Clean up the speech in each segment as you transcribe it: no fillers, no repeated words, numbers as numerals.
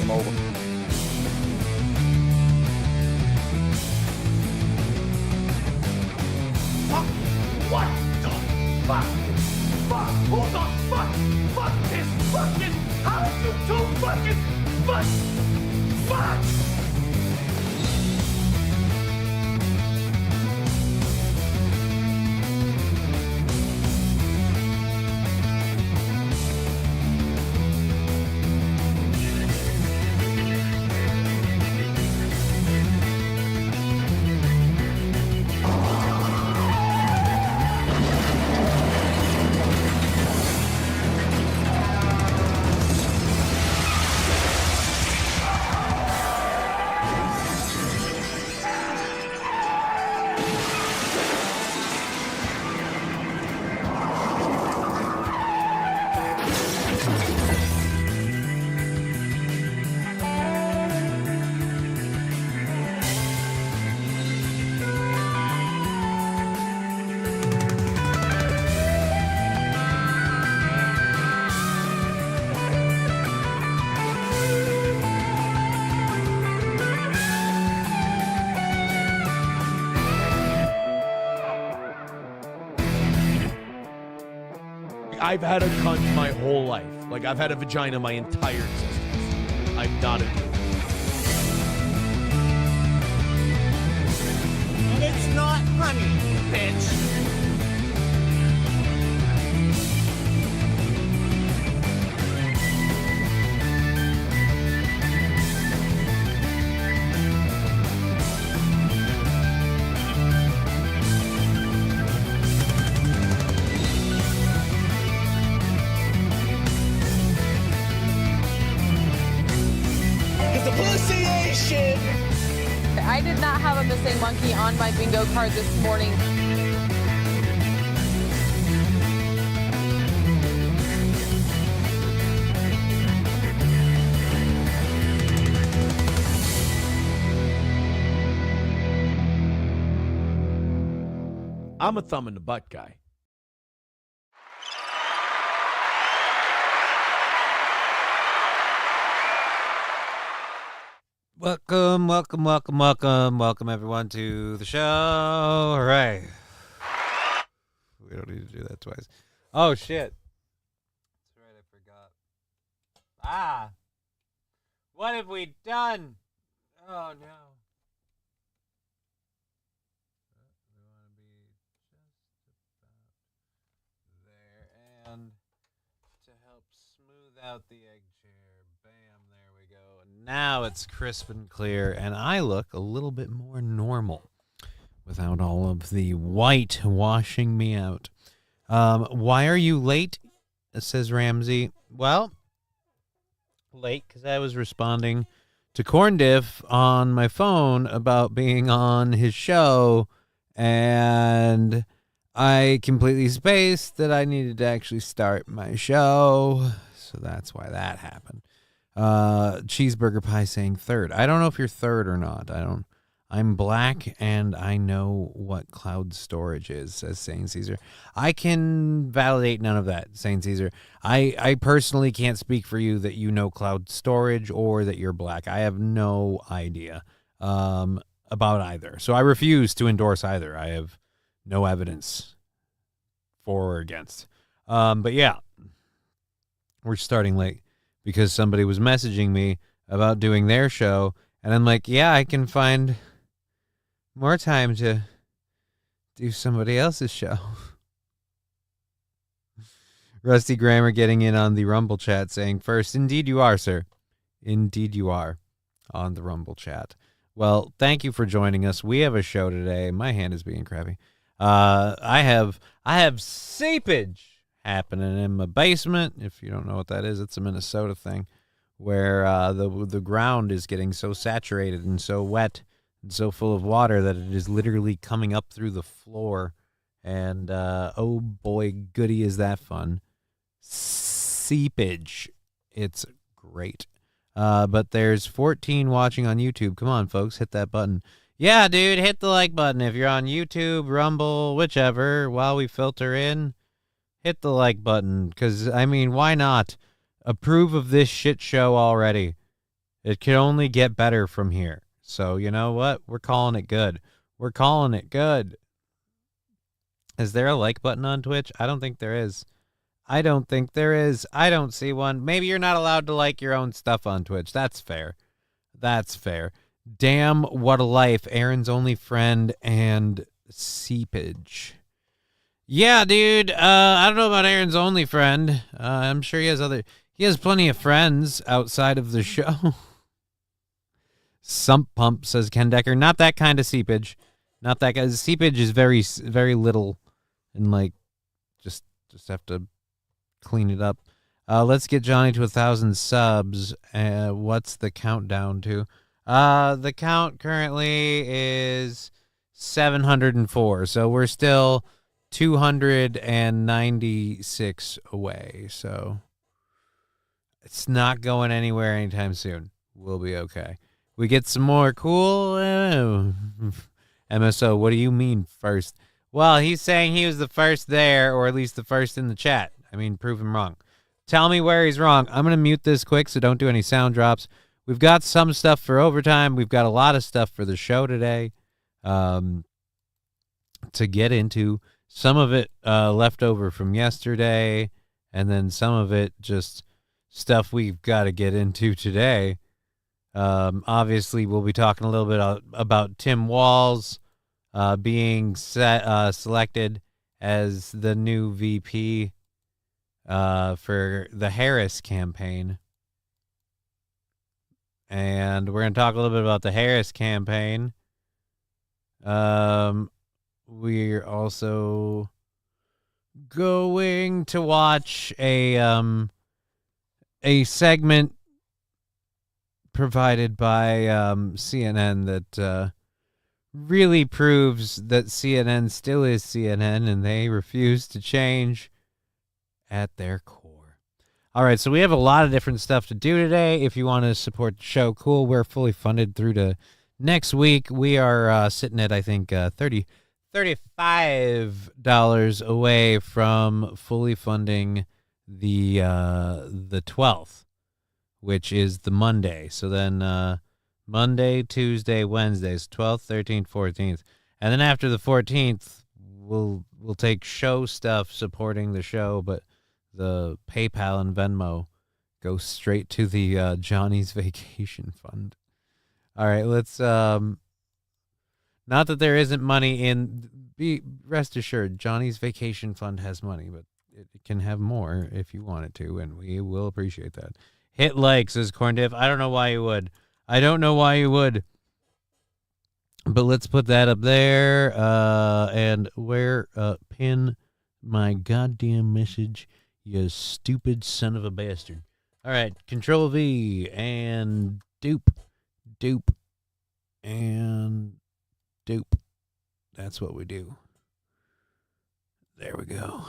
game over. Fuck! What the fuck? Fuck! Who the fuck? Fuck this fucking house, you two fucking fuck! Fuck! I've had a cunt my whole life. Like, I've had a vagina my entire existence. I'm not a dude. And it's not honey, bitch. I did not have a missing monkey on my bingo card this morning. I'm a thumb in the butt guy. Welcome everyone to the show. All right. We don't need to do that twice. Oh, shit. That's right, I forgot. Ah! What have we done? Oh, no. We want to be just about there. And to help smooth out the egg chair, bam, there we go. And now it's crisp and clear, and I look a little bit more normal without all of the white washing me out. Why are you late? Says Ramsey. Well, late because I was responding to Corn Diff on my phone about being on his show, and I completely spaced that I needed to actually start my show, so that's why that happened. Cheeseburger Pie saying third. I don't know if you're third or not. I'm black and I know what cloud storage is, says Saint Caesar. I can validate none of that, Saint Caesar. I personally can't speak for you that you know cloud storage or that you're black. I have no idea about either. So I refuse to endorse either. I have no evidence for or against. But yeah, we're starting late because somebody was messaging me about doing their show. And I'm like, yeah, I can find more time to do somebody else's show. Rusty Grammar getting in on the Rumble chat saying, first, indeed you are, sir. Indeed you are on the Rumble chat. Well, thank you for joining us. We have a show today. My hand is being crappy. I have seepage happening in my basement. If you don't know what that is, it's a Minnesota thing where the ground is getting so saturated and so wet and so full of water that it is literally coming up through the floor. And oh boy, goody, is that fun. Seepage. It's great. But there's 14 watching on YouTube. Come on, folks, hit that button. Yeah, dude, hit the like button. If you're on YouTube, Rumble, whichever, while we filter in, hit the like button. Because, I mean, why not? Approve of this shit show already. It can only get better from here. So, you know what? We're calling it good. We're calling it good. Is there a like button on Twitch? I don't think there is. I don't think there is. I don't see one. Maybe you're not allowed to like your own stuff on Twitch. That's fair. That's fair. Damn, what a life. Aaron's only friend and seepage. Yeah, dude. I don't know about Aaron's only friend. I'm sure he has plenty of friends outside of the show. Sump pump, says Ken Decker. Not that kind of seepage. Not that kind. Seepage is very, very little, and like, just have to clean it up. Let's get Johnny to 1,000 subs. What's the countdown to? The count currently is 704. So we're still 296 away. So it's not going anywhere anytime soon. We'll be okay. We get some more cool MSO. What do you mean first? Well, he's saying he was the first there, or at least the first in the chat. I mean, prove him wrong. Tell me where he's wrong. I'm going to mute this quick, so don't do any sound drops. We've got some stuff for overtime. We've got a lot of stuff for the show today to get into. Some of it left over from yesterday, and then some of it just stuff we've got to get into today. Obviously, we'll be talking a little bit about Tim Walz being selected as the new VP for the Harris campaign. And we're going to talk a little bit about the Harris campaign. We're also going to watch a segment provided by CNN that really proves that CNN still is CNN and they refuse to change at their core. All right, so we have a lot of different stuff to do today. If you want to support the show, cool. We're fully funded through to next week. We are sitting at, I think, $35 away from fully funding the 12th, which is the Monday. So then Monday, Tuesday, Wednesday, so 12th, 13th, 14th. And then after the 14th, we'll take show stuff supporting the show, but the PayPal and Venmo go straight to the Johnny's Vacation Fund. All right, let's not that there isn't money in, rest assured, Johnny's Vacation Fund has money, but it can have more if you want it to, and we will appreciate that. Hit like, says Corn Diff. I don't know why you would. But let's put that up there. And pin my goddamn message, you stupid son of a bastard. All right, Control V and dupe, and dupe. That's what we do. There we go.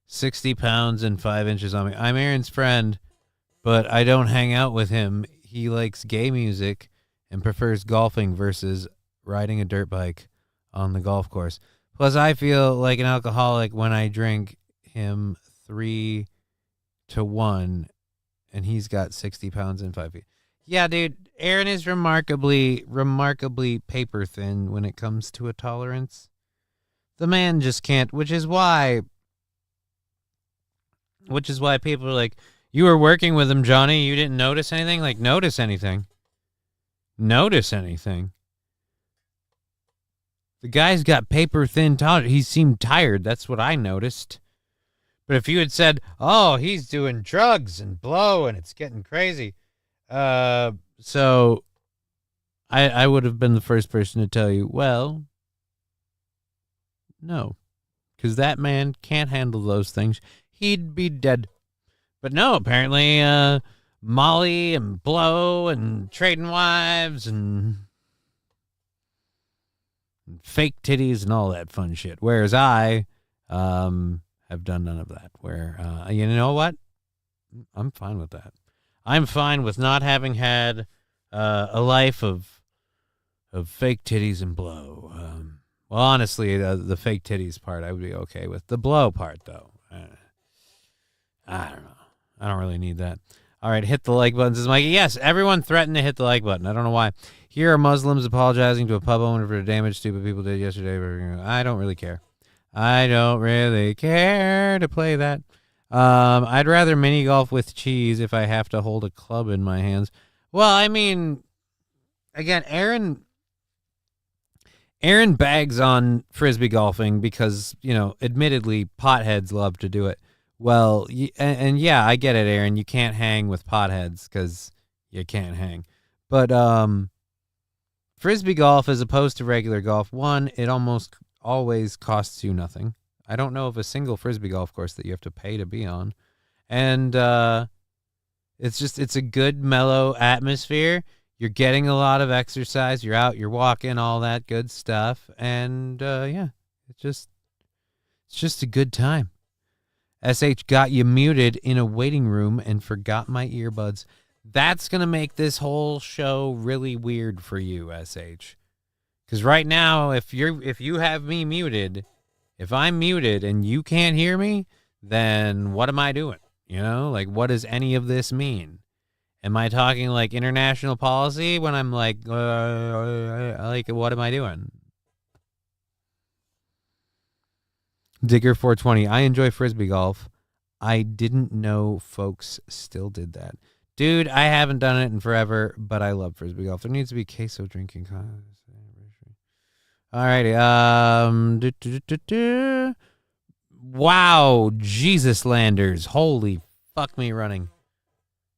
60 pounds and 5 inches on me. I'm Aaron's friend, but I don't hang out with him. He likes gay music and prefers golfing versus riding a dirt bike on the golf course. Plus, I feel like an alcoholic when I drink him 3-1, and he's got 60 pounds and 5 feet. Yeah, dude, Aaron is remarkably paper thin when it comes to a tolerance. The man just can't, which is why people are like, you were working with him, Johnny. You didn't notice anything? Like, notice anything. The guy's got paper thin tolerance. He seemed tired. That's what I noticed. But if you had said, oh, he's doing drugs and blow and it's getting crazy. So I would have been the first person to tell you, well, no, because that man can't handle those things. He'd be dead. But no, apparently Molly and blow and trading wives and fake titties and all that fun shit. Whereas I have done none of that. Where, you know what? I'm fine with that. I'm fine with not having had a life of fake titties and blow. Well, honestly, the fake titties part I would be okay with. The blow part, though, I don't know. I don't really need that. All right, hit the like button, says Mikey. Yes, everyone threatened to hit the like button. I don't know why. Here are Muslims apologizing to a pub owner for the damage stupid people did yesterday. I don't really care. I don't really care to play that. I'd rather mini golf with cheese if I have to hold a club in my hands. Well, I mean, again, Aaron bags on frisbee golfing because, admittedly, potheads love to do it. Well, and yeah, I get it, Aaron. You can't hang with potheads because you can't hang. But frisbee golf, as opposed to regular golf, one, it almost always costs you nothing. I don't know of a single frisbee golf course that you have to pay to be on. And it's a good, mellow atmosphere. You're getting a lot of exercise. You're out, you're walking, all that good stuff. And, yeah, it's just a good time. SH got you muted in a waiting room and forgot my earbuds. That's going to make this whole show really weird for you, SH. Because right now, if you have me muted, if I'm muted and you can't hear me, then what am I doing? Like, what does any of this mean? Am I talking like international policy when I'm like what am I doing? Digger 420. I enjoy frisbee golf. I didn't know folks still did that. Dude, I haven't done it in forever, but I love frisbee golf. There needs to be queso drinking. Alrighty. Wow, Jesus Landers. Holy fuck me running.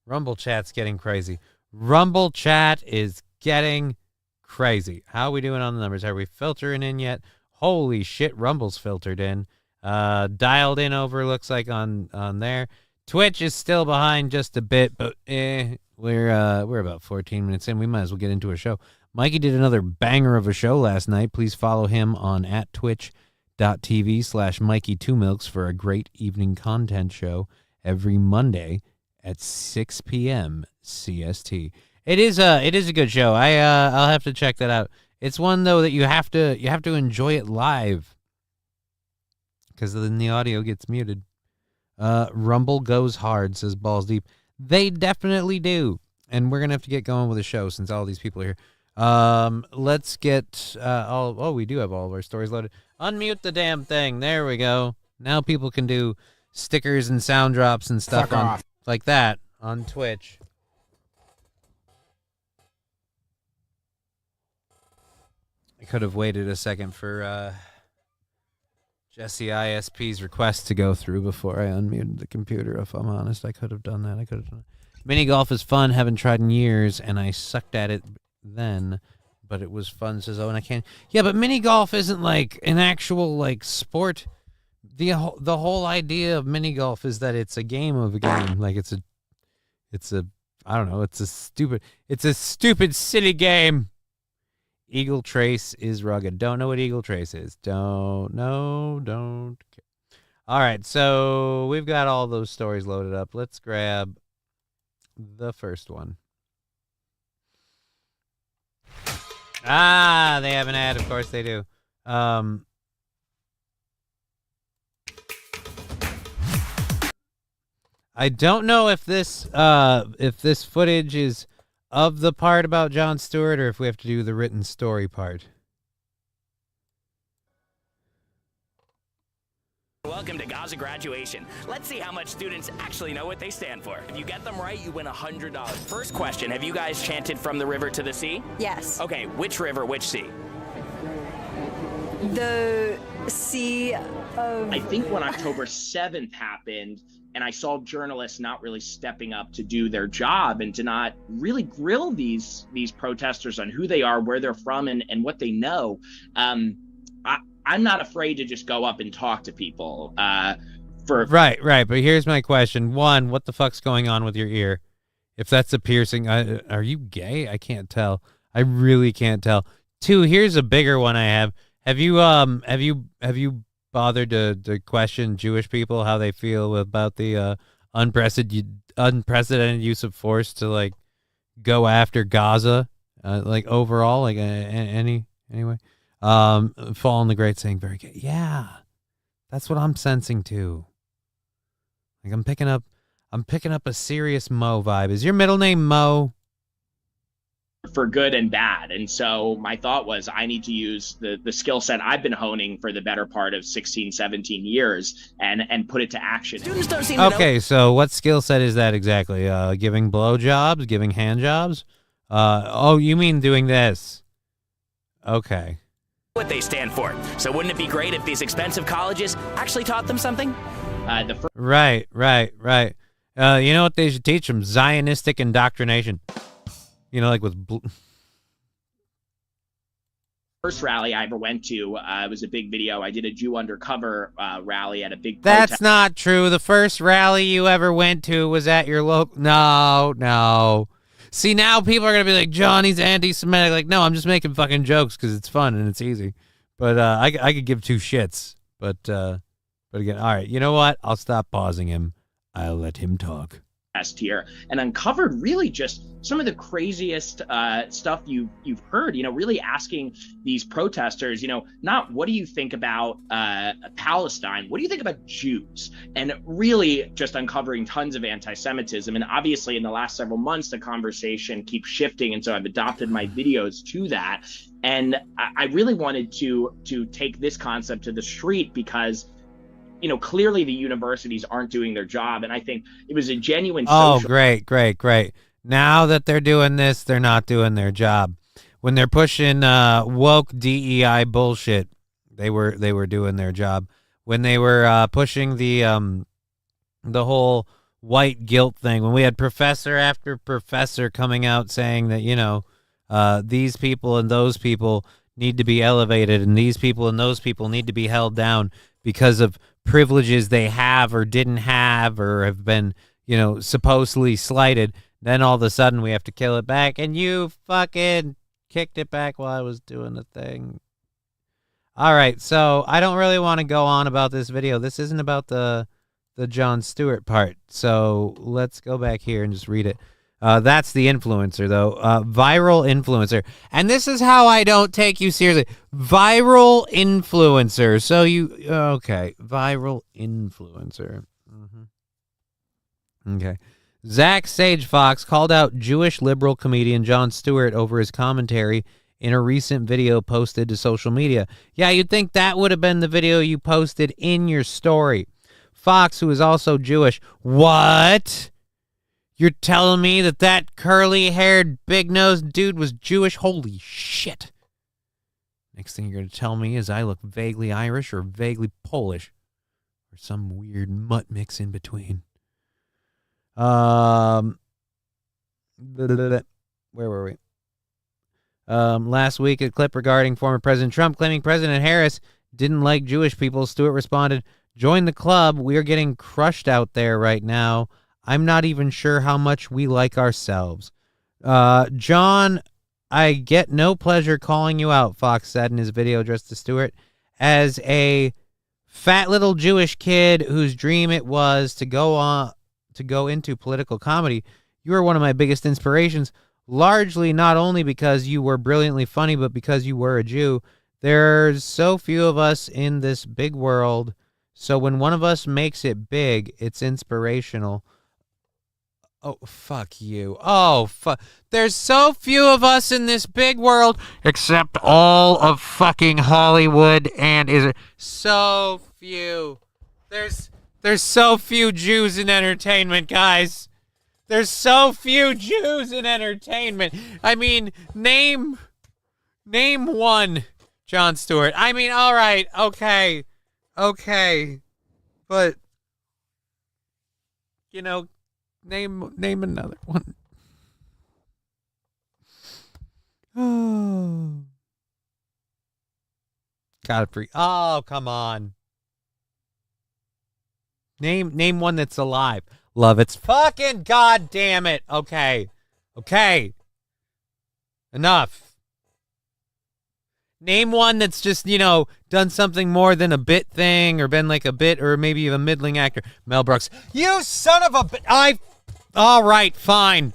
Rumble chat's getting crazy. Rumble chat is getting crazy. How are we doing on the numbers? Are we filtering in yet? Holy shit, Rumble's filtered in. Dialed in over, looks like on there. Twitch is still behind just a bit, but we're about 14 minutes in. We might as well get into a show. Mikey did another banger of a show last night. Please follow him on @twitch.tv/Mikey2Milks for a great evening content show every Monday at 6 p.m. CST. It is a good show. I'll have to check that out. It's one though that you have to enjoy it live, because then the audio gets muted. Rumble goes hard, says Balls Deep. They definitely do, and we're gonna have to get going with the show since all these people are here. Let's get we do have all of our stories loaded. Unmute the damn thing. There we go. Now people can do stickers and sound drops and stuff like that on Twitch. I could have waited a second for Jesse ISP's request to go through before I unmuted the computer. If I'm honest, I could have done that. Mini golf is fun. Haven't tried in years, and I sucked at it then, but it was fun. Says and I can't. Yeah, but mini golf isn't like an actual like sport. The whole idea of mini golf is that it's a game of a game. Like it's a I don't know. It's a stupid silly game. Eagle Trace is rugged. Don't know what Eagle Trace is. Don't care. All right, so we've got all those stories loaded up. Let's grab the first one. They have an ad. Of course they do. I don't know if this footage is of the part about Jon Stewart or if we have to do the written story part. Welcome to Gaza graduation. Let's see how much students actually know what they stand for. If you get them right, you win $100. First question, have you guys chanted from the river to the sea? Yes. Okay, which river, which sea? The Sea of... I think when October 7th happened, and I saw journalists not really stepping up to do their job and to not really grill these protesters on who they are, where they're from, and what they know, I'm not afraid to just go up and talk to people. Right. But here's my question. One, what the fuck's going on with your ear? If that's a piercing, are you gay? I can't tell. I really can't tell. Two, here's a bigger one I have. Have you bothered to question Jewish people how they feel about the unprecedented use of force to like go after Gaza, like overall, like anyway? Fall in the Great saying very good. Yeah, that's what I'm sensing too. Like I'm picking up I'm picking up a serious Mo vibe. Is your middle name Mo? For good and bad. And so my thought was I need to use the skill set I've been honing for the better part of 16, 17 years and put it to action. Students don't seem to know. Okay, so what skill set is that exactly? Giving blowjobs, giving hand jobs? Oh, you mean doing this? Okay. What they stand for. So wouldn't it be great if these expensive colleges actually taught them something? Right. You know what they should teach them? Zionistic indoctrination. You know, like with... First rally I ever went to was a big video. I did a Jew undercover rally at a big That's protest. not true. The first rally you ever went to was at your local... No. See, now people are going to be like, Johnny's anti-Semitic. Like, no, I'm just making fucking jokes because it's fun and it's easy. But I could give two shits. But again, all right, you know what? I'll stop pausing him. I'll let him talk. Here and uncovered really just some of the craziest stuff you've heard, really asking these protesters, not what do you think about Palestine, what do you think about Jews, and really just uncovering tons of anti-Semitism. And obviously in the last several months the conversation keeps shifting, and so I've adopted my videos to that. And I really wanted to take this concept to the street because clearly the universities aren't doing their job. And I think it was a genuine social... Oh, great. Now that they're doing this, they're not doing their job. When they're pushing woke DEI bullshit, they were doing their job. When they were pushing the whole white guilt thing, when we had professor after professor coming out saying that, these people and those people need to be elevated and these people and those people need to be held down because of privileges they have or didn't have or have been, supposedly slighted, then all of a sudden we have to kill it back, and you fucking kicked it back while I was doing the thing. All right, so I don't really want to go on about this video. This isn't about the Jon Stewart part, so let's go back here and just read it. That's the influencer, though. Viral influencer. And this is how I don't take you seriously. Viral influencer. So okay. Viral influencer. Okay. Zach Sage Fox called out Jewish liberal comedian Jon Stewart over his commentary in a recent video posted to social media. Yeah, you'd think that would have been the video you posted in your story. Fox, who is also Jewish. What? You're telling me that curly-haired, big-nosed dude was Jewish? Holy shit. Next thing you're going to tell me is I look vaguely Irish or vaguely Polish. Or some weird mutt mix in between. Where were we? Last week, a clip regarding former President Trump claiming President Harris didn't like Jewish people. Stewart responded, "Join the club. We are getting crushed out there right now. I'm not even sure how much we like ourselves." John, I get no pleasure calling you out, Fox said in his video addressed to Stewart. As a fat little Jewish kid whose dream it was to go into political comedy, you are one of my biggest inspirations, largely not only because you were brilliantly funny, but because you were a Jew. There's so few of us in this big world, so when one of us makes it big, it's inspirational. Oh, fuck you. Oh, fuck. There's so few of us in this big world, except all of fucking Hollywood and is so few. There's so few Jews in entertainment, guys. There's so few Jews in entertainment. I mean, name one, Jon Stewart. I mean, all right, okay. But, name another one. Oh. Godfrey. Oh, come on. Name one that's alive. Love it's fucking goddamn it. Okay. Enough. Name one that's just, done something more than a bit thing or been like a bit or maybe a middling actor. Mel Brooks. You son of a bit. All right, fine.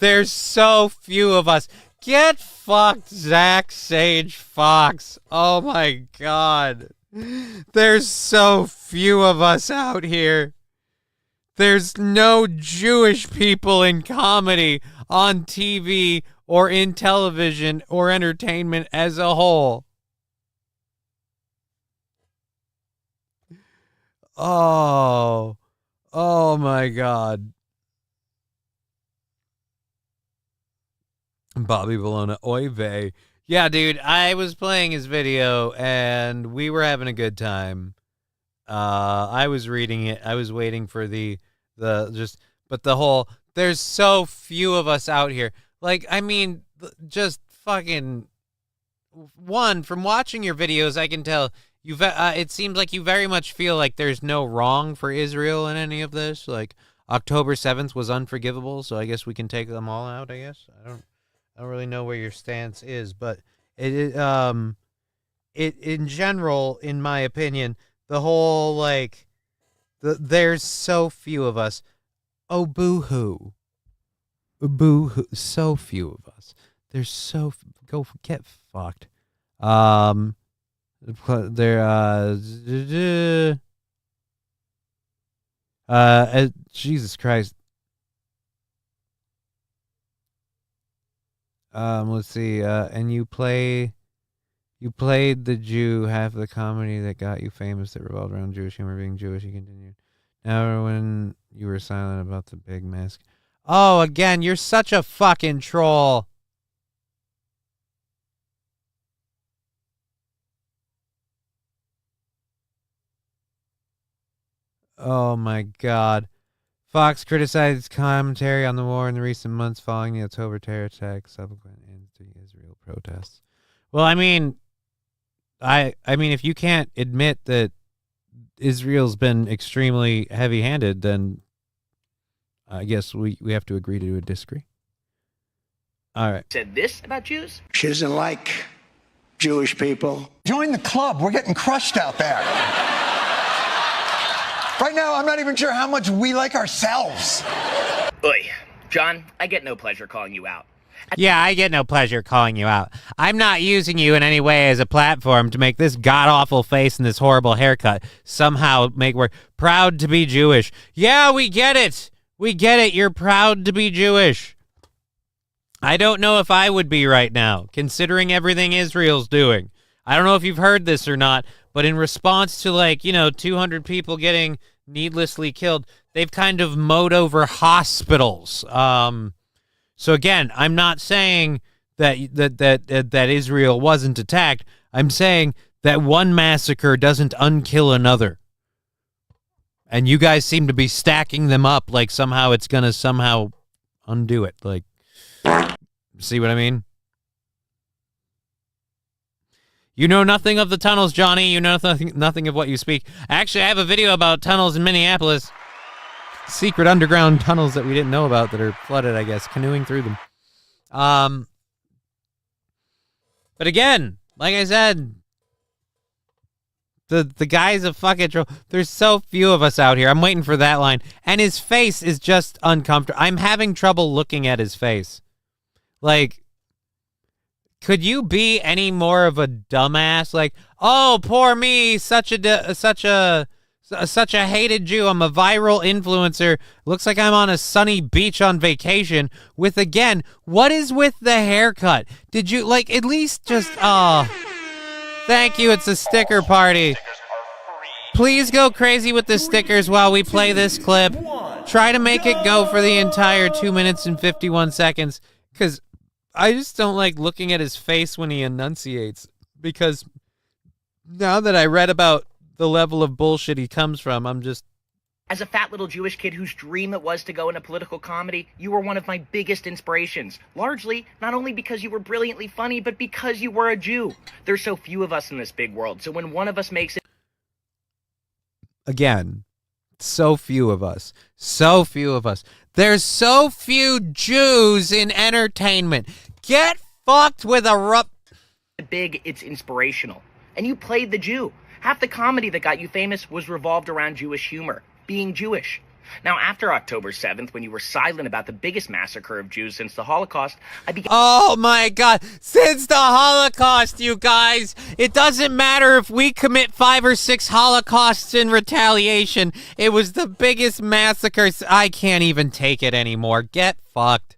There's so few of us. Get fucked, Zach Sage Fox. Oh my God. There's so few of us out here. There's no Jewish people in comedy, on TV, or in television or entertainment as a whole. Oh my God. Bobby Bologna, oy vey. Yeah, dude, I was playing his video and we were having a good time. I was reading it. I was waiting for but the whole, there's so few of us out here. Like, I mean, just fucking, one, from watching your videos, I can tell it seems like you very much feel like there's no wrong for Israel in any of this. Like, October 7th was unforgivable, so I guess we can take them all out, I guess. I don't really know where your stance is, but it in general, in my opinion, the whole, like, there's so few of us. Oh, boo-hoo. Boo-hoo. So few of us. There's so... Go get fucked. Jesus Christ. Let's see. And you played the Jew, half of the comedy that got you famous that revolved around Jewish humor being Jewish. You continued. Now when you were silent about the big mask. Oh, again, you're such a fucking troll. Oh my God. Fox criticized commentary on the war in the recent months following the October terror attack, subsequent anti-Israel protests. Well, I mean, if you can't admit that Israel's been extremely heavy-handed, then I guess we have to agree to disagree. All right. Said this about Jews? She doesn't like Jewish people. Join the club. We're getting crushed out there. Right now, I'm not even sure how much we like ourselves. Oy. John, I get no pleasure calling you out. Yeah, I get no pleasure calling you out. I'm not using you in any way as a platform to make this god-awful face and this horrible haircut somehow make work. Proud to be Jewish. Yeah, we get it. We get it. You're proud to be Jewish. I don't know if I would be right now, considering everything Israel's doing. I don't know if you've heard this or not, but in response to, 200 people getting needlessly killed, they've kind of mowed over hospitals. So again, I'm not saying that Israel wasn't attacked. I'm saying that one massacre doesn't unkill another. And you guys seem to be stacking them up like somehow it's going to somehow undo it. Like, see what I mean? You know nothing of the tunnels, Johnny. You know nothing of what you speak. Actually, I have a video about tunnels in Minneapolis. Secret underground tunnels that we didn't know about that are flooded, I guess, canoeing through them. But again, like I said, the guy's a fucking troll. There's so few of us out here. I'm waiting for that line. And his face is just uncomfortable. I'm having trouble looking at his face. Like, could you be any more of a dumbass? Like, oh, poor me, such a hated Jew. I'm a viral influencer. Looks like I'm on a sunny beach on vacation with, again, what is with the haircut? Did you, at least just, thank you, it's a sticker party. Please go crazy with the stickers while we play this clip. Try to make it go for the entire 2 minutes and 51 seconds, because I just don't like looking at his face when he enunciates, because now that I read about the level of bullshit he comes from, I'm just... As a fat little Jewish kid whose dream it was to go into political comedy, you were one of my biggest inspirations. Largely, not only because you were brilliantly funny, but because you were a Jew. There's so few of us in this big world, so when one of us makes it... Again, so few of us. So few of us. There's so few Jews in entertainment. Get fucked with a big, it's inspirational. And you played the Jew. Half the comedy that got you famous was revolved around Jewish humor, being Jewish. Now, after October 7th, when you were silent about the biggest massacre of Jews since the Holocaust, I began... Oh my God. Since the Holocaust, you guys, it doesn't matter if we commit 5 or 6 Holocausts in retaliation. It was the biggest massacres. I can't even take it anymore. Get fucked.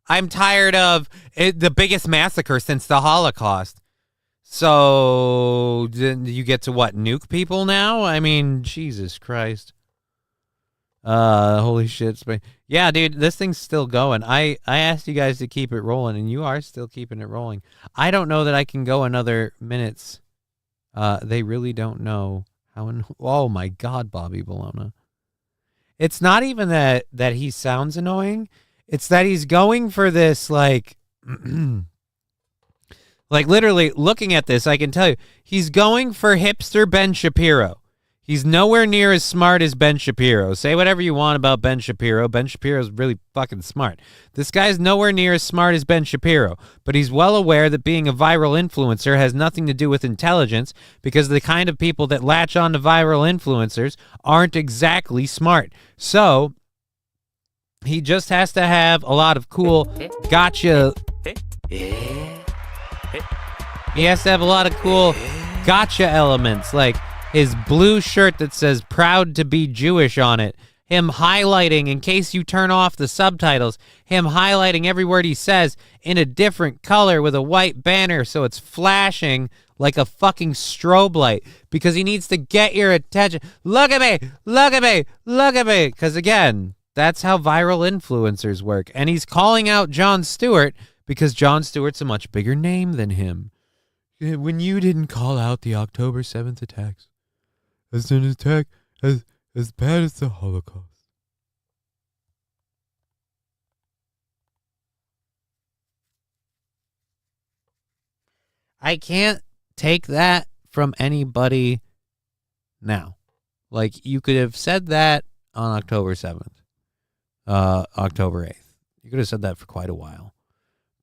I'm tired of it, the biggest massacre since the Holocaust. So, you get to what, nuke people now? I mean, Jesus Christ. Holy shit. Yeah, dude, this thing's still going. I asked you guys to keep it rolling, and you are still keeping it rolling. I don't know that I can go another minutes. They really don't know how. Oh my God, Bobby Bologna. It's not even that he sounds annoying. It's that he's going for this, like, like literally looking at this, I can tell you, he's going for hipster Ben Shapiro. He's nowhere near as smart as Ben Shapiro. Say whatever you want about Ben Shapiro. Ben Shapiro's really fucking smart. This guy's nowhere near as smart as Ben Shapiro, but he's well aware that being a viral influencer has nothing to do with intelligence, because the kind of people that latch on to viral influencers aren't exactly smart. So he just has to have a lot of cool gotcha. He has to have a lot of cool gotcha elements, like his blue shirt that says "Proud to be Jewish" on it. Him highlighting, in case you turn off the subtitles, him highlighting every word he says in a different color with a white banner so it's flashing like a fucking strobe light, because he needs to get your attention. Look at me! Look at me! Look at me! Because again, that's how viral influencers work. And he's calling out Jon Stewart because Jon Stewart's a much bigger name than him. When you didn't call out the October 7th attacks as an attack as bad as the Holocaust. I can't take that from anybody now. Like, you could have said that on October 7th, October 8th. You could have said that for quite a while.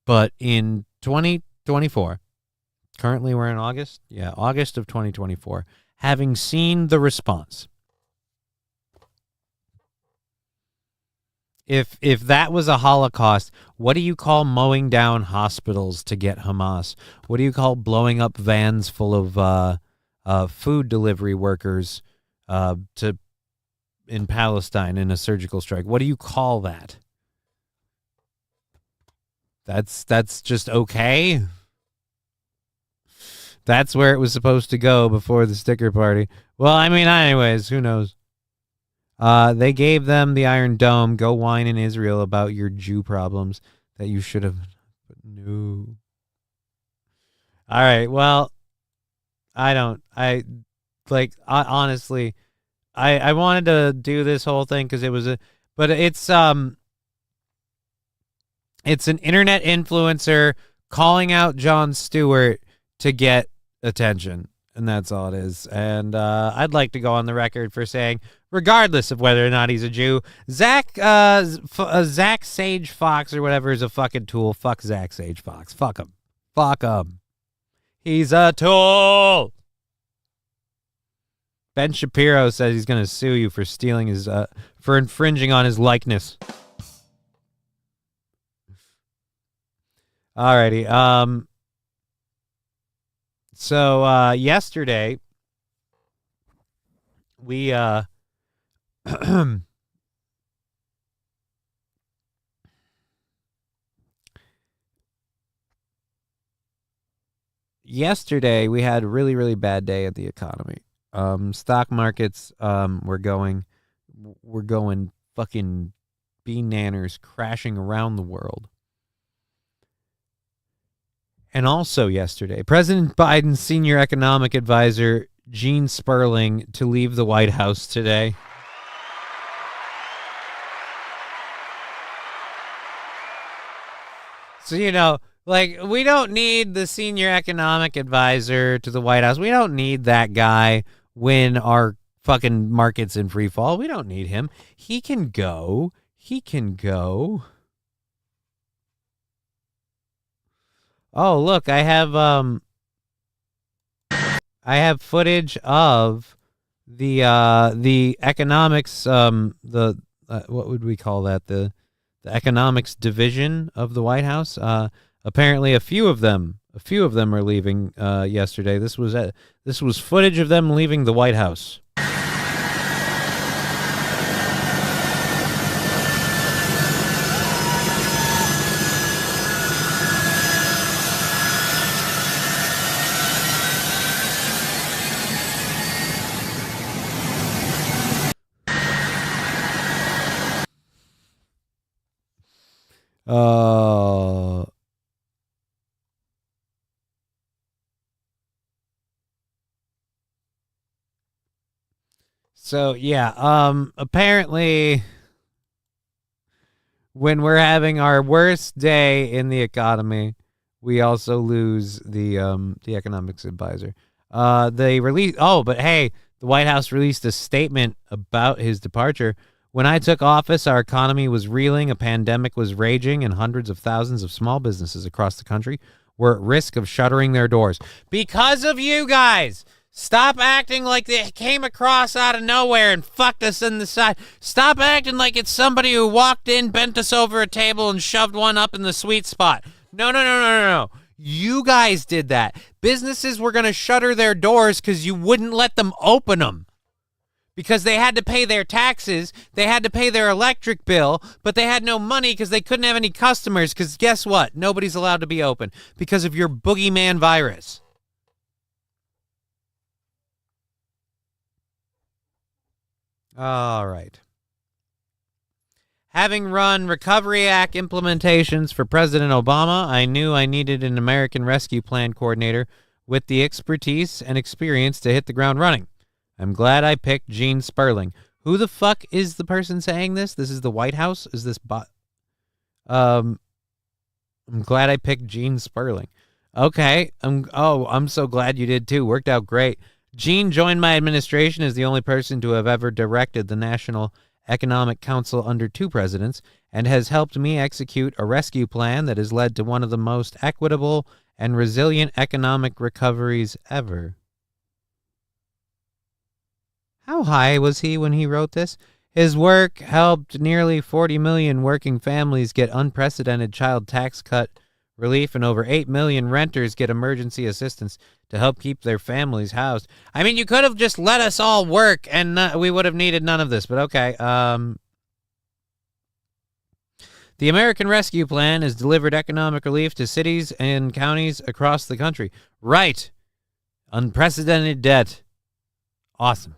But in 2024, currently we're in August. Yeah, August of 2024. Having seen the response, if that was a Holocaust, what do you call mowing down hospitals to get Hamas? What do you call blowing up vans full of food delivery workers in Palestine in a surgical strike? What do you call that? That's just okay. That's where it was supposed to go before the sticker party. Well, I mean, anyways, who knows? They gave them the Iron Dome. Go whine in Israel about your Jew problems that you should have. But no. All right. Well, honestly, I wanted to do this whole thing because it was but it's an internet influencer calling out Jon Stewart to get attention, and that's all it is. And I'd like to go on the record for saying, regardless of whether or not he's a Jew, Zach Sage Fox or whatever is a fucking tool. Fuck Zach Sage Fox. Fuck him. Fuck him. He's a tool. Ben Shapiro says he's going to sue you for stealing his for infringing on his likeness. Alrighty. So yesterday we yesterday we had a really, really bad day at the economy. Stock markets were going fucking bee-nanners, crashing around the world. And also yesterday, President Biden's senior economic advisor, Gene Sperling, to leave the White House today. So, we don't need the senior economic advisor to the White House. We don't need that guy when our fucking market's in free fall. We don't need him. He can go. Oh, look, I have footage of the economics what would we call that, the economics division of the White House. Apparently a few of them are leaving yesterday. This was footage of them leaving the White House. So yeah, apparently when we're having our worst day in the economy, we also lose the economics advisor. They released but hey, the White House released a statement about his departure. When I took office, our economy was reeling, a pandemic was raging, and hundreds of thousands of small businesses across the country were at risk of shuttering their doors. Because of you guys! Stop acting like they came across out of nowhere and fucked us in the side. Stop acting like it's somebody who walked in, bent us over a table, and shoved one up in the sweet spot. No. You guys did that. Businesses were going to shutter their doors because you wouldn't let them open them. Because they had to pay their taxes, they had to pay their electric bill, but they had no money because they couldn't have any customers because guess what? Nobody's allowed to be open because of your boogeyman virus. All right. Having run Recovery Act implementations for President Obama, I knew I needed an American Rescue Plan coordinator with the expertise and experience to hit the ground running. I'm glad I picked Gene Sperling. Who the fuck is the person saying this? This is the White House? Is this I'm glad I picked Gene Sperling. Okay. I'm so glad you did too. Worked out great. Gene joined my administration as the only person to have ever directed the National Economic Council under two presidents and has helped me execute a rescue plan that has led to one of the most equitable and resilient economic recoveries ever. How high was he when he wrote this? His work helped nearly 40 million working families get unprecedented child tax cut relief and over 8 million renters get emergency assistance to help keep their families housed. I mean, you could have just let us all work and we would have needed none of this, but okay. The American Rescue Plan has delivered economic relief to cities and counties across the country. Right. Unprecedented debt. Awesome.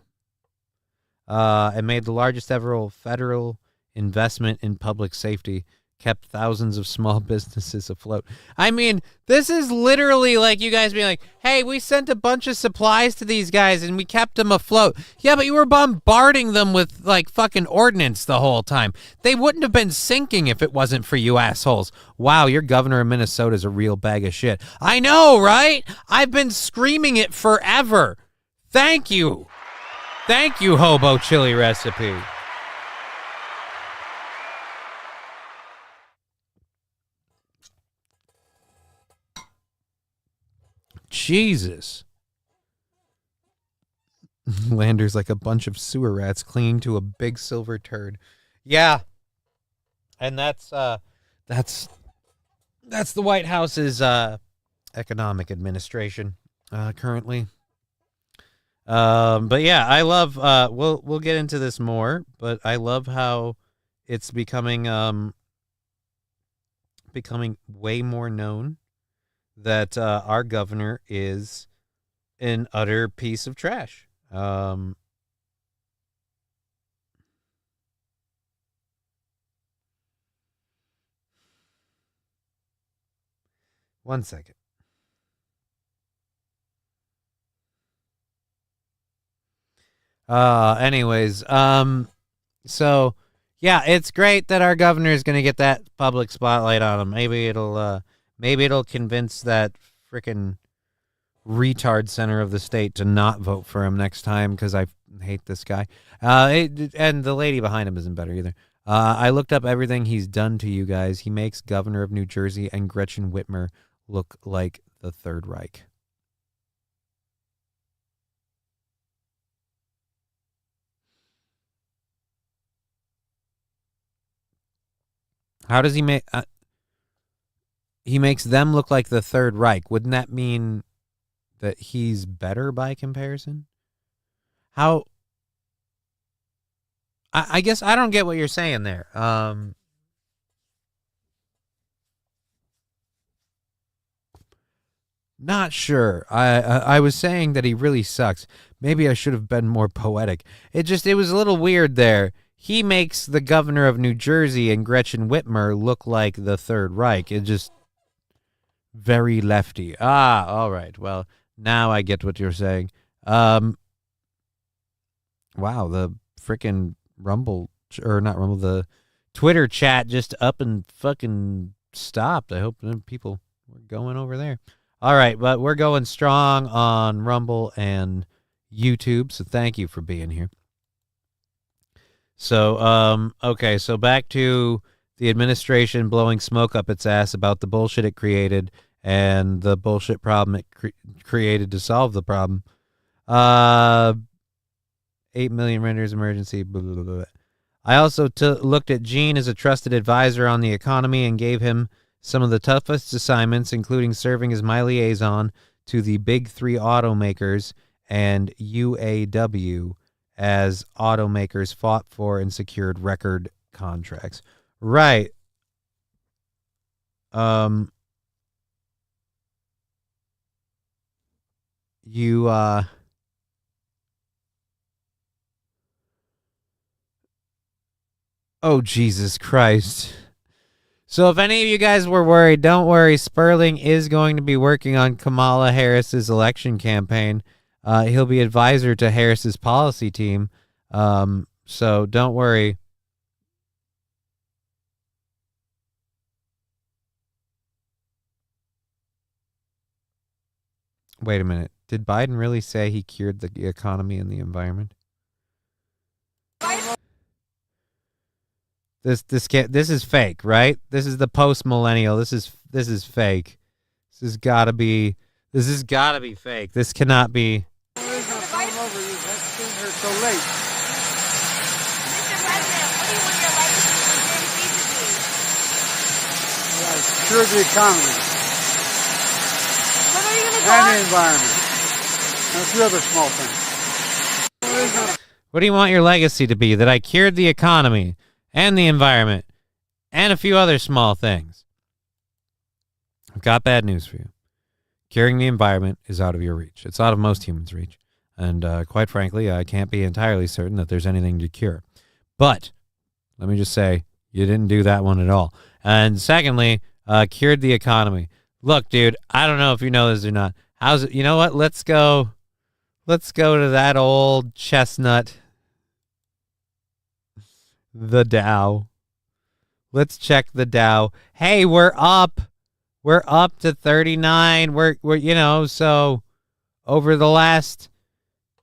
It made the largest ever federal investment in public safety, kept thousands of small businesses afloat. I mean, this is literally like you guys being like, hey, we sent a bunch of supplies to these guys and we kept them afloat. Yeah, but you were bombarding them with like fucking ordnance the whole time. They wouldn't have been sinking if it wasn't for you assholes. Wow, your governor of Minnesota is a real bag of shit. I know, right? I've been screaming it forever. Thank you. Thank you, Hobo Chili Recipe. Jesus. Lander's like a bunch of sewer rats clinging to a big silver turd. Yeah. And that's the White House's economic administration currently. But yeah, I love we'll get into this more, but I love how it's becoming way more known that our governor is an utter piece of trash. One second. Anyways, so yeah, it's great that our governor is going to get that public spotlight on him. Maybe it'll convince that freaking retard center of the state to not vote for him next time because I hate this guy. And the lady behind him isn't better either. I looked up everything he's done to you guys. He makes governor of New Jersey and Gretchen Whitmer look like the Third Reich. How does he make? He makes them look like the Third Reich. Wouldn't that mean that he's better by comparison? How? I guess I don't get what you're saying there. Not sure. I was saying that he really sucks. Maybe I should have been more poetic. It was a little weird there. He makes the governor of New Jersey and Gretchen Whitmer look like the Third Reich. It just very lefty. All right. Well, now I get what you're saying. Wow, the frickin' Rumble, or not Rumble, the Twitter chat just up and fucking stopped. I hope people were going over there. All right, but we're going strong on Rumble and YouTube, so thank you for being here. So, okay, so back to the administration blowing smoke up its ass about the bullshit it created and the bullshit problem it created to solve the problem. 8 million renters emergency, blah, blah, blah, blah. I also looked at Gene as a trusted advisor on the economy and gave him some of the toughest assignments, including serving as my liaison to the big three automakers and UAW as automakers fought for and secured record contracts. Right. Oh, Jesus Christ. So if any of you guys were worried, don't worry. Sperling is going to be working on Kamala Harris's election campaign. He'll be advisor to Harris's policy team. So don't worry. Wait a minute. Did Biden really say he cured the economy and the environment? This is fake, right? This is the post-millennial. This is fake. This has got to be fake. This cannot be. So late. Mr. President, what do you want your legacy to Cure the economy. What are you going to and the environment. And a few other small things. What do you want your legacy to be? That I cured the economy and the environment and a few other small things. I've got bad news for you. Curing the environment is out of your reach. It's out of most humans' reach. And quite frankly, I can't be entirely certain that there's anything to cure. But let me just say, you didn't do that one at all. And secondly, cured the economy. Look, dude, I don't know if you know this or not. How's it? You know what? Let's go to that old chestnut, the Dow. Let's check the Dow. Hey, we're up. We're up to 39. We're so over the last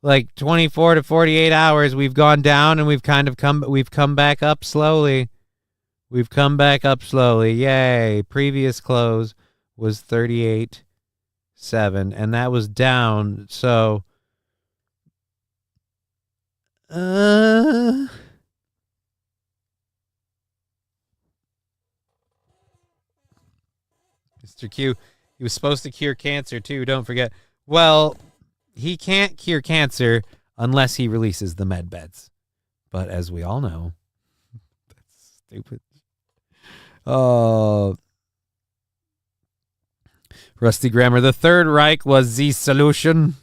like 24 to 48 hours, we've gone down and we've come back up slowly. We've come back up slowly. Yay. Previous close was 38.7 and that was down. So Mr. Q, he was supposed to cure cancer too, don't forget. Well, he can't cure cancer unless he releases the med beds. But as we all know, that's stupid. Rusty Grammar, the Third Reich was the solution.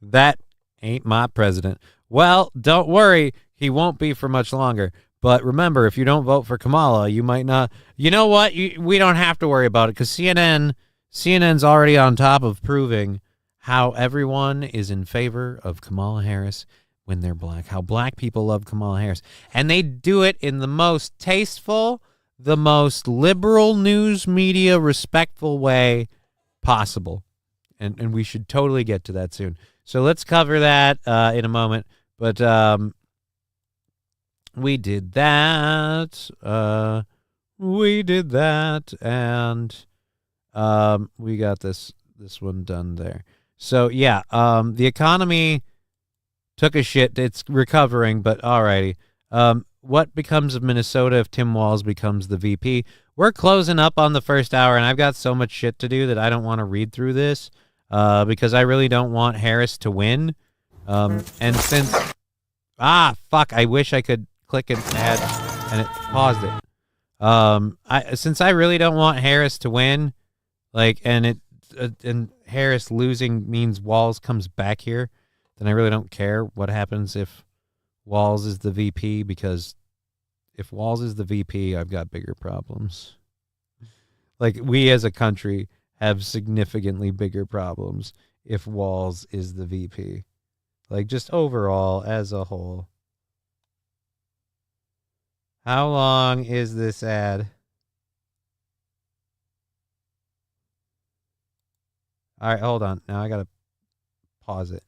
That ain't my president. Well, don't worry. He won't be for much longer. But remember, if you don't vote for Kamala, you might not. You know what? We don't have to worry about it because CNN's already on top of proving how everyone is in favor of Kamala Harris when they're black, how black people love Kamala Harris. And they do it in the most tasteful, the most liberal news media respectful way possible. And we should totally get to that soon. So let's cover that in a moment. But we did that. And we got this one done there. So yeah, the economy took a shit. It's recovering, but alrighty. what becomes of Minnesota if Tim Walz becomes the VP? We're closing up on the first hour, and I've got so much shit to do that I don't want to read through this because I really don't want Harris to win. And since fuck, I wish I could click an ad and it paused it. Since I really don't want Harris to win, and Harris losing means Walz comes back here, then I really don't care what happens if Walz is the VP, because if Walz is the VP, I've got bigger problems. We as a country have significantly bigger problems if Walz is the VP. Just overall, as a whole. How long is this ad? All right, hold on. Now I got to pause it.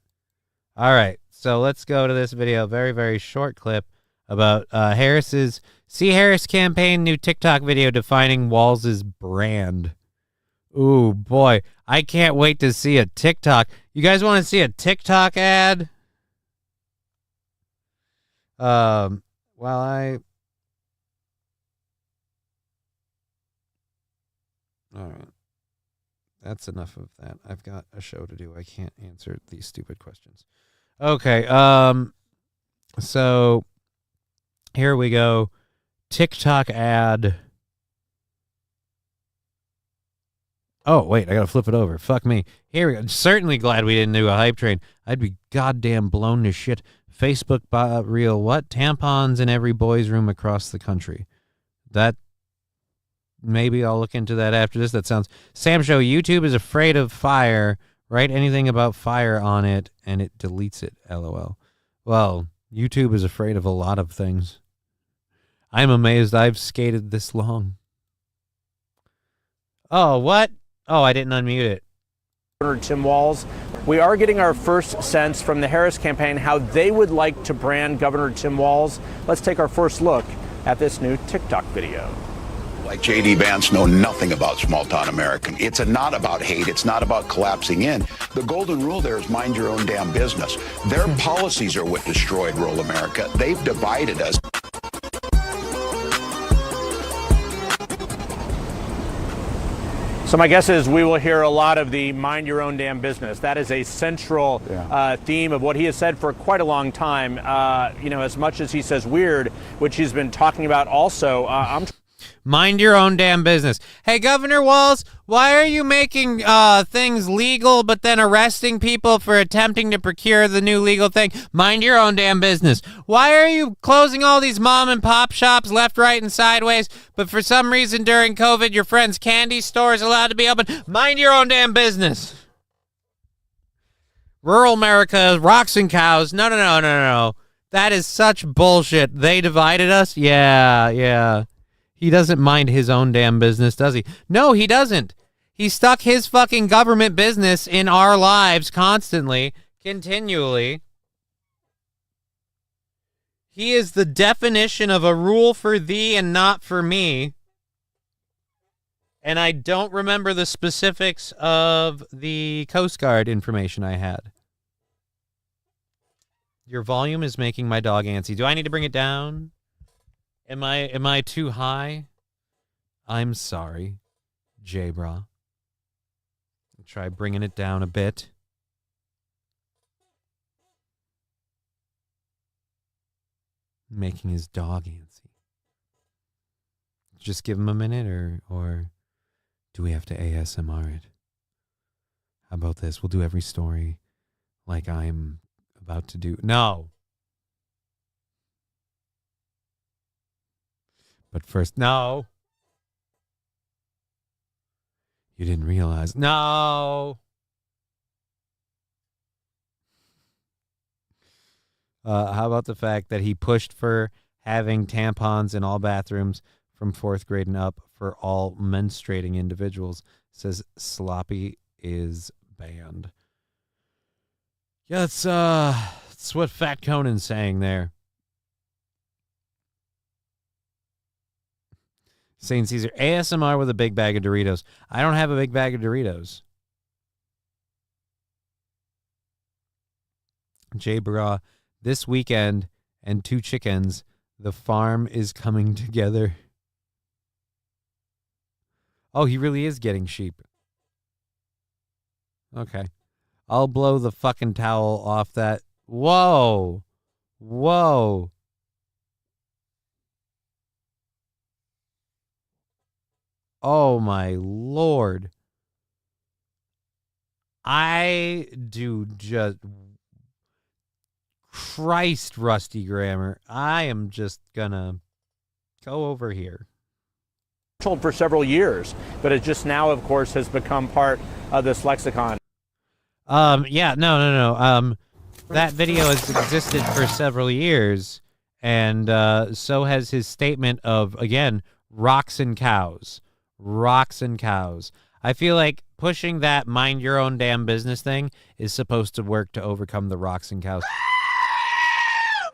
All right, so let's go to this video. Very, very short clip about Harris's Harris campaign new TikTok video defining Walz's brand. Ooh, boy. I can't wait to see a TikTok. You guys want to see a TikTok ad? All right. That's enough of that. I've got a show to do. I can't answer these stupid questions. Okay. So here we go. TikTok ad. Oh, wait, I got to flip it over. Fuck me. Here we go. Certainly glad we didn't do a hype train. I'd be goddamn blown to shit. Facebook reel, what? Tampons in every boy's room across the country. That, maybe I'll look into that after this. That sounds... Sam Show, YouTube is afraid of fire. Write anything about fire on it, and it deletes it, LOL. Well, YouTube is afraid of a lot of things. I'm amazed I've skated this long. Oh, what? Oh, I didn't unmute it. Governor Tim Walz. We are getting our first sense from the Harris campaign how they would like to brand Governor Tim Walz. Let's take our first look at this new TikTok video. Like J.D. Vance know nothing about small-town American. It's not about hate. It's not about collapsing in. The golden rule there is mind your own damn business. Their policies are what destroyed rural America. They've divided us. So my guess is we will hear a lot of the mind your own damn business. That is a central theme of what he has said for quite a long time. As much as he says weird, which he's been talking about also. Mind your own damn business. Hey, Governor Walz, why are you making things legal but then arresting people for attempting to procure the new legal thing? Mind your own damn business. Why are you closing all these mom and pop shops left, right, and sideways, but for some reason during COVID your friend's candy store is allowed to be open? Mind your own damn business. Rural America, rocks and cows. No. That is such bullshit. They divided us? Yeah. He doesn't mind his own damn business, does he? No, he doesn't. He stuck his fucking government business in our lives constantly, continually. He is the definition of a rule for thee and not for me. And I don't remember the specifics of the Coast Guard information I had. Your volume is making my dog antsy. Do I need to bring it down? Am I too high? I'm sorry, J-Bra. Try bringing it down a bit. Making his dog antsy. Just give him a minute, or do we have to ASMR it? How about this? We'll do every story like I'm about to do. No. But first, no. You didn't realize. No. How about the fact that he pushed for having tampons in all bathrooms from 4th grade and up for all menstruating individuals? Says sloppy is banned. Yeah, that's what Fat Conan's saying there. St. Caesar, ASMR with a big bag of Doritos. I don't have a big bag of Doritos. J. Bra, this weekend and 2 chickens. The farm is coming together. Oh, he really is getting sheep. Okay. I'll blow the fucking towel off that. Whoa. Whoa. Oh, my Lord. I do just... Christ, Rusty Grammar. I am just gonna go over here. Told for several years, but it just now, of course, has become part of this lexicon. Yeah, no. That video has existed for several years, and so has his statement of, again, rocks and cows. Rocks and cows. I feel like pushing that mind your own damn business thing is supposed to work to overcome the rocks and cows.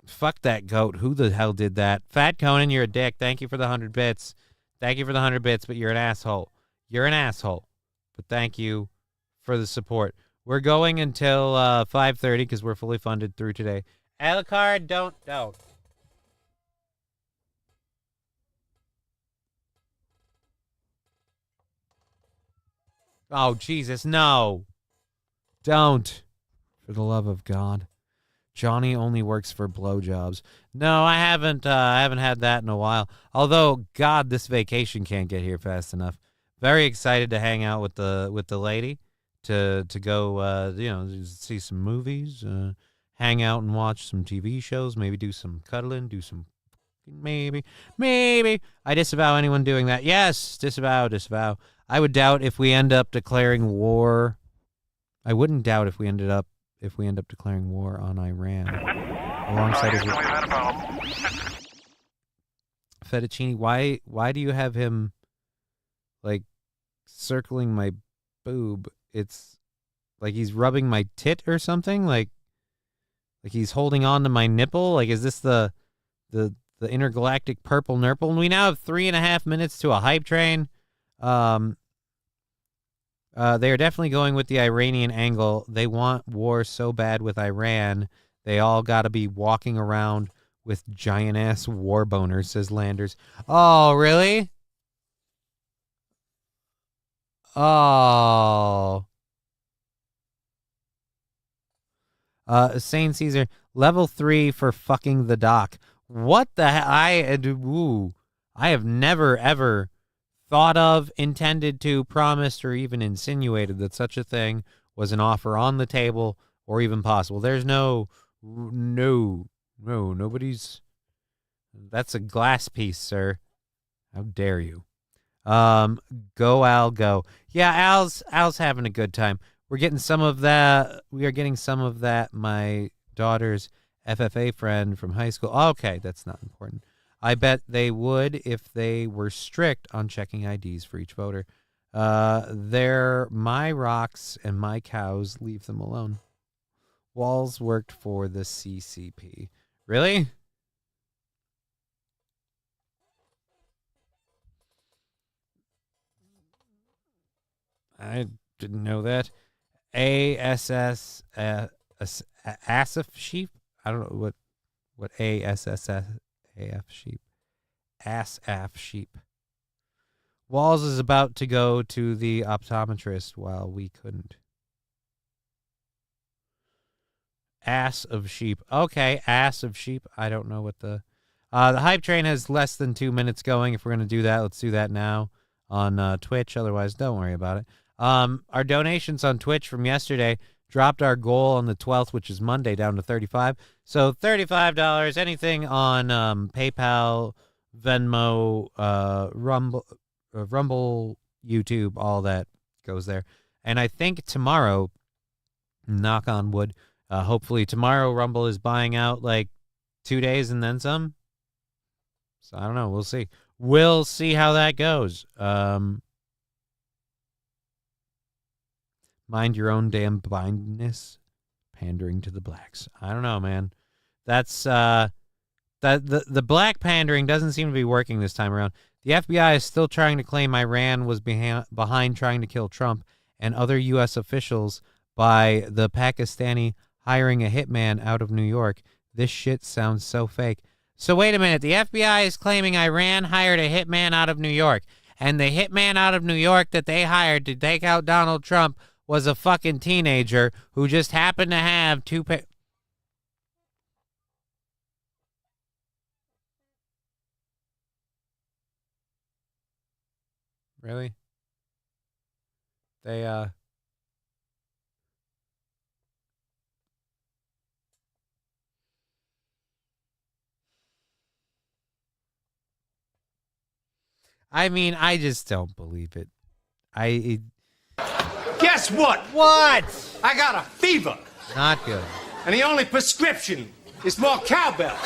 Fuck that goat. Who the hell did that? Fat Conan, you're a dick. Thank you for the 100 bits. Thank you for the 100 bits, but you're an asshole. You're an asshole. But thank you for the support. We're going until 5:30 because we're fully funded through today. Alucard, don't. Oh, Jesus, no. Don't. For the love of God. Johnny only works for blowjobs. No, I haven't had that in a while. Although, God, this vacation can't get here fast enough. Very excited to hang out with the lady, to go see some movies, hang out and watch some TV shows, maybe do some cuddling, do some maybe. I disavow anyone doing that. Yes, disavow. I would doubt if we end up declaring war. I wouldn't doubt if we end up declaring war on Iran. Alongside his Fettuccine, why do you have him like circling my boob? It's like he's rubbing my tit or something, like he's holding on to my nipple. Like, is this the intergalactic purple nurple? And we now have 3.5 minutes to a hype train. They are definitely going with the Iranian angle. They want war so bad with Iran. They all got to be walking around with giant-ass war boners, says Landers. Oh, really? Oh. Saint Caesar, level 3 for fucking the doc. What the hell? I have never, ever thought of, intended to, promised, or even insinuated that such a thing was an offer on the table or even possible. There's nobody's. That's a glass piece, sir. How dare you? Go, Al, go. Yeah, Al's having a good time. We're getting some of that. We are getting some of that. My daughter's FFA friend from high school. Okay, that's not important. I bet they would if they were strict on checking IDs for each voter. They're my rocks and my cows. Leave them alone. Walls worked for the CCP. Really? I didn't know that. ASS ASF sheep? I don't know what ASSAF sheep. ASF sheep. Walls is about to go to the optometrist while we couldn't. Ass of sheep. Okay, ass of sheep. I don't know what the hype train has less than 2 minutes going. If we're going to do that, let's do that now on Twitch. Otherwise, don't worry about it. Our donations on Twitch from yesterday dropped our goal on the 12th, which is Monday, down to $35. So $35. Anything on PayPal, Venmo, Rumble, YouTube, all that goes there. And I think tomorrow, knock on wood, hopefully tomorrow Rumble is buying out like 2 days and then some. So I don't know. We'll see. We'll see how that goes. Mind your own damn blindness, pandering to the blacks. I don't know, man. That's that the black pandering doesn't seem to be working this time around. The FBI is still trying to claim Iran was behind trying to kill Trump and other U.S. officials by the Pakistani hiring a hitman out of New York. This shit sounds so fake. So wait a minute. The FBI is claiming Iran hired a hitman out of New York. And the hitman out of New York that they hired to take out Donald Trump was a fucking teenager who just happened to have two... Really? They, I mean, I just don't believe it. Guess what? What? I got a fever. Not good. And the only prescription is more cowbell.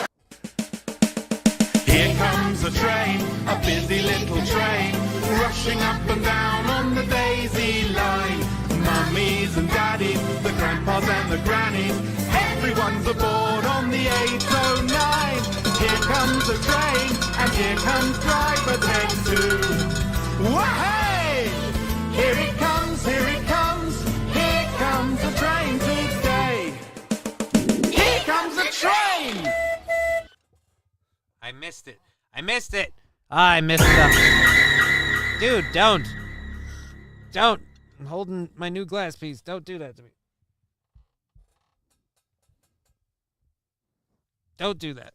Here comes a train, a busy little train, rushing up and down on the daisy line. Mummies and daddies, the grandpas and the grannies, everyone's aboard on the 809. Here comes a train, and here comes driver 10-2. Wah-hey! Here it comes, here it comes, here comes a train today. Here comes a train! I missed it. I missed it. I missed it up. Dude, don't. Don't. I'm holding my new glass piece. Don't do that to me. Don't do that.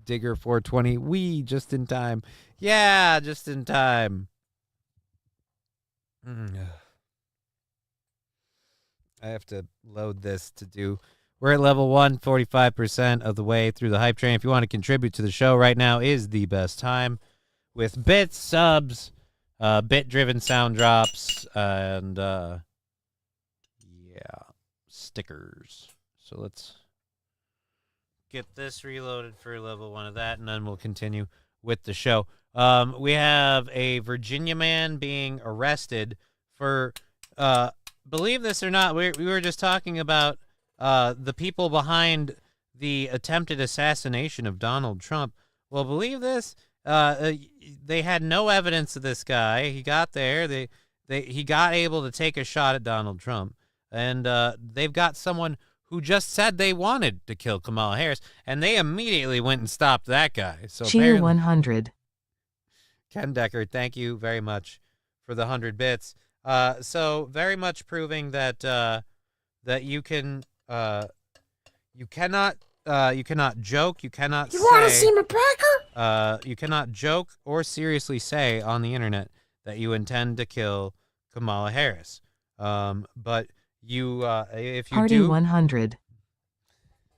Digger 420. Wee, just in time. Yeah, just in time. I have to load this to do. We're at level 1, 45% of the way through the hype train. If you want to contribute to the show right now is the best time. With bits, subs, bit-driven sound drops, and, stickers. So let's get this reloaded for level 1 of that, and then we'll continue with the show. We have a Virginia man being arrested for, believe this or not, we were just talking about the people behind the attempted assassination of Donald Trump. Well, believe this, they had no evidence of this guy. He got there. He got able to take a shot at Donald Trump. And they've got someone who just said they wanted to kill Kamala Harris, and they immediately went and stopped that guy. So Cheer 100. Ken Decker, thank you very much for the 100 bits. So very much proving that that you cannot joke, you cannot You want to see my pecker? You cannot joke or seriously say on the internet that you intend to kill Kamala Harris. But you, if you Party do, 100.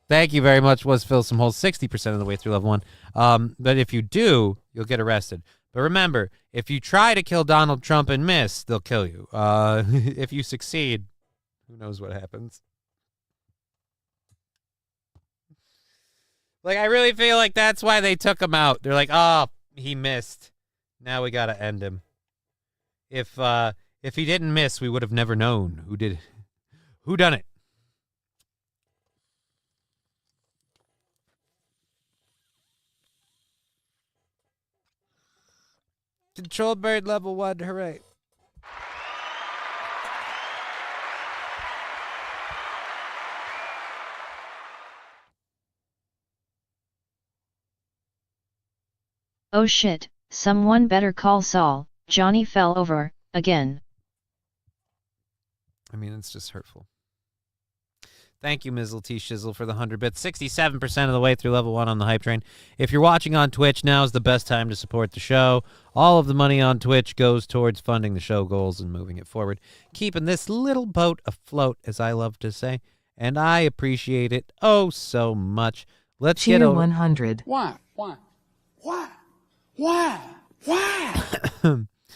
Thank you very much. Was Phil some holes 60% of the way through level 1. But if you do, you'll get arrested. But remember, if you try to kill Donald Trump and miss, they'll kill you. If you succeed, who knows what happens. Like, I really feel like that's why they took him out. They're like, oh, he missed. Now we got to end him. If he didn't miss, we would have never known who done it. Control bird level 1, hooray. Oh shit, someone better call Saul. Johnny fell over, again. I mean, it's just hurtful. Thank you, Mizzle T Shizzle, for the 100 bits. 67% of the way through level 1 on the hype train. If you're watching on Twitch, now is the best time to support the show. All of the money on Twitch goes towards funding the show goals and moving it forward, keeping this little boat afloat, as I love to say. And I appreciate it oh so much. Let's Cheer get over 100. Why?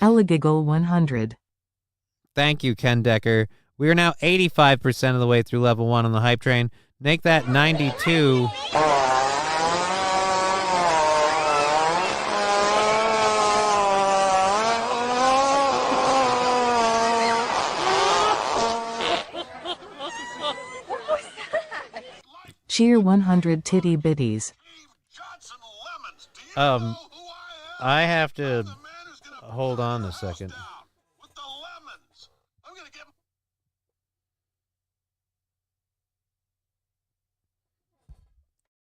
Elagiggle 100. Thank you, Ken Decker. We are now 85% of the way through level 1 on the hype train. Make that 92. Cheer 100 titty bitties. I have to hold on a second.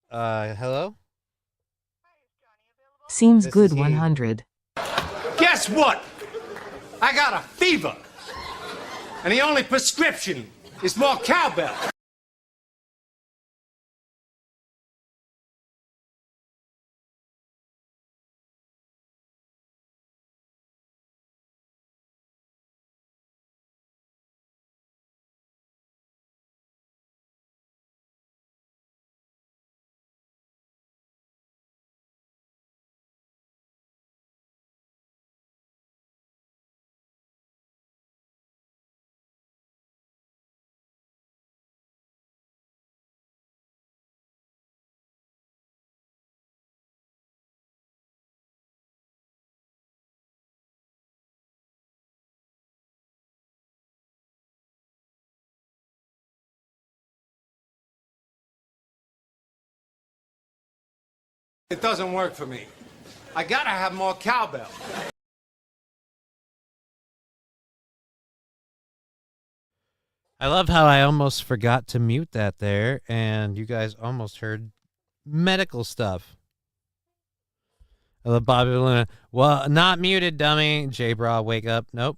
Hello? Seems This good is he. 100. Guess what? I got a fever. And the only prescription is more cowbell. It doesn't work for me. I gotta have more cowbell. I love how I almost forgot to mute that there, and you guys almost heard medical stuff. I love Bobby Luna. Well, not muted, dummy. J-Bra, wake up. Nope.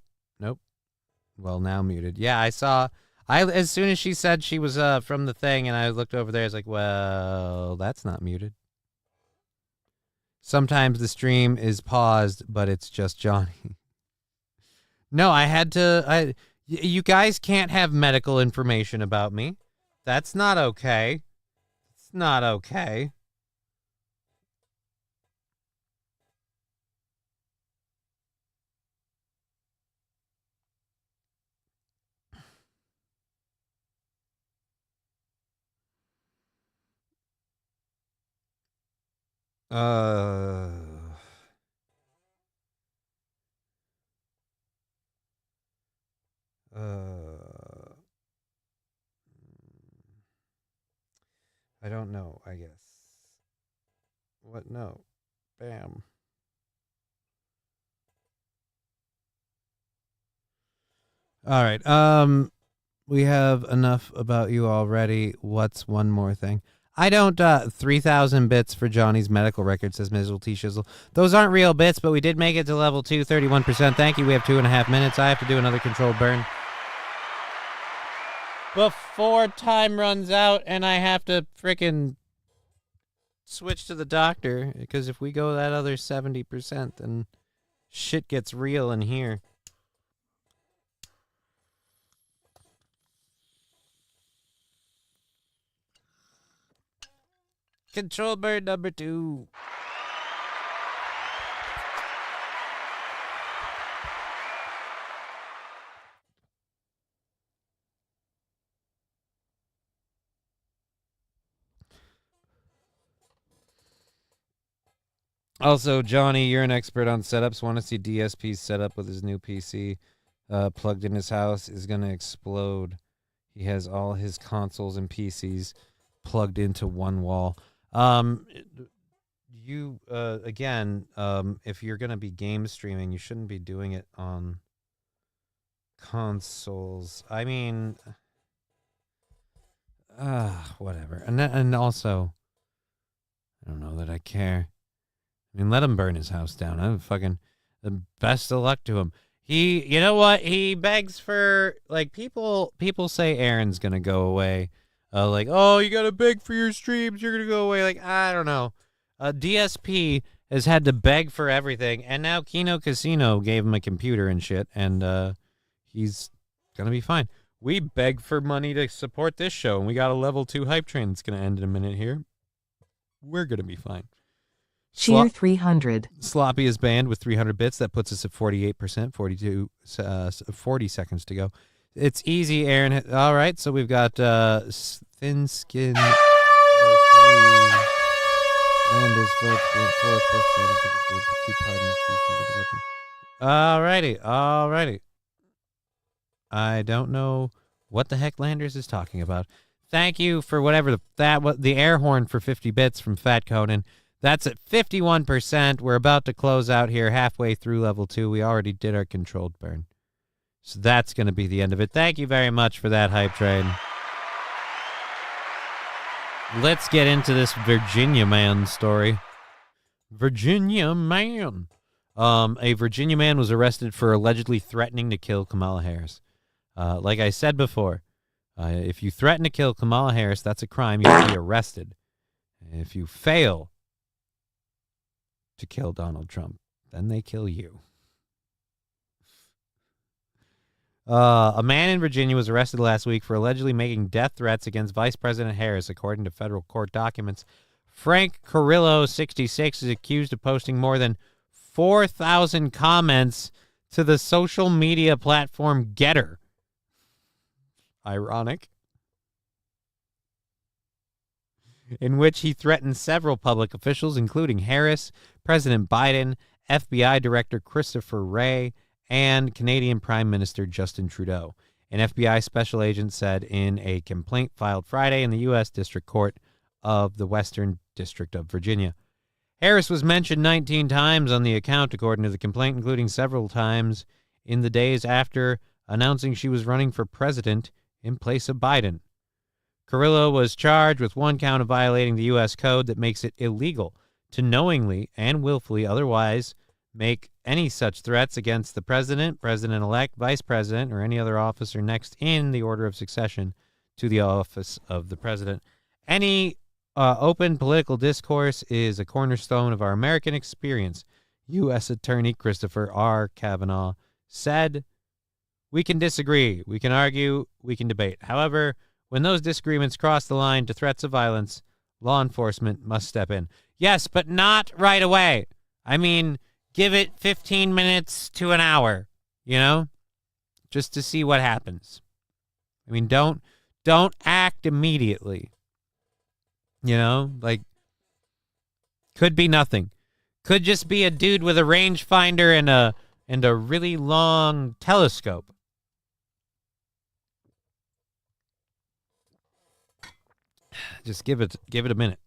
Well, now muted. Yeah, I saw. As soon as she said she was from the thing, and I looked over there, I was like, well, that's not muted. Sometimes the stream is paused, but it's just Johnny. No, I had to. You guys can't have medical information about me. That's not okay. It's not okay. I don't know, I guess. What? No. Bam. All right. We have enough about you already. What's one more thing? I don't, 3,000 bits for Johnny's medical record, says Mizzle T Shizzle. Those aren't real bits, but we did make it to level 2, 31%. Thank you. We have 2.5 minutes. I have to do another controlled burn before time runs out, and I have to frickin' switch to the doctor, because if we go that other 70%, then shit gets real in here. Control bird number 2. Also, Johnny, you're an expert on setups. Want to see DSP's setup with his new PC plugged in his house is going to explode. He has all his consoles and PCs plugged into one wall. You again, if you're going to be game streaming, you shouldn't be doing it on consoles. I mean, whatever. And also, I don't know that I care. I mean, let him burn his house down. I'm fucking the best of luck to him. You know what? He begs for, like, people say Aaron's gonna go away. Like, oh, you gotta beg for your streams. You're gonna go away. Like, I don't know. DSP has had to beg for everything, and now Kino Casino gave him a computer and shit, and he's gonna be fine. We beg for money to support this show, and we got a level 2 hype train that's gonna end in a minute here. We're gonna be fine. Cheer 300. Sloppy is banned with 300 bits. That puts us at 48%. 40 seconds to go. It's easy, Aaron. All right, so we've got Thin Skin. Landers, Alrighty. I don't know what the heck Landers is talking about. Thank you for whatever the air horn for 50 bits from Fat Conan. That's at 51%. We're about to close out here halfway through level 2. We already did our controlled burn. So that's going to be the end of it. Thank you very much for that, Hype Train. let's get into this Virginia man story. Virginia man. A Virginia man was arrested for allegedly threatening to kill Kamala Harris. Like I said before, if you threaten to kill Kamala Harris, that's a crime. You'll be arrested. And if you fail to kill Donald Trump, then they kill you. A man in Virginia was arrested last week for allegedly making death threats against Vice President Harris, according to federal court documents. Frank Carrillo, 66, is accused of posting more than 4,000 comments to the social media platform Getter. Ironic. In which he threatened several public officials, including Harris, President Biden, FBI Director Christopher Wray, and Canadian Prime Minister Justin Trudeau. An FBI special agent said in a complaint filed Friday in the U.S. District Court of the Western District of Virginia. Harris was mentioned 19 times on the account, according to the complaint, including several times in the days after announcing she was running for president in place of Biden. Carrillo was charged with one count of violating the U.S. code that makes it illegal to knowingly and willfully otherwise make any such threats against the president, president-elect, vice president, or any other officer next in the order of succession to the office of the president. Any open political discourse is a cornerstone of our American experience, U.S. Attorney Christopher R. Kavanaugh said. We can disagree, we can argue, we can debate. However, when those disagreements cross the line to threats of violence, law enforcement must step in. Yes, but not right away. I mean, give it 15 minutes to an hour, just to see what happens. I mean, don't act immediately. Could be nothing. Could just be a dude with a rangefinder and a really long telescope. Just give it a minute.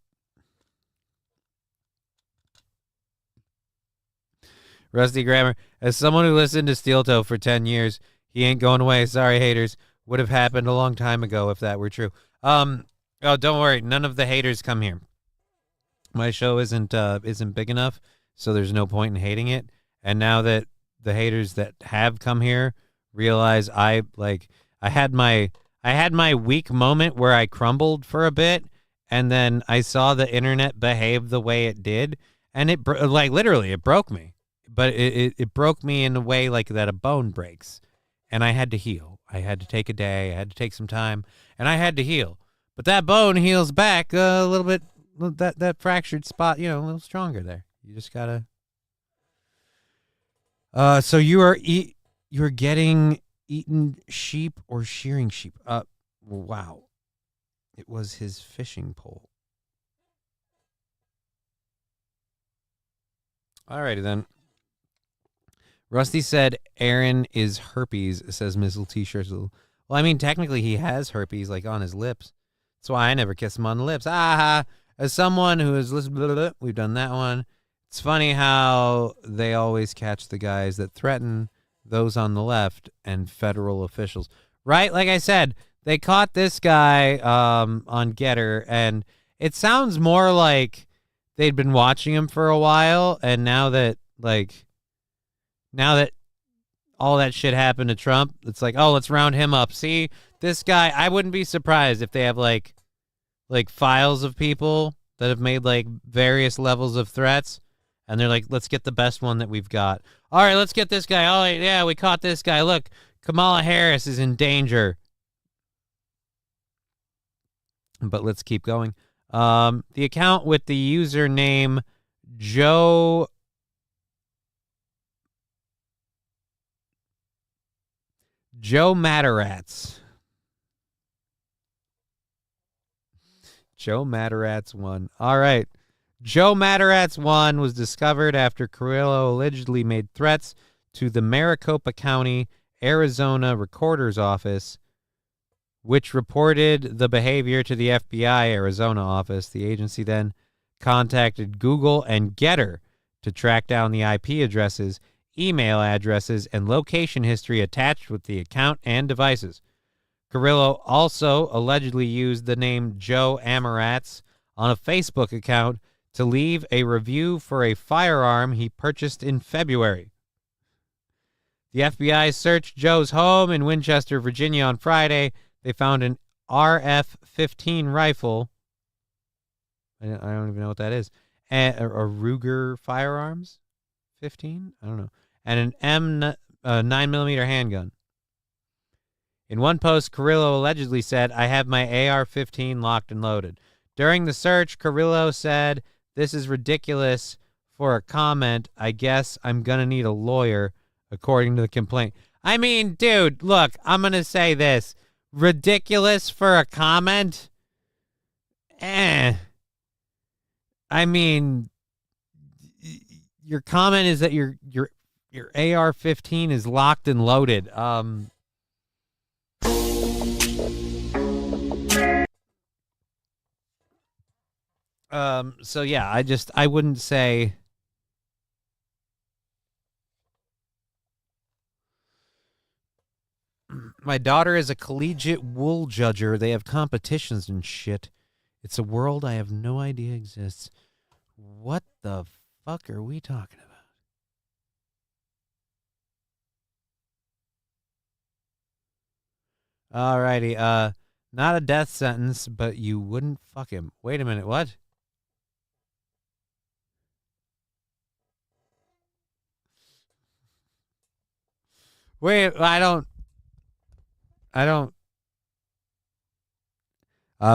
Rusty Grammar, as someone who listened to Steel Toe for 10 years, he ain't going away. Sorry, haters. Would have happened a long time ago if that were true. Oh, don't worry. None of the haters come here. My show isn't big enough, so there's no point in hating it. And now that the haters that have come here realize I had my weak moment where I crumbled for a bit, and then I saw the internet behave the way it did, and it literally it broke me. But it broke me in a way like that a bone breaks, and I had to heal. I had to take a day. I had to take some time, and I had to heal. But that bone heals back a little bit. That fractured spot, a little stronger there. You just gotta. So you're getting eaten sheep or shearing sheep. Wow. It was his fishing pole. Alrighty then. Rusty said Aaron is herpes, says Mizzle T-shirts. Well, I mean, technically he has herpes, on his lips. That's why I never kiss him on the lips. As someone who has listened, we've done that one. It's funny how they always catch the guys that threaten those on the left and federal officials. Right? Like I said, they caught this guy on Getter, and it sounds more like they'd been watching him for a while, and now that all that shit happened to Trump, it's like, oh, let's round him up. See, this guy, I wouldn't be surprised if they have like files of people that have made various levels of threats, and they're like, let's get the best one that we've got. All right, let's get this guy. Oh, yeah, we caught this guy. Look, Kamala Harris is in danger. But let's keep going. The account with the username Joe Matarats. Joe Matarats 1. All right. Joe Matarats 1 was discovered after Carrillo allegedly made threats to the Maricopa County, Arizona Recorder's Office, which reported the behavior to the FBI Arizona office. The agency then contacted Google and Getter to track down the IP addresses, email addresses, and location history attached with the account and devices. Carrillo also allegedly used the name Joe Amaratz on a Facebook account to leave a review for a firearm he purchased in February. The FBI searched Joe's home in Winchester, Virginia on Friday. They found an RF-15 rifle. I don't even know what that is. A Ruger firearms? 15? I don't know. And an 9mm handgun. In one post, Carrillo allegedly said, "I have my AR-15 locked and loaded." During the search, Carrillo said, "This is ridiculous for a comment. I guess I'm going to need a lawyer," according to the complaint. I mean, dude, look, I'm going to say this. Ridiculous for a comment? I mean, your comment is that your AR-15 is locked and loaded. So yeah, I wouldn't say. My daughter is a collegiate wool judger. They have competitions and shit. It's a world I have no idea exists. What the fuck are we talking about? Alrighty, not a death sentence, but you wouldn't fuck him. Wait a minute, what? Wait, I don't.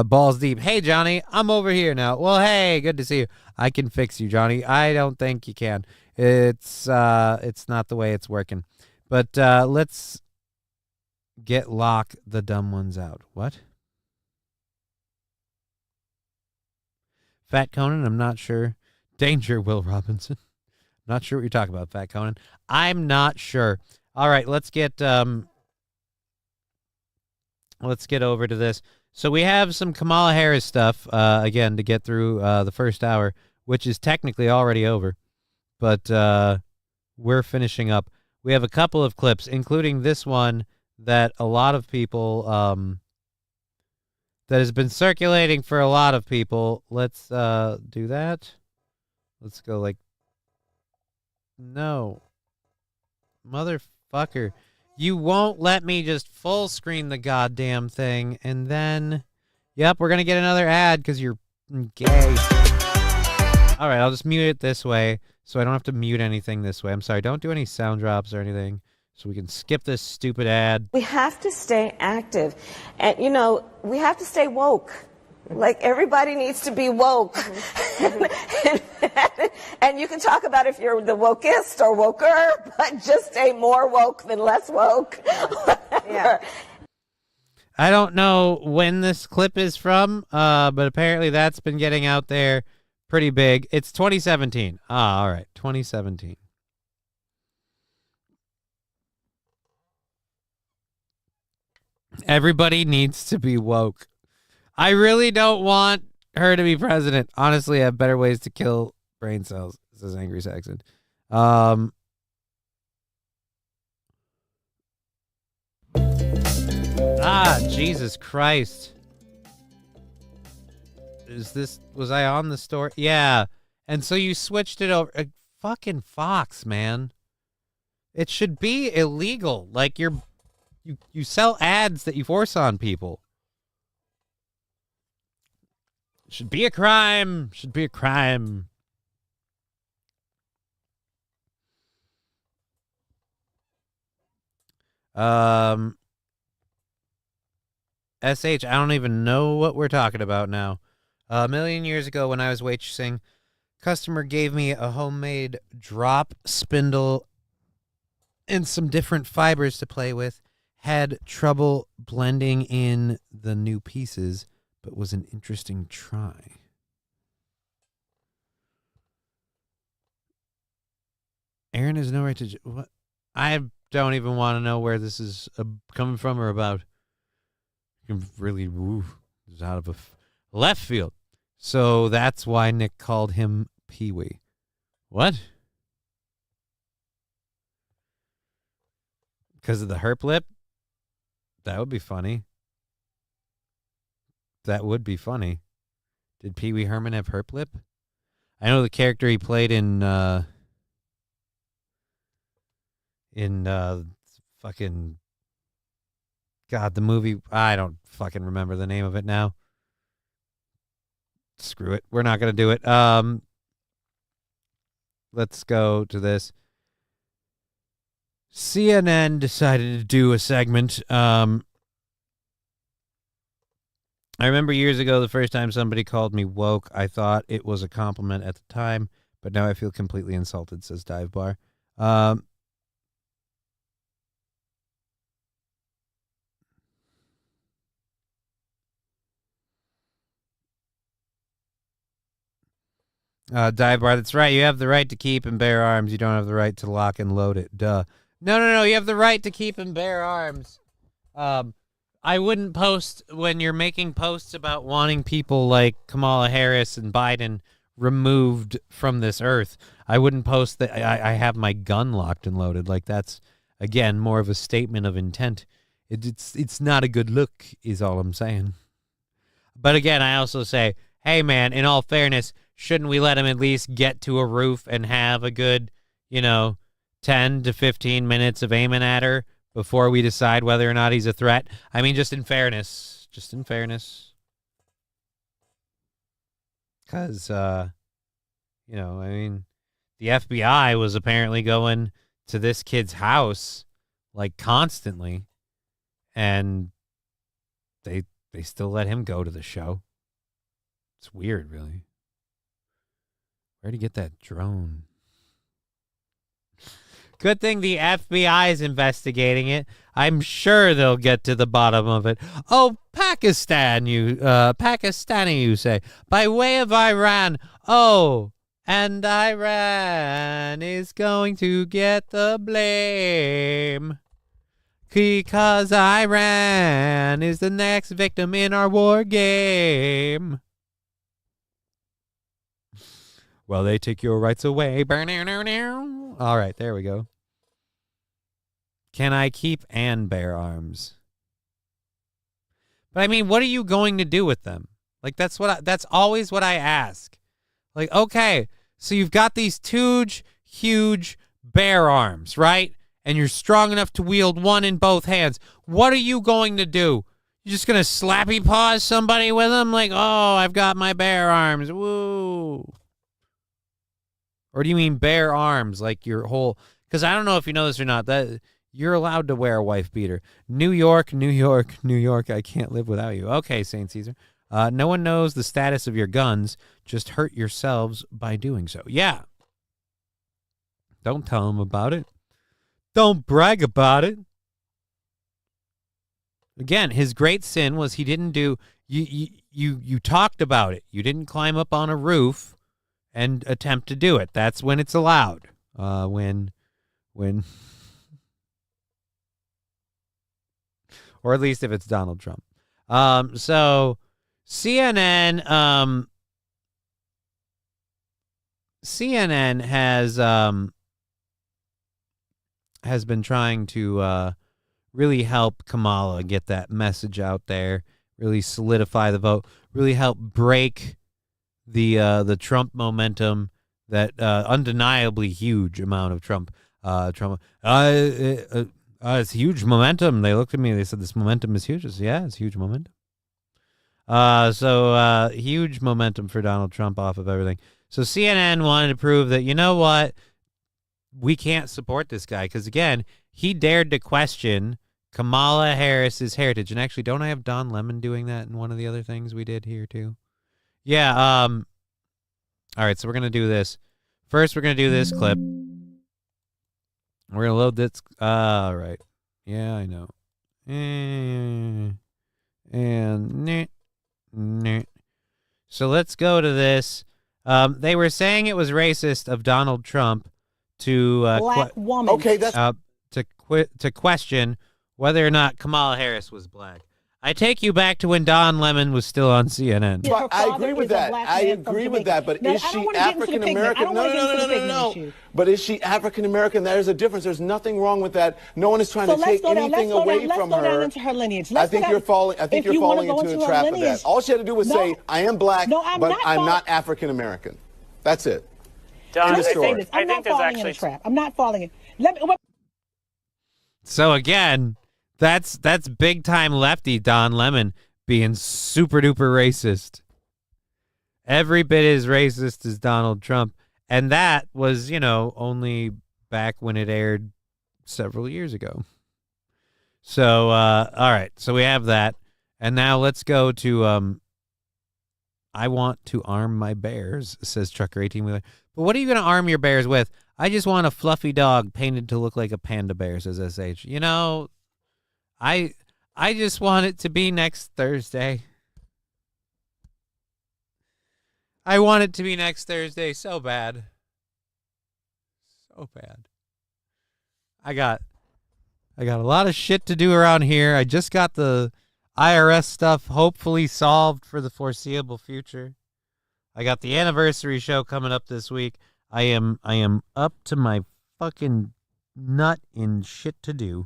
Balls deep. Hey, Johnny, I'm over here now. Well, hey, good to see you. I can fix you, Johnny. I don't think you can. It's not the way it's working. But let's lock the dumb ones out. What? Fat Conan, I'm not sure. Danger, Will Robinson. Not sure what you're talking about, Fat Conan. I'm not sure. All right, let's get over to this. So we have some Kamala Harris stuff, again, to get through the first hour, which is technically already over. But we're finishing up. We have a couple of clips, including this one that a lot of people, that has been circulating for a lot of people. Let's do that. Let's go like, no. Motherfucker. You won't let me just full screen the goddamn thing, and then, yep, we're going to get another ad because you're gay. All right, I'll just mute it this way so I don't have to mute anything this way. I'm sorry, don't do any sound drops or anything so we can skip this stupid ad. We have to stay active, and, you know, we have to stay woke. Like, everybody needs to be woke. And you can talk about if you're the wokest or woker, but just stay more woke than less woke. Yeah. I don't know when this clip is from, but apparently that's been getting out there pretty big. It's 2017. All right, 2017. Everybody needs to be woke. I really don't want her to be president. Honestly, I have better ways to kill brain cells, says Angry Saxon. Jesus Christ. Was I on the story? Yeah. And so you switched it over. Fucking Fox, man. It should be illegal. Like, you sell ads that you force on people. Should be a crime. Should be a crime. SH, I don't even know what we're talking about now. A million years ago when I was waitressing, customer gave me a homemade drop spindle and some different fibers to play with. Had trouble blending in the new pieces, but was an interesting try. Aaron has no right to... What? I don't even want to know where this is coming from or about. You can really... It's out of a left field. So that's why Nick called him Pee-wee. What? Because of the herp lip? That would be funny. That would be funny. Did Pee Wee Herman have herp lip? I know the character he played in fucking God, the movie. I don't fucking remember the name of it now. Screw it. We're not gonna do it. Let's go to this. CNN decided to do a segment. I remember years ago, the first time somebody called me woke, I thought it was a compliment at the time, but now I feel completely insulted, says Dive Bar. Dive Bar, that's right. You have the right to keep and bear arms. You don't have the right to lock and load it. Duh. No. You have the right to keep and bear arms. I wouldn't post when you're making posts about wanting people like Kamala Harris and Biden removed from this earth. I wouldn't post that I have my gun locked and loaded. Like, that's, again, more of a statement of intent. It's not a good look, is all I'm saying. But again, I also say, hey, man, in all fairness, shouldn't we let him at least get to a roof and have a good, 10 to 15 minutes of aiming at her before we decide whether or not he's a threat? I mean, just in fairness. Because, the FBI was apparently going to this kid's house, like, constantly, and they still let him go to the show. It's weird, really. Where'd he get that drone? Good thing the FBI is investigating it. I'm sure they'll get to the bottom of it. Oh, Pakistani, you say. By way of Iran. Oh, and Iran is going to get the blame. Because Iran is the next victim in our war game. Well, they take your rights away. All right, there we go. Can I keep and bear arms? But I mean, what are you going to do with them? Like, that's always what I ask. Like, okay, so you've got these huge bear arms, right? And you're strong enough to wield one in both hands. What are you going to do? You're just going to slappy paw somebody with them? Like, oh, I've got my bear arms. Woo. Or do you mean bare arms, like your whole... Because I don't know if you know this or not, that you're allowed to wear a wife beater. New York, I can't live without you. Okay, St. Caesar. No one knows the status of your guns. Just hurt yourselves by doing so. Yeah. Don't tell them about it. Don't brag about it. Again, his great sin was he didn't do... You talked about it. You didn't climb up on a roof and attempt to do it. That's when it's allowed. When or at least if it's Donald Trump. So CNN has been trying to really help Kamala get that message out there, really solidify the vote, really help break the Trump momentum, that undeniably huge amount of Trump. It's huge momentum. They looked at me. They said this momentum is huge. I said, yeah, it's huge momentum. So huge momentum for Donald Trump off of everything. So CNN wanted to prove that, you know what, we can't support this guy because, again, he dared to question Kamala Harris's heritage. And actually, don't I have Don Lemon doing that in one of the other things we did here too? Yeah. All right, so we're going to do this. First, we're going to do this clip. We're going to load this. All right. Yeah, I know. And so let's go to this. They were saying it was racist of Donald Trump to black woman. Okay, that's to question whether or not Kamala Harris was black. I take you back to when Don Lemon was still on CNN. But I agree with that. I agree with that. But is she African American? No. But is she African American? There's a difference. There's nothing wrong with that. No one is trying to take anything away from her. Let's go down into her lineage. I think you're falling. I think you're falling into a trap of that. All she had to do was say, "I am black, but I'm not African American." That's it. Don, let me say this. I'm not falling in a trap. I'm not falling in. So again, that's big time lefty Don Lemon being super duper racist. Every bit as racist as Donald Trump. And that was, only back when it aired several years ago. So, all right. So we have that. And now let's go to I want to arm my bears, says Trucker 18-wheeler. But what are you going to arm your bears with? I just want a fluffy dog painted to look like a panda bear, says SH. I just want it to be next Thursday. I want it to be next Thursday so bad. So bad. I got a lot of shit to do around here. I just got the IRS stuff hopefully solved for the foreseeable future. I got the anniversary show coming up this week. I am up to my fucking nut in shit to do.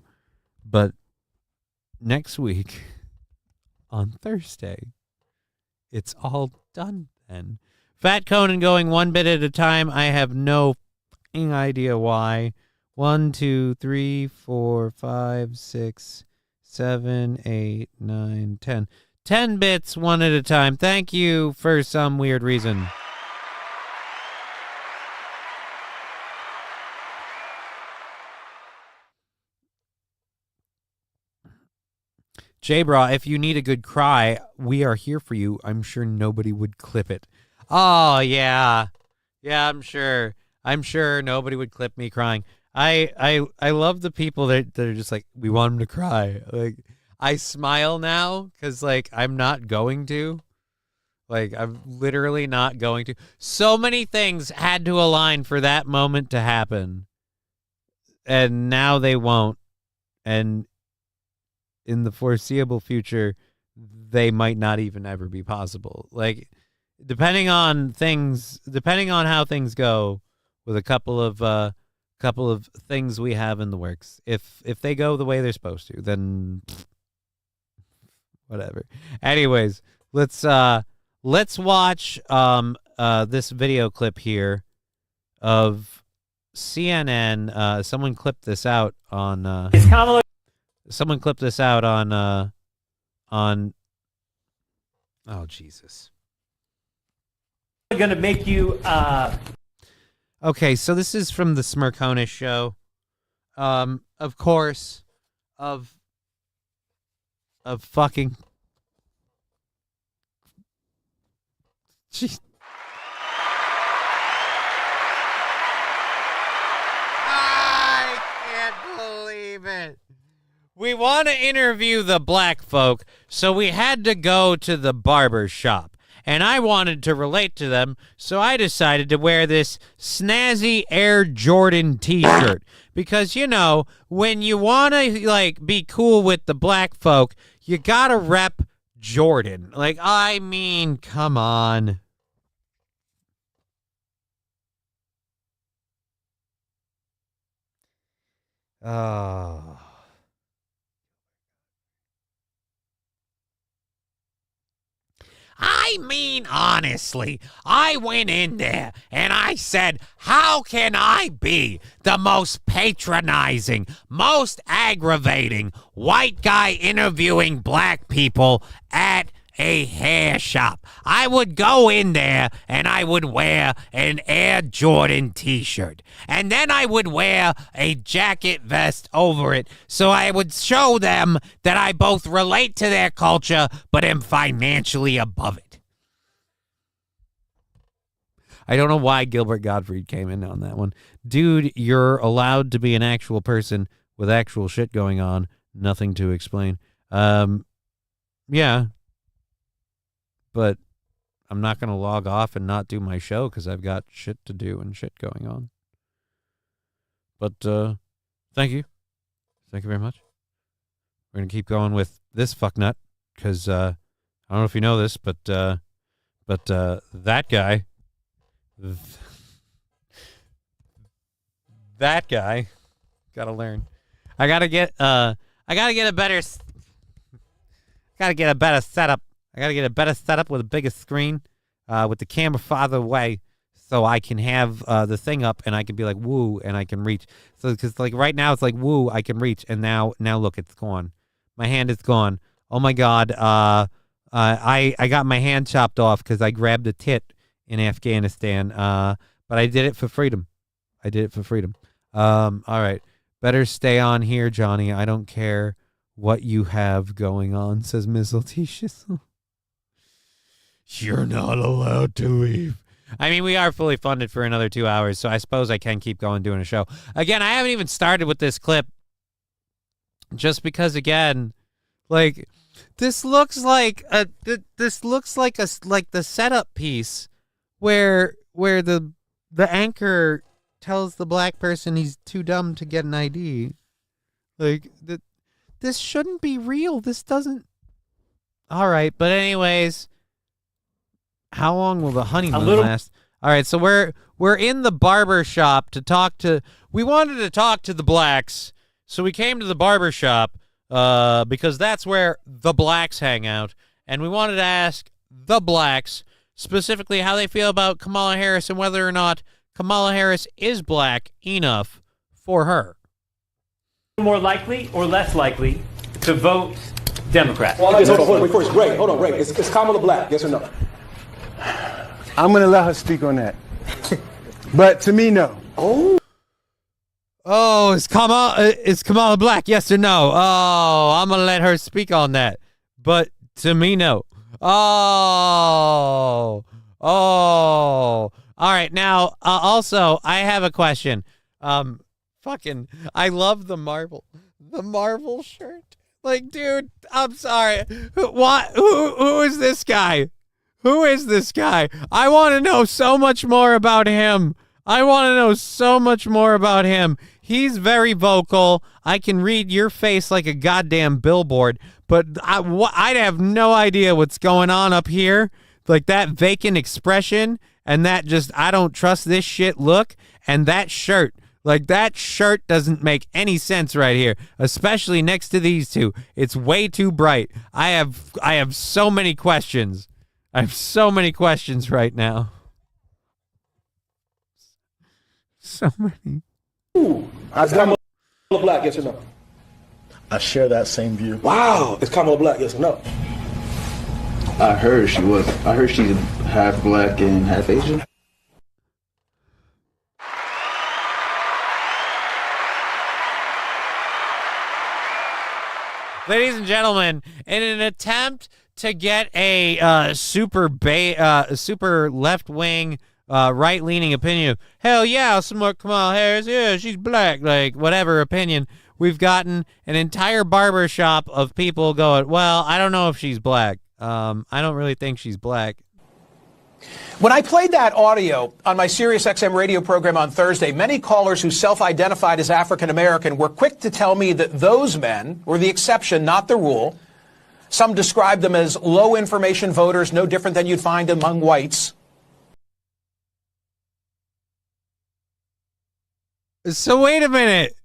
But next week on Thursday, it's all done then. Fat Conan going one bit at a time. I have no fucking idea why. 1, 2, 3, 4, 5, 6, 7, 8, 9, 10. 10 bits, one at a time. Thank you for some weird reason. J-Bra, if you need a good cry, we are here for you. I'm sure nobody would clip it. Oh, yeah. Yeah, I'm sure. I'm sure nobody would clip me crying. I love the people that are just like, we want them to cry. Like, I smile now because, like, I'm not going to. Like, I'm literally not going to. So many things had to align for that moment to happen. And now they won't. And in the foreseeable future, they might not even ever be possible. Like, depending on how things go with a couple of things we have in the works. If they go the way they're supposed to, then whatever. Anyways, let's watch this video clip here of CNN. Someone clipped this out on someone clipped this out on oh Jesus. Gonna make you Okay, so this is from the Smirkonish show. Of course, of fucking jeez. I can't believe it. We want to interview the black folk, so we had to go to the barber shop. And I wanted to relate to them, so I decided to wear this snazzy Air Jordan t-shirt. Because, when you want to, like, be cool with the black folk, you gotta rep Jordan. Like, I mean, come on. Oh. I mean, honestly, I went in there and I said, how can I be the most patronizing, most aggravating white guy interviewing black people at a hair shop? I would go in there and I would wear an Air Jordan t-shirt. And then I would wear a jacket vest over it so I would show them that I both relate to their culture but am financially above it. I don't know why Gilbert Gottfried came in on that one. Dude, you're allowed to be an actual person with actual shit going on. Nothing to explain. Yeah. But I'm not going to log off and not do my show because I've got shit to do and shit going on. But thank you. Thank you very much. We're going to keep going with this fucknut because I don't know if you know this, but that guy, gotta learn. I gotta get a better setup. I gotta get a better setup with a bigger screen, with the camera farther away, so I can have the thing up and I can be like woo and I can reach. So because like right now it's like woo, I can reach, and now look, it's gone. My hand is gone. Oh my God. I got my hand chopped off because I grabbed a tit in Afghanistan. But I did it for freedom. All right. Better stay on here, Johnny. I don't care what you have going on, says Miss Letitia. You're not allowed to leave. I mean, we are fully funded for another 2 hours, so I suppose I can keep going doing a show. Again, I haven't even started with this clip just because, again, like, this looks like the setup piece where the anchor tells the black person he's too dumb to get an ID. Like, this shouldn't be real. This doesn't. All right, but anyways, how long will the honeymoon last? All right, so we're in the barber shop to talk to. We wanted to talk to the blacks, so we came to the barber shop because that's where the blacks hang out, and we wanted to ask the blacks specifically how they feel about Kamala Harris and whether or not Kamala Harris is black enough for her. More likely or less likely to vote Democrat? Hold on, wait, first, Ray, hold on, Ray. Is Kamala black, yes or no? I'm going to let her speak on that. But to me, no. Oh, is Kamala black, yes or no? Oh, I'm going to let her speak on that. But to me, no. Oh. All right, now, also, I have a question. I love the Marvel shirt. Like, dude, I'm sorry. Who is this guy? Who is this guy? I want to know so much more about him. He's very vocal. I can read your face like a goddamn billboard, but I have no idea what's going on up here. Like that vacant expression and that just I don't trust this shit look and that shirt. Like, that shirt doesn't make any sense right here, especially next to these two. It's way too bright. I have so many questions. I have so many questions right now. So many. Is Kamala black, yes or no? I share that same view. Wow. Is Kamala black, yes or no? I heard she was. I heard she's half black and half Asian. Ladies and gentlemen, in an attempt to get a super left-wing, right-leaning opinion of, hell yeah, I'll support Kamala Harris, yeah, she's black, like, whatever opinion, we've gotten an entire barber shop of people going, well, I don't know if she's black. I don't really think she's black. When I played that audio on my SiriusXM radio program on Thursday, many callers who self-identified as African American were quick to tell me that those men were the exception, not the rule. Some described them as low-information voters, no different than you'd find among whites. So wait a minute,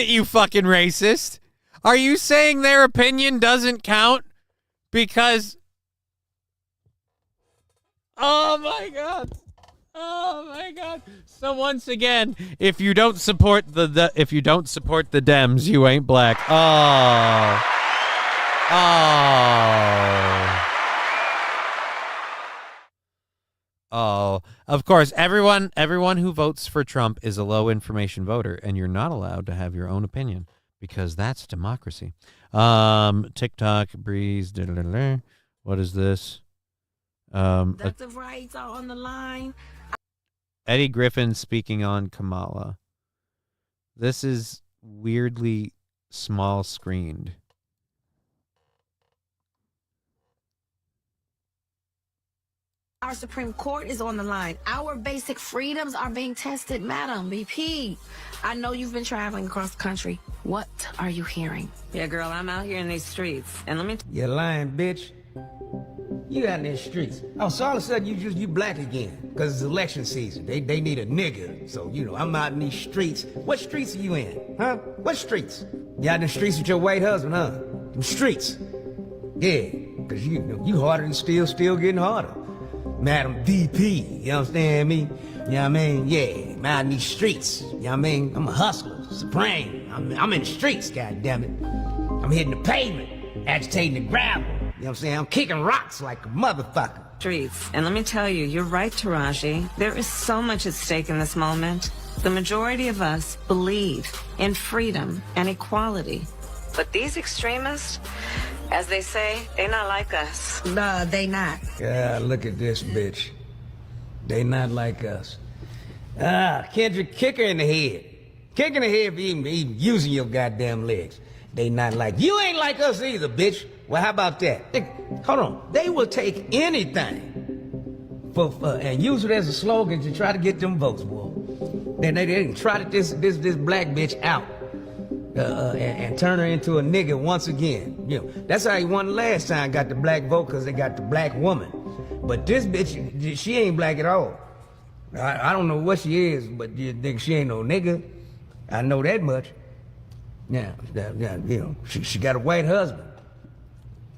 you fucking racist. Are you saying their opinion doesn't count because... Oh my God. So once again, if you don't support the Dems, you ain't black. Oh. Of course, everyone who votes for Trump is a low information voter, and you're not allowed to have your own opinion because that's democracy. TikTok, Breeze, what is this? Dr. Wrights are on the line. Eddie Griffin speaking on Kamala. This is weirdly small screened. Our Supreme Court is on the line. Our basic freedoms are being tested, Madam VP. I know you've been traveling across the country. What are you hearing? Yeah, girl, I'm out here in these streets. And let me... You lying, bitch. You out in these streets. Oh, so all of a sudden you black again. Because it's election season. They need a nigga. So, I'm out in these streets. What streets are you in? Huh? What streets? You out in the streets with your white husband, huh? Them streets. Yeah, because you harder than still getting harder. Madam VP, you understand me? You know what I mean? Yeah, I'm out in these streets. You know what I mean? I'm a hustler, supreme. I'm in the streets, goddammit. I'm hitting the pavement, agitating the gravel. You know what I'm saying? I'm kicking rocks like a motherfucker. Streets. And let me tell you, you're right, Taraji. There is so much at stake in this moment. The majority of us believe in freedom and equality. But these extremists, as they say, they not like us. Nah, they not. Yeah, look at this bitch. They not like us. Kendrick, kick her in the head. Kick her in the head for even using your goddamn legs. They not like you. Ain't like us either, bitch. Well, how about that? Hold on. They will take anything and use it as a slogan to try to get them votes, boy. Then they try to this black bitch out. And turn her into a nigga once again. That's how he won last time, got the black vote, because they got the black woman. But this bitch, she ain't black at all. I don't know what she is, but you think she ain't no nigga. I know that much. Yeah, she got a white husband.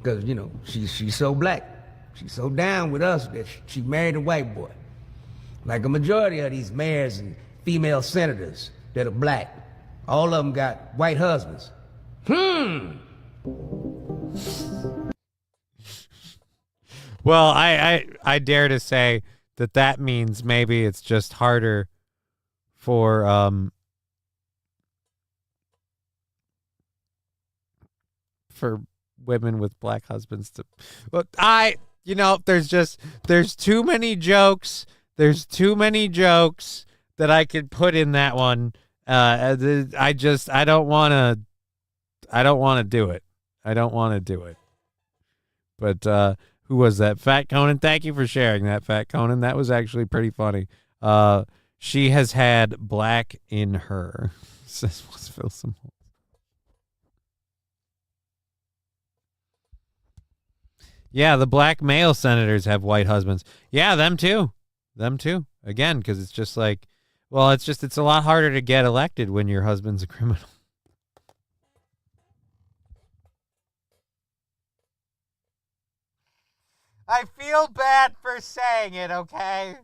Because, she's so black. She's so down with us that she married a white boy. Like a majority of these mayors and female senators that are black. All of them got white husbands. Well, I dare to say that means maybe it's just harder for women with black husbands to. Well, there's too many jokes. There's too many jokes that I could put in that one. I don't want to do it. I don't want to do it. But who was that? Fat Conan. Thank you for sharing that, Fat Conan. That was actually pretty funny. She has had black in her. Says, let's fill some holes. Yeah, the black male senators have white husbands. Yeah, them too. Again, because it's just like, well, it's a lot harder to get elected when your husband's a criminal. I feel bad for saying it, okay?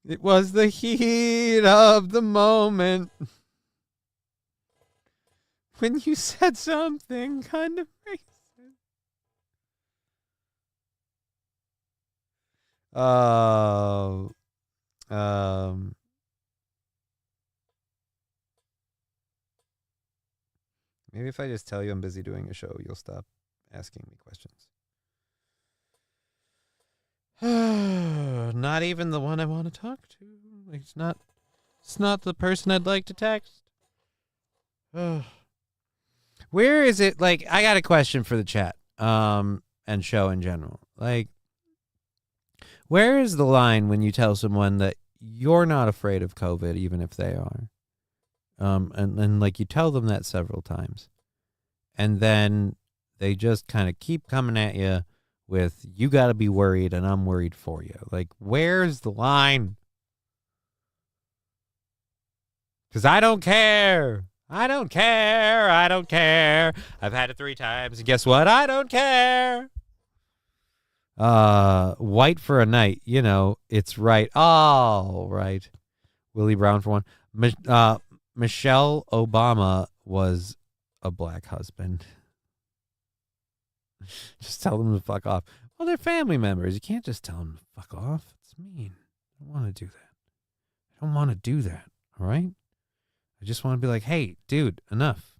It was the heat of the moment when you said something kind of racist. Maybe if I just tell you I'm busy doing a show, you'll stop asking me questions. Not even the one I want to talk to. Like, it's not the person I'd like to text. Where is it? Like, I got a question for the chat, and show in general. Like, where is the line when you tell someone that you're not afraid of COVID, even if they are? And like you tell them that several times, and then they just kind of keep coming at you with, you got to be worried and I'm worried for you. Like, where's the line? Because I don't care. I've had it 3 times, and guess what? I don't care. White for a night, it's right. All right. Willie Brown for one. Michelle Obama was a black husband. Just tell them to fuck off. Well, they're family members. You can't just tell them to fuck off. It's mean. I don't want to do that. All right? I just want to be like, hey, dude, enough.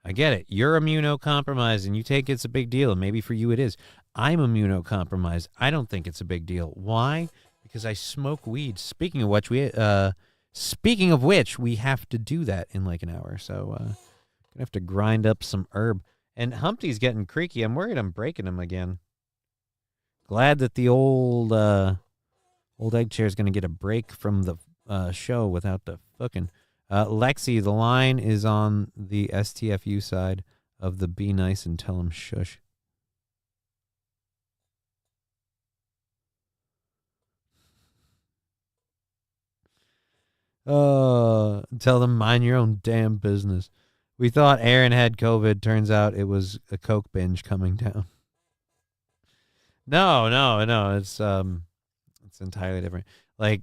I get it. You're immunocompromised and you think it's a big deal. And maybe for you it is. I'm immunocompromised. I don't think it's a big deal. Why? Because I smoke weed. Speaking of which, we have to do that in like an hour. So, gonna have to grind up some herb. And Humpty's getting creaky. I'm worried I'm breaking him again. Glad that the old egg chair is going to get a break from the show without the fucking. Lexi, the line is on the STFU side of the be nice and tell him shush. Tell them mind your own damn business. We thought Aaron had COVID. Turns out it was a Coke binge coming down. No. It's entirely different. Like,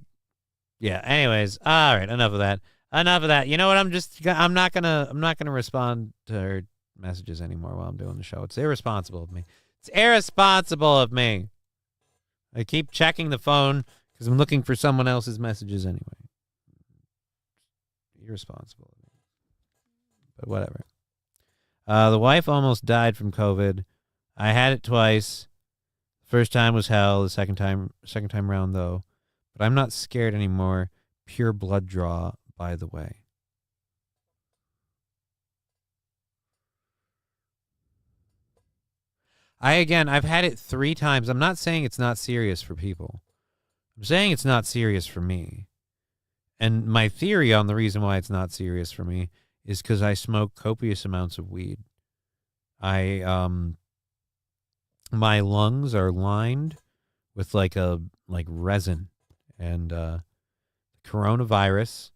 yeah. Anyways, all right. Enough of that. You know what? I'm not gonna respond to her messages anymore while I'm doing the show. It's irresponsible of me. I keep checking the phone because I'm looking for someone else's messages anyway. Irresponsible. But whatever. The wife almost died from COVID. I had it twice. First time was hell. The second time round though. But I'm not scared anymore. Pure blood draw, by the way. I've had it 3 times. I'm not saying it's not serious for people. I'm saying it's not serious for me. And my theory on the reason why it's not serious for me is because I smoke copious amounts of weed. My lungs are lined with like resin, and coronavirus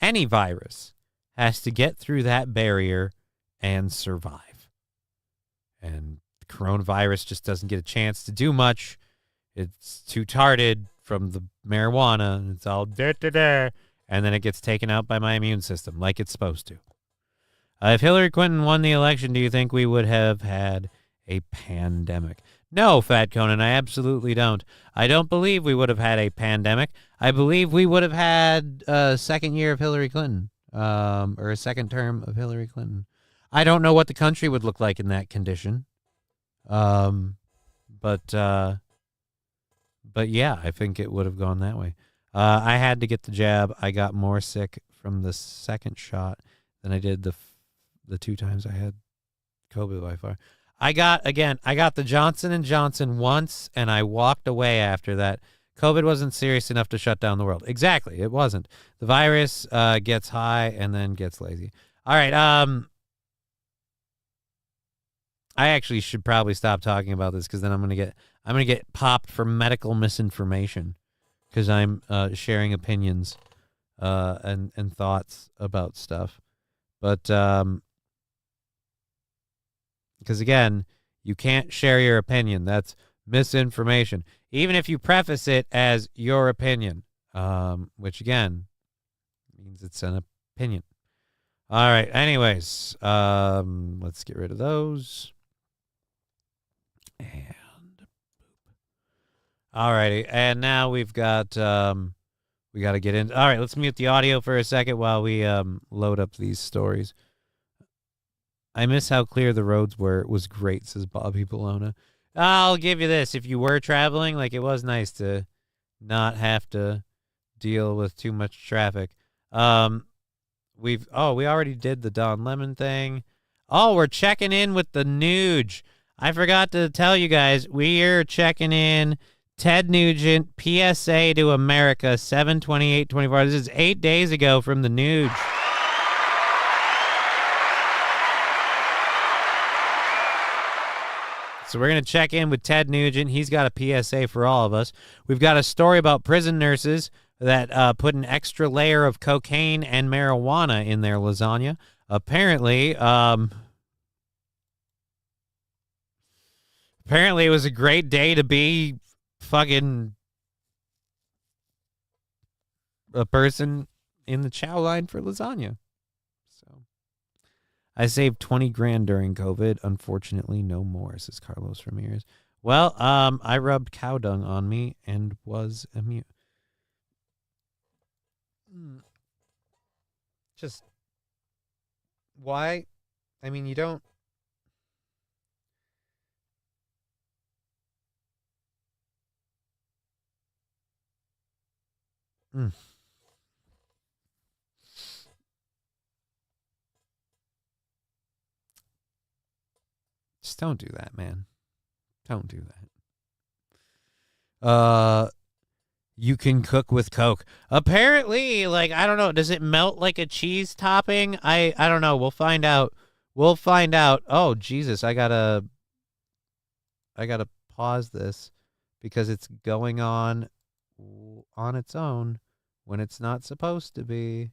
any virus has to get through that barrier and survive. And the coronavirus just doesn't get a chance to do much. It's too tarded from the marijuana, and it's all da-da-da, and then it gets taken out by my immune system like it's supposed to. If Hillary Clinton won the election, do you think we would have had a pandemic? No, Fat Conan, I absolutely don't. I don't believe we would have had a pandemic. I believe we would have had a second year of Hillary Clinton, or a second term of Hillary Clinton. I don't know what the country would look like in that condition. But yeah, I think it would have gone that way. I had to get the jab. I got more sick from the second shot than I did the 2 times I had COVID by far. I got the Johnson & Johnson once, and I walked away after that. COVID wasn't serious enough to shut down the world. Exactly, it wasn't. The virus gets high and then gets lazy. All right, I actually should probably stop talking about this because then I'm gonna get popped for medical misinformation because I'm sharing opinions and thoughts about stuff. But because again, you can't share your opinion. That's misinformation. Even if you preface it as your opinion, which again means it's an opinion. All right. Anyways, let's get rid of those. And all righty. And now we've got we got to get in. All right, let's mute the audio for a second while we load up these stories. I miss how clear the roads were. It was great, says Bobby Bologna. I'll give you this. If you were traveling, like, it was nice to not have to deal with too much traffic. We already did the Don Lemon thing. Oh, we're checking in with the Nuge. I forgot to tell you guys, we're checking in. Ted Nugent, PSA to America, 7/28/24. This is 8 days ago from the Nuge. So we're going to check in with Ted Nugent. He's got a PSA for all of us. We've got a story about prison nurses that put an extra layer of cocaine and marijuana in their lasagna. Apparently it was a great day to be fucking a person in the chow line for lasagna. So I saved 20 grand during COVID. Unfortunately, no more, says Carlos Ramirez. Well, I rubbed cow dung on me and was immune. Just why? I mean, you don't. Just don't do that, man. Don't do that. You can cook with Coke. Apparently, like, I don't know. Does it melt like a cheese topping? I don't know. We'll find out. We'll find out. Oh, Jesus. I gotta pause this because it's going on its own when it's not supposed to be.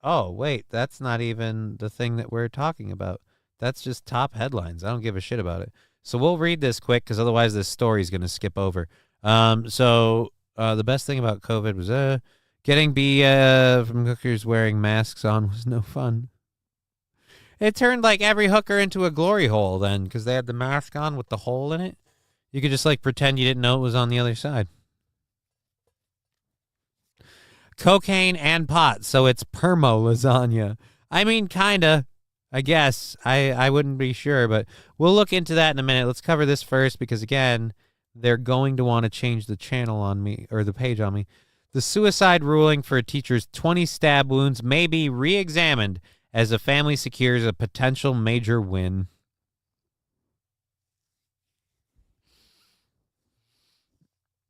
Oh, wait. That's not even the thing that we're talking about. That's just top headlines. I don't give a shit about it. So we'll read this quick because otherwise this story is going to skip over. So the best thing about COVID was getting B from hookers wearing masks on was no fun. It turned like every hooker into a glory hole then because they had the mask on with the hole in it. You could just like pretend you didn't know it was on the other side. Cocaine and pot, so it's permo lasagna. I mean, kinda. I guess. I wouldn't be sure, but we'll look into that in a minute. Let's cover this first because, again, they're going to want to change the channel on me, or the page on me. The suicide ruling for a teacher's 20 stab wounds may be re-examined as a family secures a potential major win.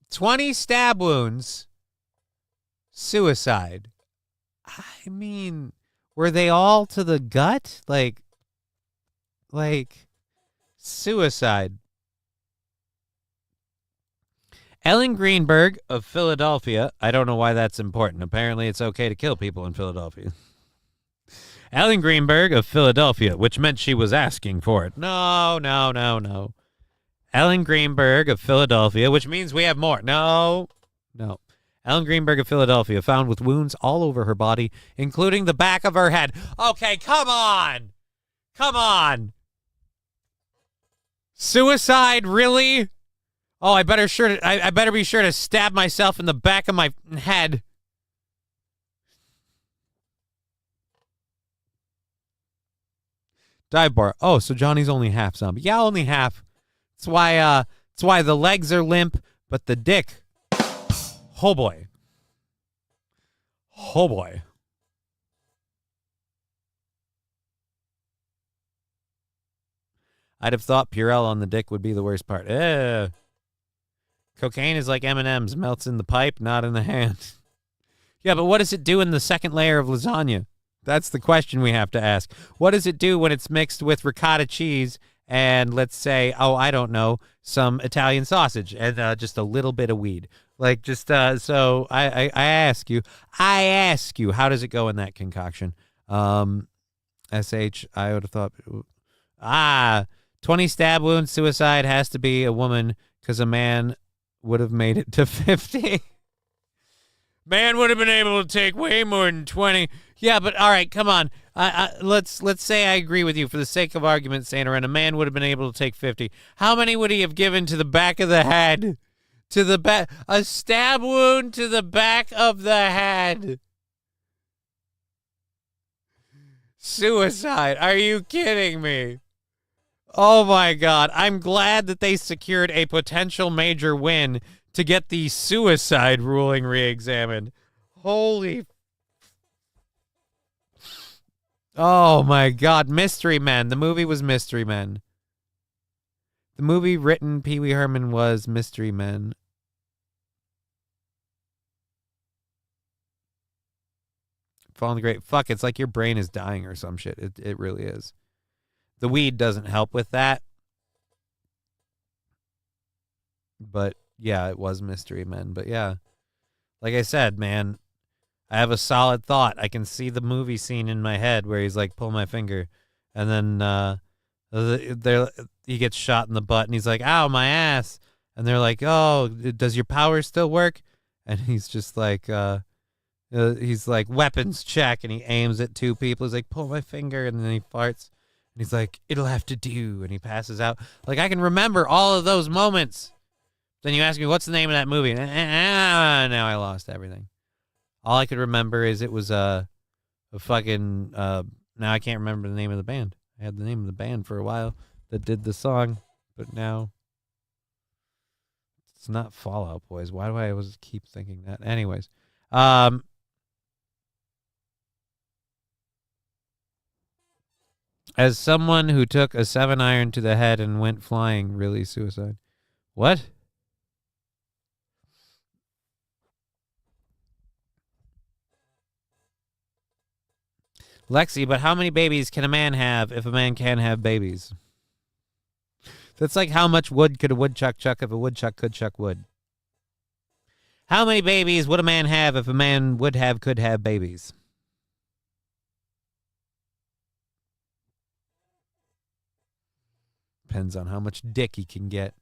"20 stab wounds, suicide." I mean, were they all to the gut? Like suicide. Ellen Greenberg of Philadelphia. I don't know why that's important. Apparently it's okay to kill people in Philadelphia. Ellen Greenberg of Philadelphia, which meant she was asking for it. No. Ellen Greenberg of Philadelphia, which means we have more. No. Ellen Greenberg of Philadelphia, found with wounds all over her body, including the back of her head. Okay, come on. Suicide, really? Oh, I better be sure to stab myself in the back of my head. Dive bar. Oh, so Johnny's only half zombie. Yeah, only half. That's why the legs are limp, but the dick. Oh boy. I'd have thought Purell on the dick would be the worst part. Cocaine is like M&M's, melts in the pipe, not in the hand. Yeah, but what does it do in the second layer of lasagna? That's the question we have to ask. What does it do when it's mixed with ricotta cheese and, let's say, I don't know, some Italian sausage and just a little bit of weed? Like, just, so I ask you, how does it go in that concoction? SH, I would have thought, 20 stab wounds, suicide has to be a woman because a man would have made it to 50. Man would have been able to take way more than 20. Yeah, but all right, come on. Let's say I agree with you for the sake of argument, Santarin. A man would have been able to take 50. How many would he have given to the back of the head? To the back, a stab wound to the back of the head. Suicide. Are you kidding me? Oh my God. I'm glad that they secured a potential major win to get the suicide ruling re-examined. Holy. Oh my God. Mystery Men. The movie was Mystery Men. The movie written Pee Wee Herman was Mystery Men. Falling great. Fuck, it's like your brain is dying or some shit. It really is. The weed doesn't help with that. But yeah, it was Mystery Men. But yeah, like I said, man, I have a solid thought. I can see the movie scene in my head where he's like, pull my finger. And then he gets shot in the butt and he's like, ow, my ass. And they're like, oh, does your power still work? And he's just like, he's like, weapons check. And he aims at two people. He's like, pull my finger. And then he farts. And he's like, it'll have to do. And he passes out. Like, I can remember all of those moments. Then you ask me, what's the name of that movie? Now I lost everything. All I could remember is it was a fucking, now I can't remember the name of the band. I had the name of the band for a while that did the song, but now it's not Fall Out Boys. Why do I always keep thinking that? Anyways, As someone who took a 7-iron to the head and went flying, really suicide. What? Lexi, but how many babies can a man have if a man can have babies? That's like how much wood could a woodchuck chuck if a woodchuck could chuck wood. How many babies would a man have if a man could have babies? Depends on how much dick he can get.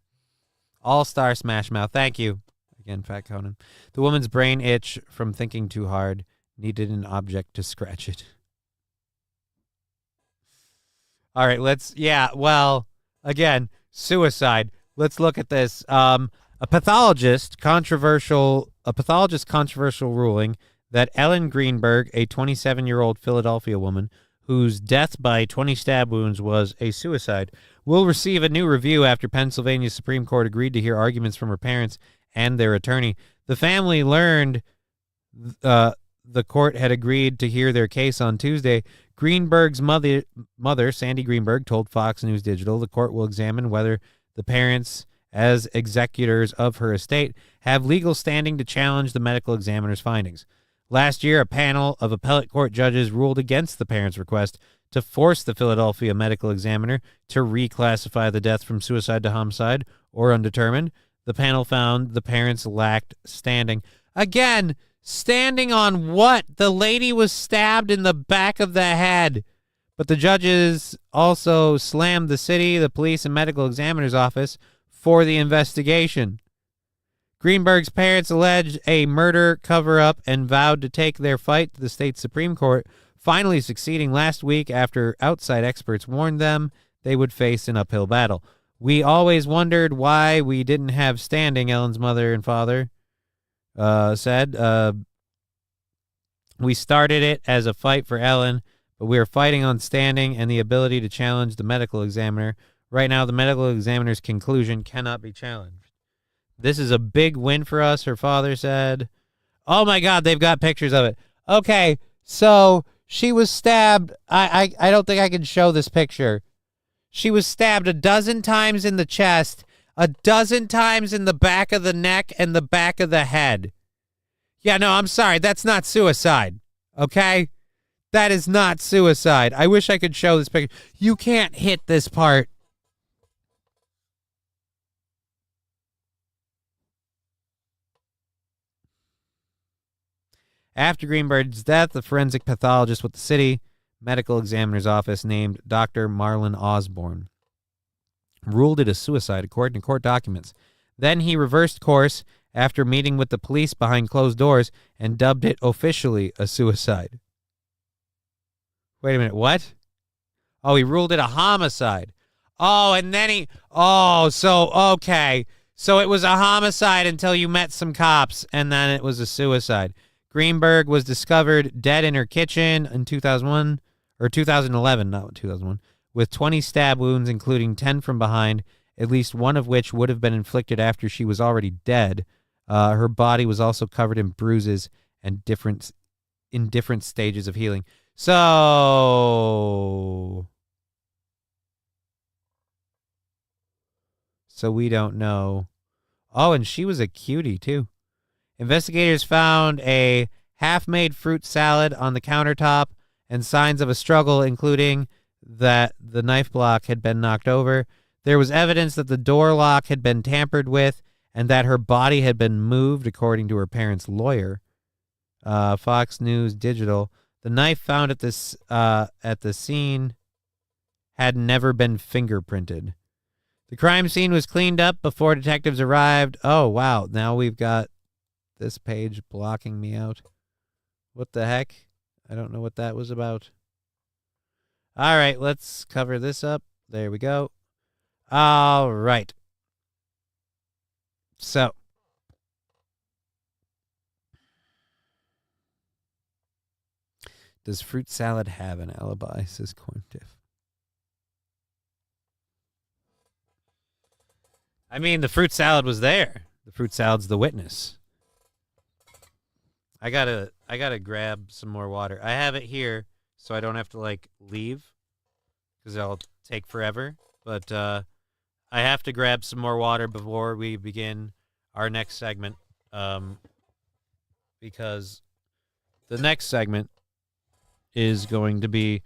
All-star Smash Mouth. Thank you. Again, Fat Conan. The woman's brain itch from thinking too hard. Needed an object to scratch it. All right, again, suicide. Let's look at this. A pathologist controversial ruling that Ellen Greenberg, a 27-year-old Philadelphia woman whose death by 20 stab wounds was a suicide, will receive a new review after Pennsylvania's Supreme Court agreed to hear arguments from her parents and their attorney. The family learned the court had agreed to hear their case on Tuesday. Greenberg's mother, Sandy Greenberg, told Fox News Digital the court will examine whether the parents, as executors of her estate, have legal standing to challenge the medical examiner's findings. Last year, a panel of appellate court judges ruled against the parents' request to force the Philadelphia medical examiner to reclassify the death from suicide to homicide or undetermined. The panel found the parents lacked standing. Again, standing on what? The lady was stabbed in the back of the head. But the judges also slammed the city, the police, and medical examiner's office for the investigation. Greenberg's parents alleged a murder cover-up and vowed to take their fight to the state Supreme Court, finally succeeding last week after outside experts warned them they would face an uphill battle. We always wondered why we didn't have standing, Ellen's mother and father said. We started it as a fight for Ellen, but we are fighting on standing and the ability to challenge the medical examiner. Right now, the medical examiner's conclusion cannot be challenged. This is a big win for us, her father said. Oh, my God, they've got pictures of it. Okay, so she was stabbed. I don't think I can show this picture. She was stabbed 12 times in the chest, 12 times in the back of the neck and the back of the head. Yeah, no, I'm sorry. That's not suicide, okay? That is not suicide. I wish I could show this picture. You can't hit this part. After Greenberg's death, the forensic pathologist with the city medical examiner's office named Dr. Marlon Osborne ruled it a suicide according to court documents. Then he reversed course after meeting with the police behind closed doors and dubbed it officially a suicide. Wait a minute, what? Oh, he ruled it a homicide. Oh, and then okay. So it was a homicide until you met some cops, and then it was a suicide. Greenberg was discovered dead in her kitchen in 2011, not 2001, with 20 stab wounds, including 10 from behind, at least one of which would have been inflicted after she was already dead. Her body was also covered in bruises and in different stages of healing. So we don't know. Oh, and she was a cutie, too. Investigators found a half-made fruit salad on the countertop and signs of a struggle, including that the knife block had been knocked over. There was evidence that the door lock had been tampered with and that her body had been moved, according to her parents' lawyer. Fox News Digital. The knife found at the scene had never been fingerprinted. The crime scene was cleaned up before detectives arrived. Oh, wow. Now we've got this page blocking me out. What the heck? I don't know what that was about. All right, let's cover this up. There we go. All right. So, does fruit salad have an alibi, says Corn Tiff? I mean, the fruit salad was there. The fruit salad's the witness. I gotta grab some more water. I have it here, so I don't have to leave. because it'll take forever. But I have to grab some more water before we begin our next segment, because the next segment is going to be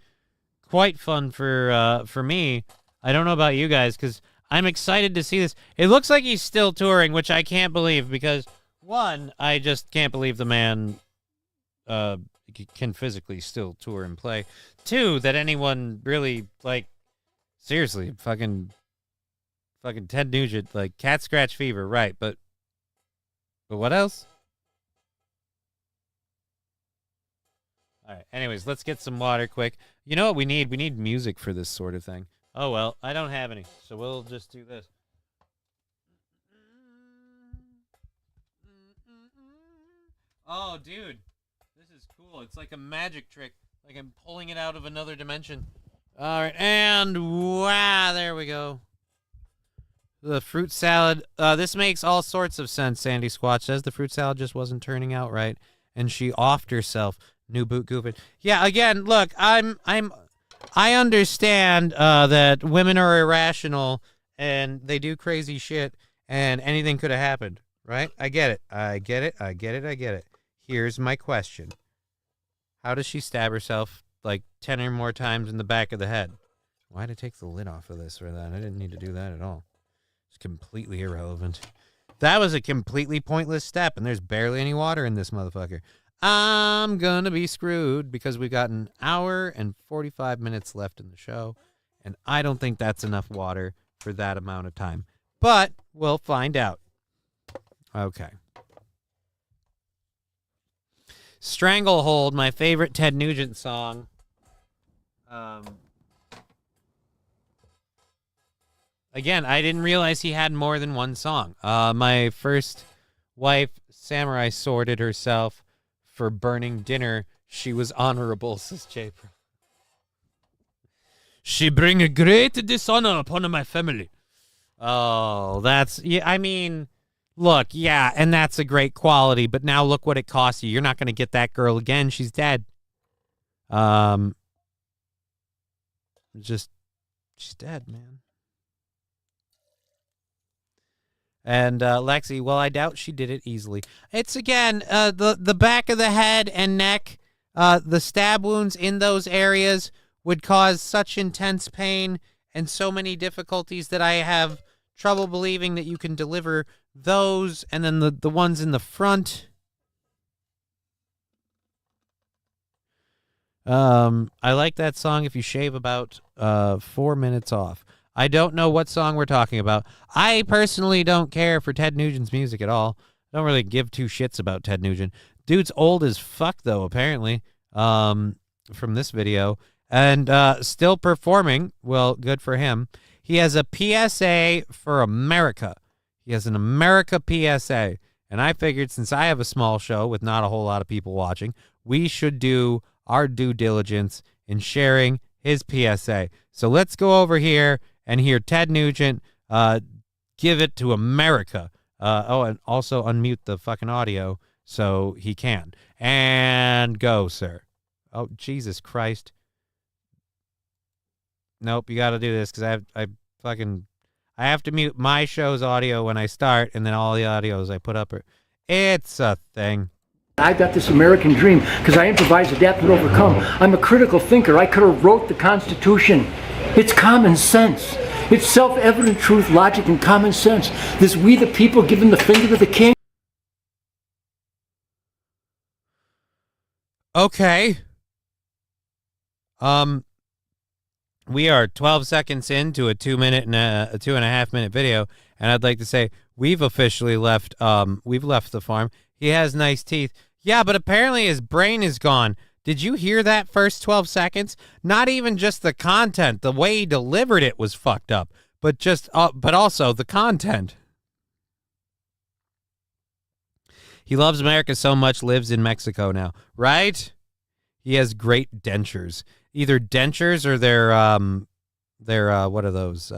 quite fun for me. I don't know about you guys, because I'm excited to see this. It looks like he's still touring, which I can't believe, because, one, I just can't believe the man can physically still tour and play. Two, that anyone really, like, seriously, fucking Ted Nugent, like, cat scratch fever, right, but what else? All right, anyways, let's get some water quick. You know what we need? We need music for this sort of thing. Oh, well, I don't have any, so we'll just do this. Oh, dude, this is cool. It's like a magic trick. Like I'm pulling it out of another dimension. All right, and wow, there we go. The fruit salad. This makes all sorts of sense, Sandy Squatch says. The fruit salad just wasn't turning out right, and she offed herself. New boot goofing. Yeah, again, look, I understand that women are irrational and they do crazy shit and anything could have happened, right? I get it. Here's my question. How does she stab herself like 10 or more times in the back of the head? Why'd I take the lid off of this or that? I didn't need to do that at all. It's completely irrelevant. That was a completely pointless step, and there's barely any water in this motherfucker. I'm gonna be screwed because we've got an hour and 45 minutes left in the show, and I don't think that's enough water for that amount of time. But we'll find out. Okay. Stranglehold, my favorite Ted Nugent song. Again, I didn't realize he had more than one song. My first wife, Samurai, sorted herself for burning dinner. She was honorable, says J-Pro. She bring a great dishonor upon my family. Oh, that's... Yeah, I mean, look, yeah, and that's a great quality, but now look what it costs you. You're not going to get that girl again. She's dead. She's dead, man. And Lexi, well, I doubt she did it easily. It's, again, the back of the head and neck, the stab wounds in those areas would cause such intense pain and so many difficulties that I have trouble believing that you can deliver those. And then the ones in the front. I like that song, If You Shave About 4 minutes off. I don't know what song we're talking about. I personally don't care for Ted Nugent's music at all. I don't really give two shits about Ted Nugent. Dude's old as fuck, though, apparently, from this video. And still performing. Well, good for him. He has a PSA for America. He has an America PSA. And I figured since I have a small show with not a whole lot of people watching, we should do our due diligence in sharing his PSA. So let's go over here and hear Ted Nugent give it to America. And also unmute the fucking audio so he can. And go, sir. Oh, Jesus Christ. Nope, you got to do this because I have to mute my show's audio when I start, and then all the audios I put up it's a thing. I've got this American dream because I improvise, adapt, and overcome. I'm a critical thinker. I could have wrote the Constitution. It's common sense. It's self-evident truth, logic, and common sense. This we the people giving the finger to the king. Okay. We are 12 seconds into a 2 minute and a 2.5 minute video, and I'd like to say we've officially left. We've left the farm. He has nice teeth. Yeah, but apparently his brain is gone. Did you hear that first 12 seconds? Not even just the content. The way he delivered it was fucked up. But also the content. He loves America so much, lives in Mexico now. Right? He has great dentures. Either dentures or their what are those?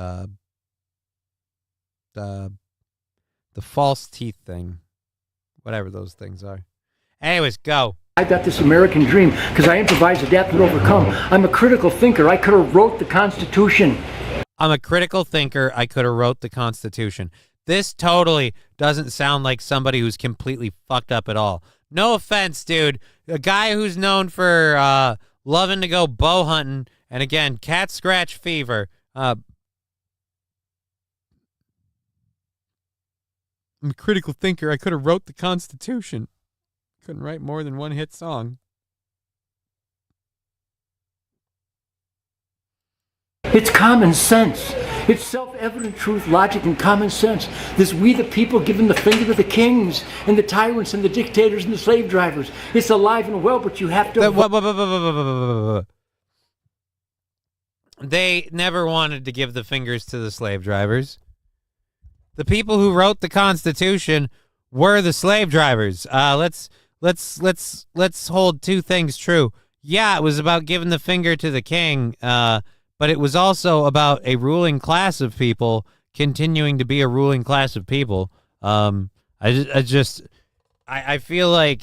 The false teeth thing. Whatever those things are. Anyways, go. I've got this American dream because I improvise, adapt, and overcome. I'm a critical thinker. I could have wrote the Constitution. I'm a critical thinker. I could have wrote the Constitution. This totally doesn't sound like somebody who's completely fucked up at all. No offense, dude. A guy who's known for loving to go bow hunting, and again, cat scratch fever. I'm a critical thinker. I could have wrote the Constitution. Couldn't write more than one hit song. It's common sense. It's self-evident truth, logic, and common sense. This we the people giving the finger to the kings and the tyrants and the dictators and the slave drivers. It's alive and well, but you have to... They never wanted to give the fingers to the slave drivers. The people who wrote the Constitution were the slave drivers. Let's hold two things true. Yeah, it was about giving the finger to the king, but it was also about a ruling class of people continuing to be a ruling class of people. I feel like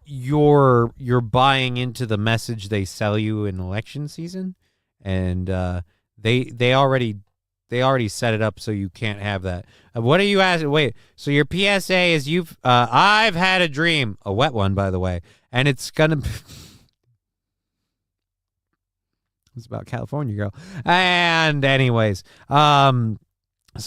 you're buying into the message they sell you in election season, and they already set it up so you can't have that. What are you asking? Wait, so your PSA is I've had a dream, a wet one, by the way, and it's gonna. It's about California girl. And anyways, so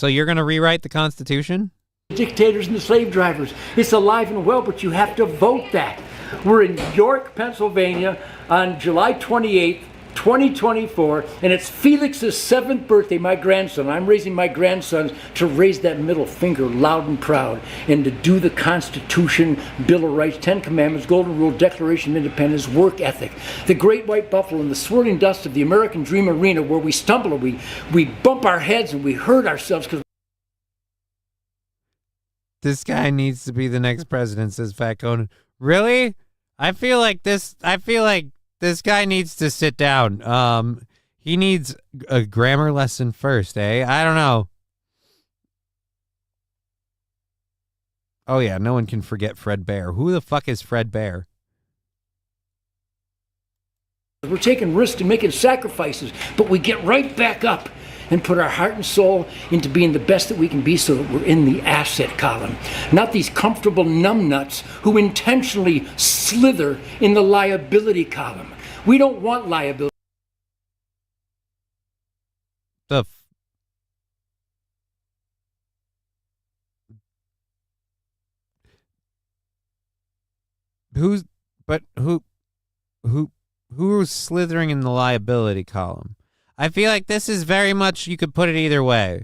you're gonna rewrite the Constitution? Dictators and the slave drivers. It's alive and well, but you have to vote that. We're in York, Pennsylvania on July 28th, 2024, and it's Felix's 7th birthday, my grandson. I'm raising my grandsons to raise that middle finger loud and proud and to do the Constitution, Bill of Rights, 10 Commandments, Golden Rule, Declaration of Independence, work ethic, the great white buffalo and the swirling dust of the American dream arena where we stumble and we bump our heads and we hurt ourselves because this guy needs to be the next president, says Fat Conan. Really? I feel like this guy needs to sit down. He needs a grammar lesson first, eh? I don't know. Oh, yeah, no one can forget Fred Bear. Who the fuck is Fred Bear? we're taking risks and making sacrifices, but we get right back up and put our heart and soul into being the best that we can be so that we're in the asset column. Not these comfortable numbnuts who intentionally slither in the liability column. We don't want liability. Who's slithering in the liability column? I feel like this is very much, you could put it either way.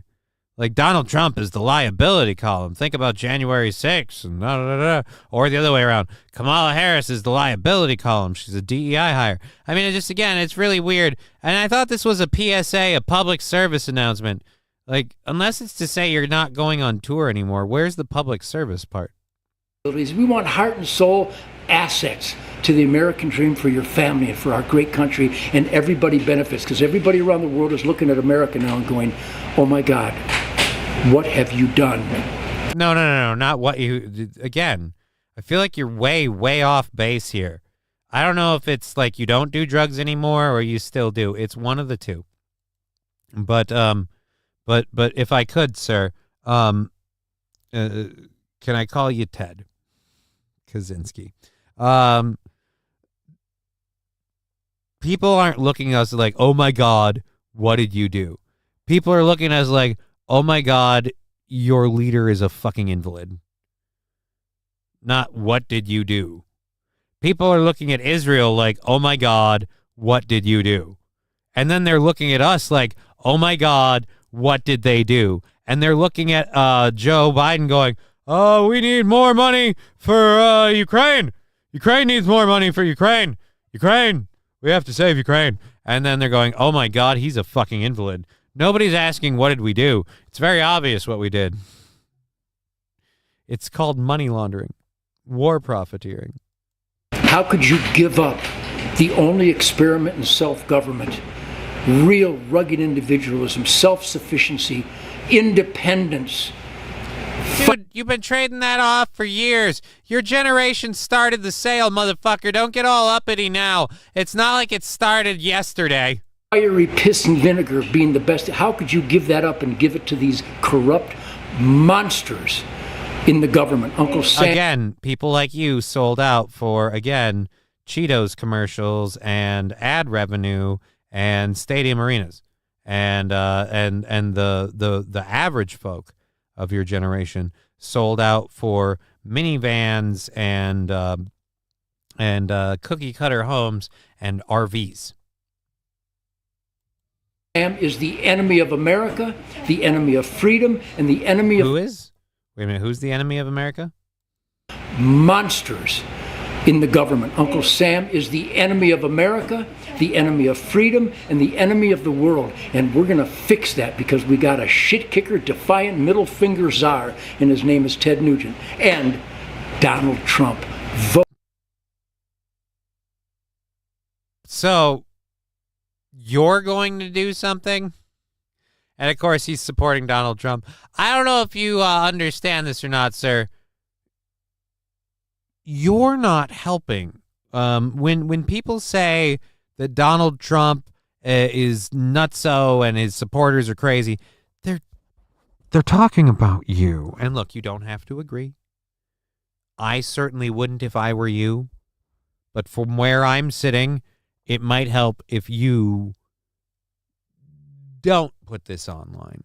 Like Donald Trump is the liability column. Think about January 6th and da, da, da, da. Or the other way around. Kamala Harris is the liability column. She's a DEI hire. I mean, it's really weird. And I thought this was a PSA, a public service announcement. Like, unless it's to say you're not going on tour anymore, where's the public service part? We want heart and soul assets to the American dream for your family and for our great country, and everybody benefits, because everybody around the world is looking at America now and going, oh my God, what have you done? No, not what you, again, I feel like you're way off base here. I don't know if it's like you don't do drugs anymore or you still do. It's one of the two. But if I could, sir, can I call you Ted Kaczynski? People aren't looking at us like, oh my God, what did you do? People are looking at us like, oh my God, your leader is a fucking invalid. Not what did you do? People are looking at Israel like, oh my God, what did you do? And then they're looking at us like, oh my God, what did they do? And they're looking at Joe Biden going, oh, we need more money for Ukraine. Ukraine needs more money for Ukraine. Ukraine, we have to save Ukraine. And then they're going, oh my God, he's a fucking invalid. Nobody's asking, what did we do? It's very obvious what we did. It's called money laundering, war profiteering. How could you give up the only experiment in self-government, real rugged individualism, self-sufficiency, independence? Dude, You've been trading that off for years. Your generation started the sale, motherfucker. Don't get all uppity now. It's not like it started yesterday. Fiery piss and vinegar being the best. How could you give that up and give it to these corrupt monsters in the government? Uncle Sam. Again, people like you sold out for, again, Cheetos commercials and ad revenue and stadium arenas. And the average folk of your generation sold out for minivans and cookie cutter homes and RVs. Is the enemy of America, the enemy of freedom, and the enemy of... Who is? Wait a minute, who's the enemy of America? Monsters in the government. Uncle Sam is the enemy of America, the enemy of freedom, and the enemy of the world. And we're going to fix that because we got a shit-kicker, defiant, middle-finger czar, and his name is Ted Nugent. And Donald Trump. Vote. So, you're going to do something? And, of course, he's supporting Donald Trump. I don't know if you understand this or not, sir. You're not helping. When people say that Donald Trump is nutso and his supporters are crazy, they're talking about you. And look, you don't have to agree. I certainly wouldn't if I were you. But from where I'm sitting, it might help if you don't put this online.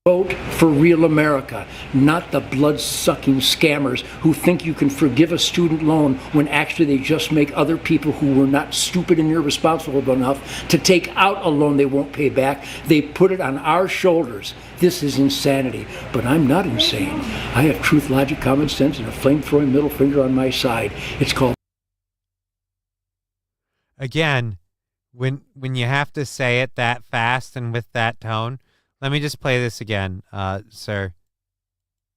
Vote for real America, not the blood-sucking scammers who think you can forgive a student loan when actually they just make other people who were not stupid and irresponsible enough to take out a loan they won't pay back. They put it on our shoulders. This is insanity. But I'm not insane. I have truth, logic, common sense, and a flame-throwing middle finger on my side. It's called... Again, when you have to say it that fast and with that tone... Let me just play this again, sir.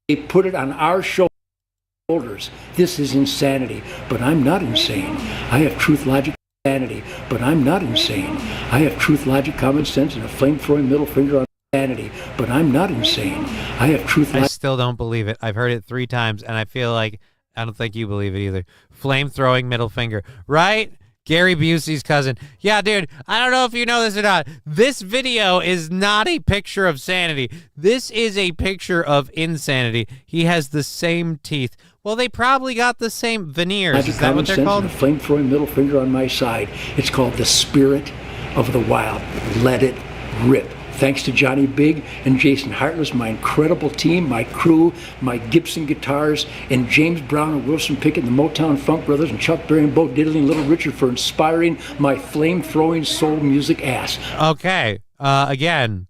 They put it on our shoulders. This is insanity. But I'm not insane. I have truth, logic, sanity. But I'm not insane. I have truth, logic, common sense, and a flame-throwing middle finger on sanity. But I'm not insane. I have truth, I still don't believe it. I've heard it 3 times, and I feel like I don't think you believe it either. Flame-throwing middle finger. Right? Gary Busey's cousin. Yeah, dude, I don't know if you know this or not. This video is not a picture of sanity. This is a picture of insanity. He has the same teeth. Well, they probably got the same veneers. Is that what they're called? A flame-throwing middle finger on my side. It's called the spirit of the wild. Let it rip. Thanks to Johnny Big and Jason Hartless, my incredible team, my crew, my Gibson guitars, and James Brown and Wilson Pickett, and the Motown Funk Brothers, and Chuck Berry and Bo Diddley and Little Richard for inspiring my flame-throwing soul music ass. Okay. Again,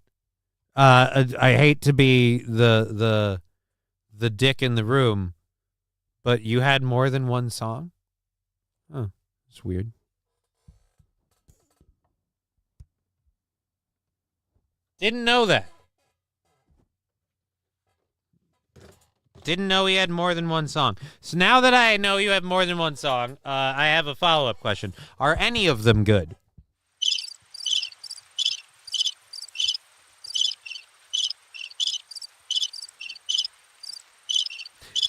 I hate to be the dick in the room, but you had more than one song? Oh, it's weird. Didn't know that. Didn't know he had more than one song. So now that I know you have more than one song, I have a follow-up question. Are any of them good?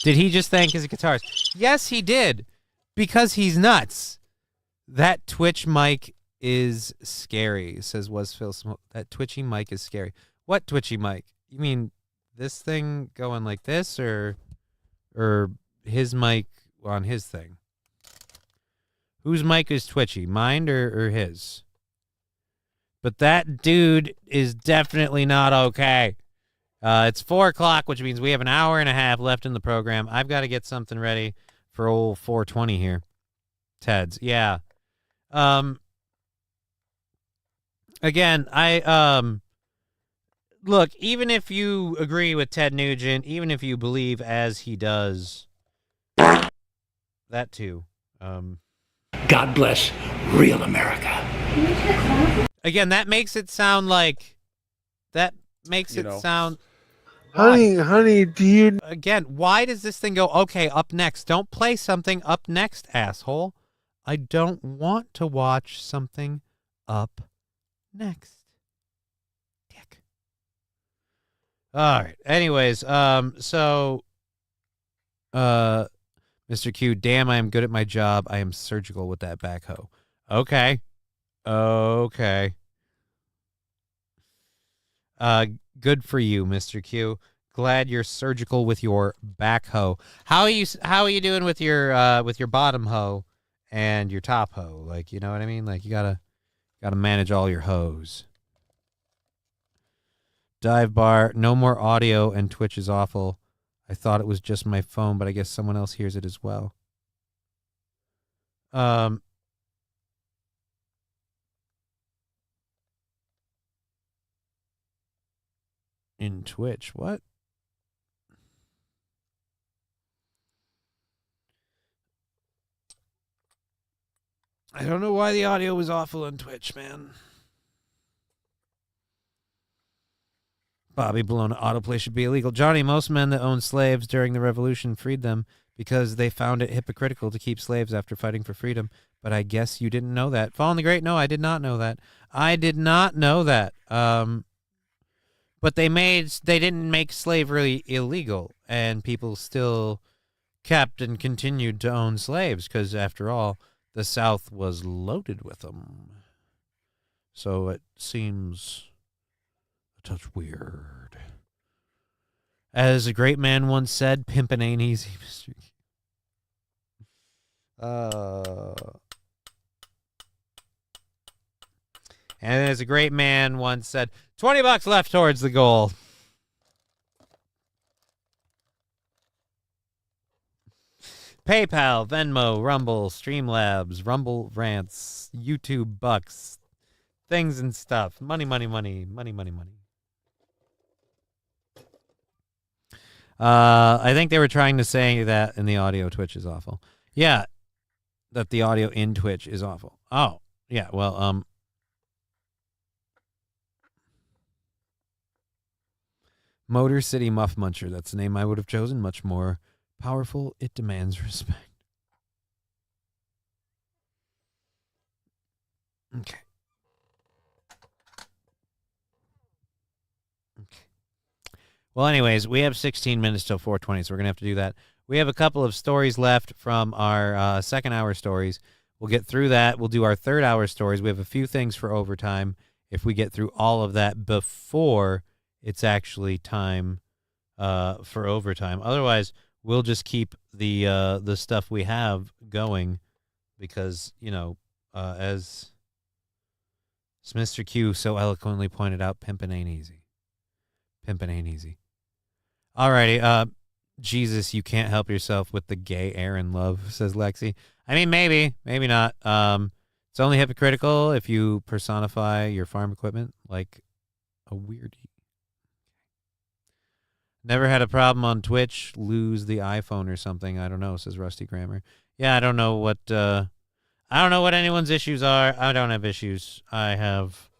Did he just thank his guitarist? Yes, he did. Because he's nuts. That Twitch mic is scary, says Phil Smoke. That twitchy mic is scary. What twitchy mic? You mean this thing going like this, or his mic on his thing? Whose mic is twitchy, mine or his? But that dude is definitely not okay. It's 4 o'clock, which means we have an hour and a half left in the program. I've got to get something ready for old 420 here. Ted's, yeah. Again, look, even if you agree with Ted Nugent, even if you believe as he does, that too. God bless real America. Again, that makes it sound like, sound. Honey, do you... Again, why does this thing go, okay, up next? Don't play something up next, asshole. I don't want to watch something up next. Dick. All right. Anyways, so, Mr. Q, damn, I am good at my job. I am surgical with that backhoe. Okay. Good for you, Mr. Q. Glad you're surgical with your backhoe. How are you doing with your bottom hoe and your top hoe? Like, you know what I mean? Like, you gotta manage all your hoes. Dive bar, no more audio, and Twitch is awful. I thought it was just my phone, but I guess someone else hears it as well. In Twitch, what? I don't know why the audio was awful on Twitch, man. Bobby Bologna autoplay should be illegal. Johnny, most men that owned slaves during the revolution freed them because they found it hypocritical to keep slaves after fighting for freedom. But I guess you didn't know that. Fallen the Great, no, I did not know that. I did not know that. But they didn't make slavery illegal, and people still kept and continued to own slaves because, after all, the South was loaded with them. So it seems a touch weird. As a great man once said, pimpin' ain't easy, Mr. And as a great man once said, $20 left towards the goal. PayPal, Venmo, Rumble, Streamlabs, Rumble Rants, YouTube Bucks, things and stuff. Money. I think they were trying to say that in the audio Twitch is awful. Yeah, that the audio in Twitch is awful. Oh, yeah, well, Motor City Muff Muncher, that's the name I would have chosen. Much more powerful, it demands respect. Okay. Well, anyways, we have 16 minutes till 4:20, so we're going to have to do that. We have a couple of stories left from our second hour stories. We'll get through that. We'll do our third hour stories. We have a few things for overtime if we get through all of that before it's actually time for overtime. Otherwise, we'll just keep the stuff we have going because, you know, as Mr. Q so eloquently pointed out, pimpin' ain't easy. Pimpin' ain't easy. Alrighty, Jesus, you can't help yourself with the gay Aaron love, says Lexi. I mean, maybe not. It's only hypocritical if you personify your farm equipment like a weirdie. Never had a problem on Twitch. Lose the iPhone or something. I don't know, says Rusty Grammar. Yeah, I don't know what anyone's issues are. I don't have issues. I have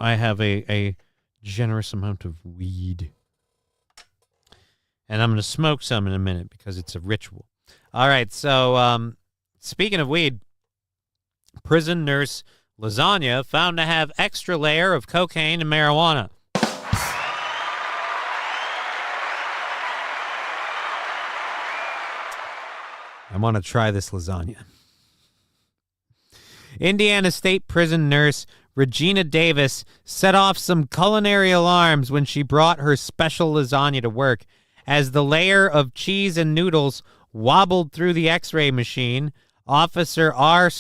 a generous amount of weed. And I'm going to smoke some in a minute because it's a ritual. All right, so speaking of weed, prison nurse Lasagna found to have extra layer of cocaine and marijuana. I want to try this lasagna. Indiana State Prison nurse Regina Davis set off some culinary alarms when she brought her special lasagna to work. As the layer of cheese and noodles wobbled through the X-ray machine, Officer R.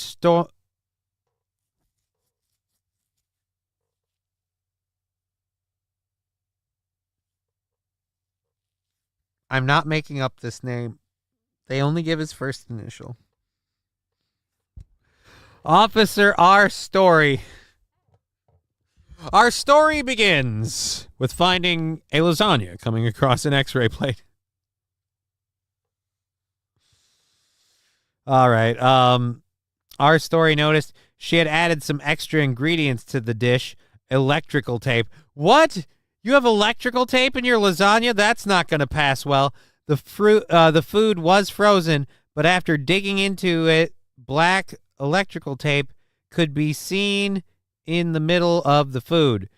I'm not making up this name. They only give his first initial. Officer R. Story. Our story begins with finding a lasagna coming across an X-ray plate. All right. Our story noticed she had added some extra ingredients to the dish. Electrical tape. What? You have electrical tape in your lasagna? That's not going to pass well. The food was frozen, but after digging into it, black electrical tape could be seen in the middle of the food.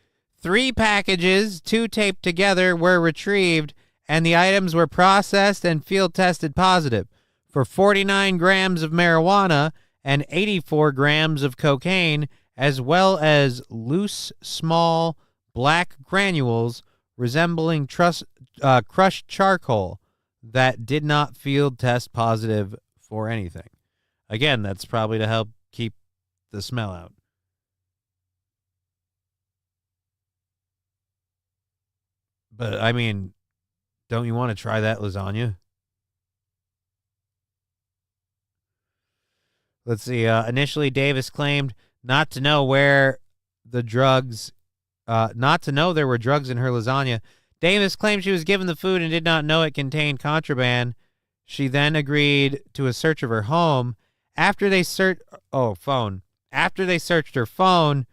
3 packages, 2 taped together, were retrieved, and the items were processed and field tested positive for 49 grams of marijuana and 84 grams of cocaine, as well as loose, small, black granules resembling crushed charcoal that did not field test positive for anything. Again, that's probably to help keep the smell out. But, I mean, don't you want to try that lasagna? Let's see. Initially, Davis claimed not to know where the drugs, not to know there were drugs in her lasagna. Davis claimed she was given the food and did not know it contained contraband. She then agreed to a search of her home. After they searched her phone,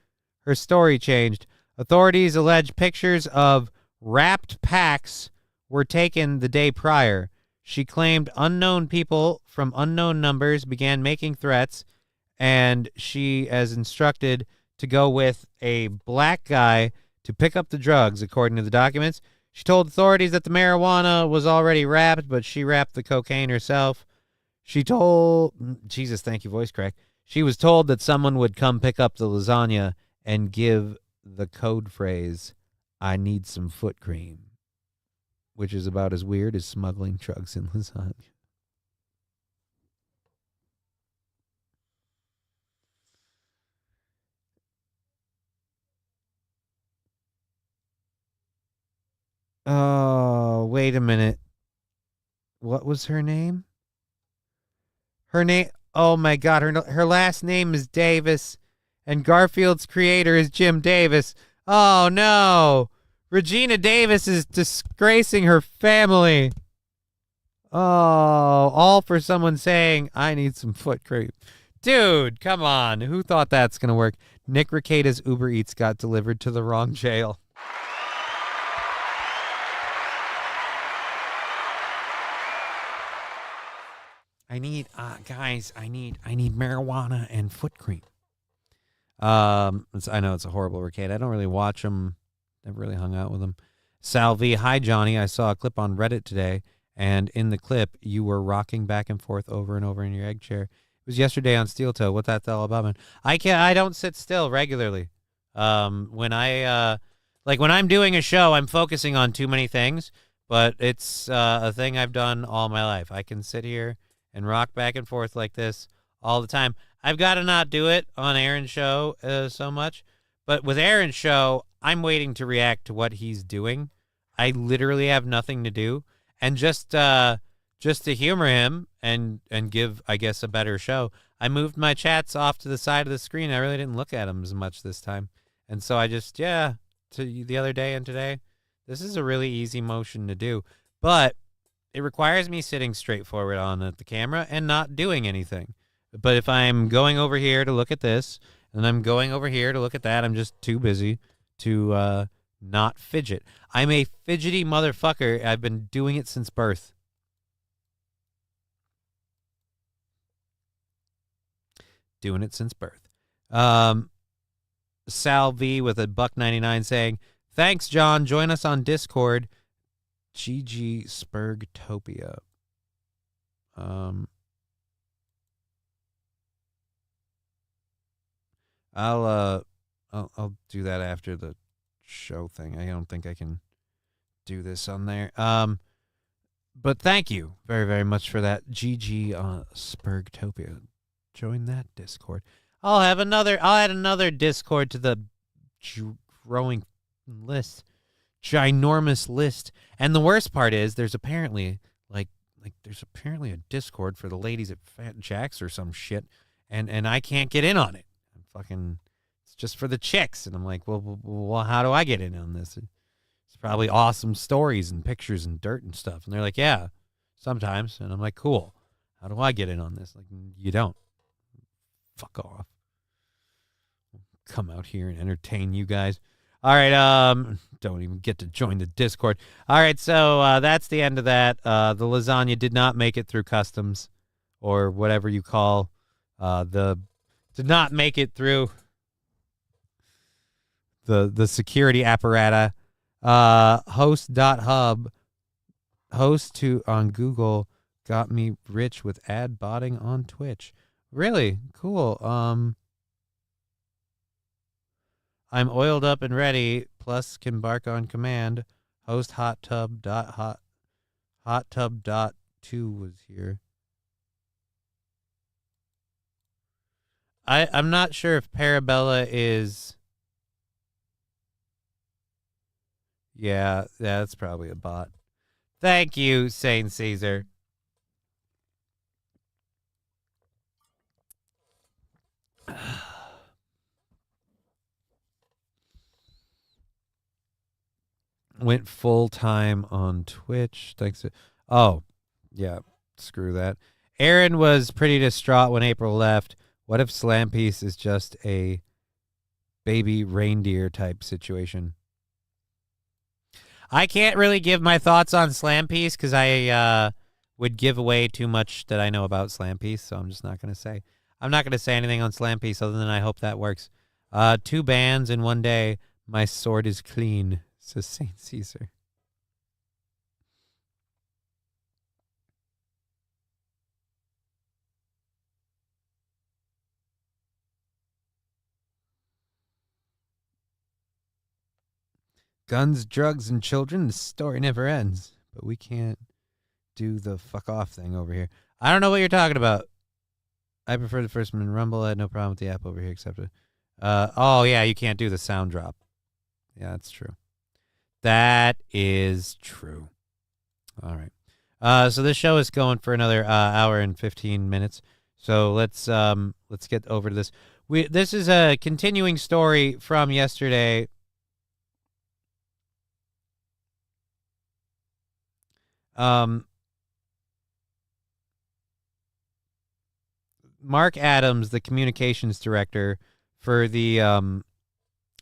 her story changed. Authorities allege pictures of wrapped packs were taken the day prior. She claimed unknown people from unknown numbers began making threats, and she is instructed to go with a black guy to pick up the drugs, according to the documents. She told authorities that the marijuana was already wrapped, but she wrapped the cocaine herself. She told... Jesus, thank you, voice crack. She was told that someone would come pick up the lasagna and give the code phrase, "I need some foot cream," which is about as weird as smuggling drugs in lasagna. Oh, wait a minute. What was her name? Her name... Oh, my God. Her last name is Davis, and Garfield's creator is Jim Davis. Oh, no. Regina Davis is disgracing her family. Oh, all for someone saying, "I need some foot cream." Dude, come on. Who thought that's going to work? Nick Rekieta's Uber Eats got delivered to the wrong jail. I need, guys, I need marijuana and foot cream. I know it's a horrible Rekieta. I don't really watch them. Never really hung out with them. Sal V, hi, Johnny. I saw a clip on Reddit today, and in the clip, you were rocking back and forth over and over in your egg chair. It was yesterday on Steel Toe. What that's all about, man? I don't sit still regularly. When I'm doing a show, I'm focusing on too many things, but it's a thing I've done all my life. I can sit here and rock back and forth like this all the time. I've got to not do it on Aaron's show so much, but with Aaron's show, I'm waiting to react to what he's doing. I literally have nothing to do, and just to humor him and give, I guess, a better show, I moved my chats off to the side of the screen. I really didn't look at them as much this time, and so I just to the other day and today, this is a really easy motion to do, but it requires me sitting straight forward on at the camera and not doing anything. But if I'm going over here to look at this, and I'm going over here to look at that, I'm just too busy to not fidget. I'm a fidgety motherfucker. I've been doing it since birth. Doing it since birth. Sal V with a $1.99 saying, "Thanks, John. Join us on Discord. GG Spurgtopia." I'll do that after the show thing. I don't think I can do this on there. But thank you very, very much for that. GG Spurgtopia. Join that Discord. I'll add another Discord to the growing list. Ginormous list. And the worst part is there's apparently a Discord for the ladies at Fat Jack's or some shit, and I can't get in on it. It's just for the chicks. And I'm like, well, how do I get in on this? It's probably awesome stories and pictures and dirt and stuff. And they're like, yeah, sometimes. And I'm like, cool. How do I get in on this? Like, you don't. Fuck off. Come out here and entertain you guys. All right, don't even get to join the Discord. All right, so that's the end of that. The lasagna did not make it through customs or whatever you call did not make it through the security apparatus. Host.hub, host to on Google, got me rich with ad botting on Twitch. Really cool. I'm oiled up and ready, plus can bark on command. Host hot tub dot 2 was here. I'm not sure if Parabella is. Yeah, that's probably a bot. Thank you, Saint Caesar. Went full time on Twitch. Thanks. Oh, yeah. Screw that. Aaron was pretty distraught when April left. What if Slampiece is just a baby reindeer type situation? I can't really give my thoughts on Slampiece because I would give away too much that I know about Slampiece, so I'm just not going to say. I'm not going to say anything on Slampiece other than I hope that works. 2 bands in one day. My sword is clean, says Saint Caesar. Guns, drugs, and children, the story never ends. But we can't do the fuck off thing over here. I don't know what you're talking about. I prefer the first one in Rumble. I had no problem with the app over here except oh, yeah, you can't do the sound drop. Yeah, that's true. That is true. All right. So this show is going for another hour and 15 minutes. So let's get over to this. This is a continuing story from yesterday. Mark Adams, the communications director for the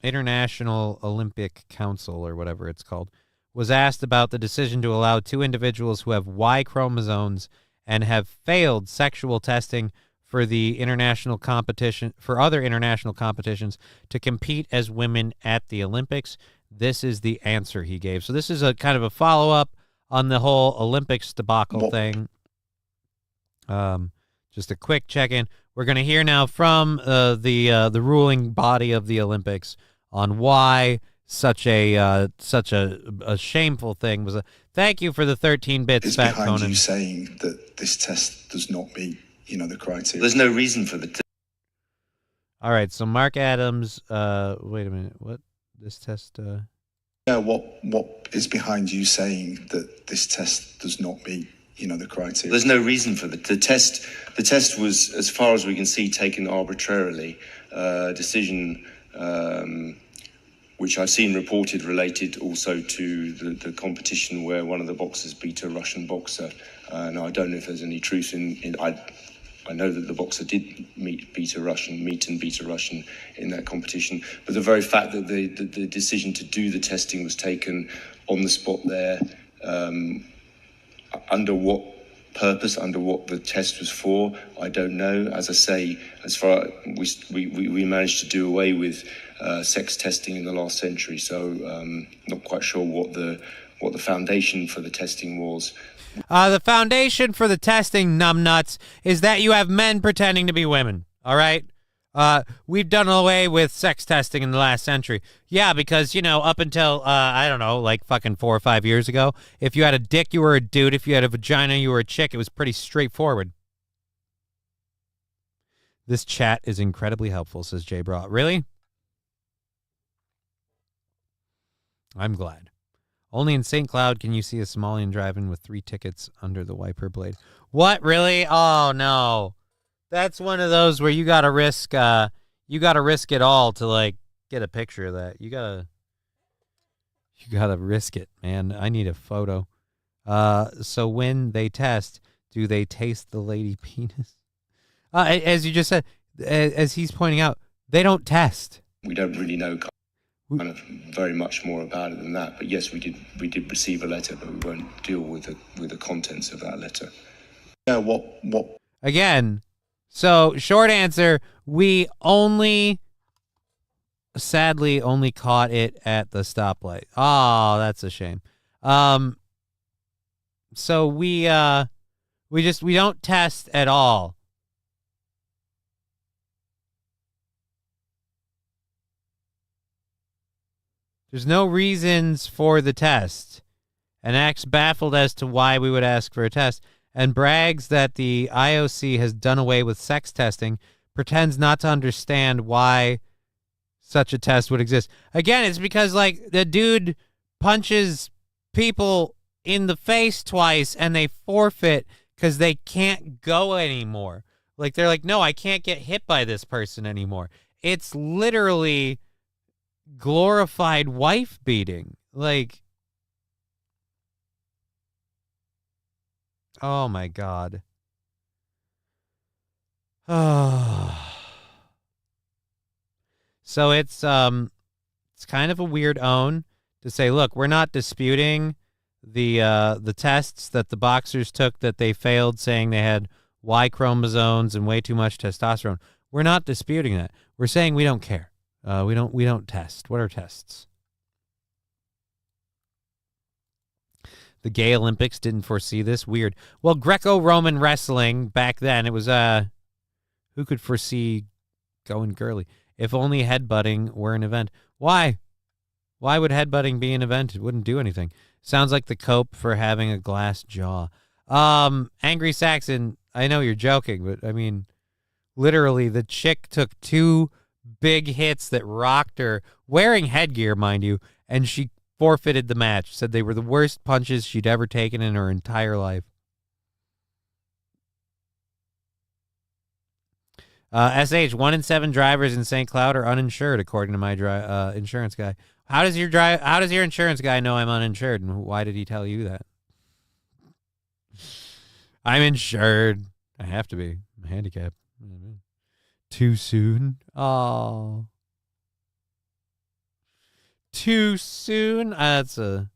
International Olympic Council, or whatever it's called, was asked about the decision to allow 2 individuals who have Y chromosomes and have failed sexual testing for the international competition, for other international competitions, to compete as women at the Olympics. This is the answer he gave. So this is a kind of a follow-up on the whole Olympics debacle thing. Just a quick check-in. We're going to hear now from the ruling body of the Olympics on why such a shameful thing was. Thank you for the 13 bits, Fat Conan. It's behind you saying that this test does not meet, the criteria. There's no reason for the. All right, so Mark Adams. Wait a minute. What this test? What is behind you saying that this test does not meet, the criteria? There's no reason for the test. The test was, as far as we can see, taken arbitrarily. Decision, which I've seen reported, related also to the competition where one of the boxers beat a Russian boxer. Now, I don't know if there's any truth in I know that the boxer did beat a Russian in that competition. But the very fact that the decision to do the testing was taken on the spot there, under what purpose, under what the test was for, I don't know. As I say, as far we managed to do away with sex testing in the last century, so not quite sure what the foundation for the testing was. The foundation for the testing, numbnuts, is that you have men pretending to be women, all right? We've done away with sex testing in the last century. Yeah, because, up until, I don't know, like fucking 4 or 5 years ago, if you had a dick, you were a dude. If you had a vagina, you were a chick. It was pretty straightforward. This chat is incredibly helpful, says Jay Braw. Really? I'm glad. Only in St. Cloud can you see a Somalian driving with 3 tickets under the wiper blade. What, really? Oh, no. That's one of those where you gotta risk it all to, like, get a picture of that. You gotta risk it, man. I need a photo. So when they test, do they taste the lady penis? As you just said, as he's pointing out, they don't test. We don't really know kind of very much more about it than that. But yes, we did receive a letter, but we won't deal with the contents of that letter. Yeah, what? Again, so short answer, we only sadly only caught it at the stoplight. Oh, that's a shame. So we don't test at all. There's no reasons for the test, and acts baffled as to why we would ask for a test, and brags that the IOC has done away with sex testing, pretends not to understand why such a test would exist. Again, it's because, like, the dude punches people in the face twice, and they forfeit because they can't go anymore. Like, they're like, no, I can't get hit by this person anymore. It's literally glorified wife beating. Like, oh my God. So it's kind of a weird own to say, look, we're not disputing the tests that the boxers took that they failed, saying they had Y chromosomes and way too much testosterone. We're not disputing that. We're saying we don't care. We don't test. What are tests? The gay Olympics didn't foresee this. Weird. Well, Greco-Roman wrestling back then, it was who could foresee going girly? If only headbutting were an event. Why? Why would headbutting be an event? It wouldn't do anything. Sounds like the cope for having a glass jaw. Angry Saxon, I know you're joking, but I mean, literally, the chick took 2 big hits that rocked her, wearing headgear, mind you, and she forfeited the match. Said they were the worst punches she'd ever taken in her entire life. SH, 1 in 7 drivers in St. Cloud are uninsured, according to my insurance guy. How does your insurance guy know I'm uninsured, and why did he tell you that? I'm insured. I have to be. I'm handicapped. Too soon? Oh. Too soon? It's an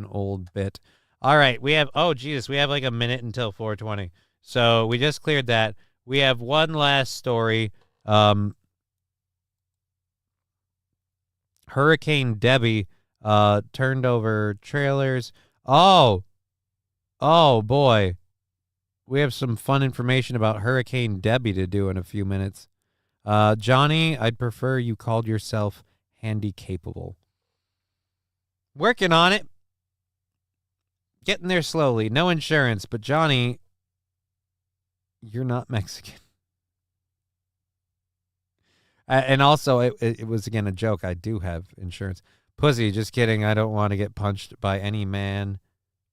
old bit. All right, we have, oh, Jesus, we have like a minute until 4:20. So we just cleared that. We have one last story. Hurricane Debbie turned over trailers. Oh, boy. We have some fun information about Hurricane Debbie to do in a few minutes. Johnny, I'd prefer you called yourself handy-capable. Working on it. Getting there slowly. No insurance, but Johnny, you're not Mexican. And also, it was, again, a joke. I do have insurance. Pussy, just kidding. I don't want to get punched by any man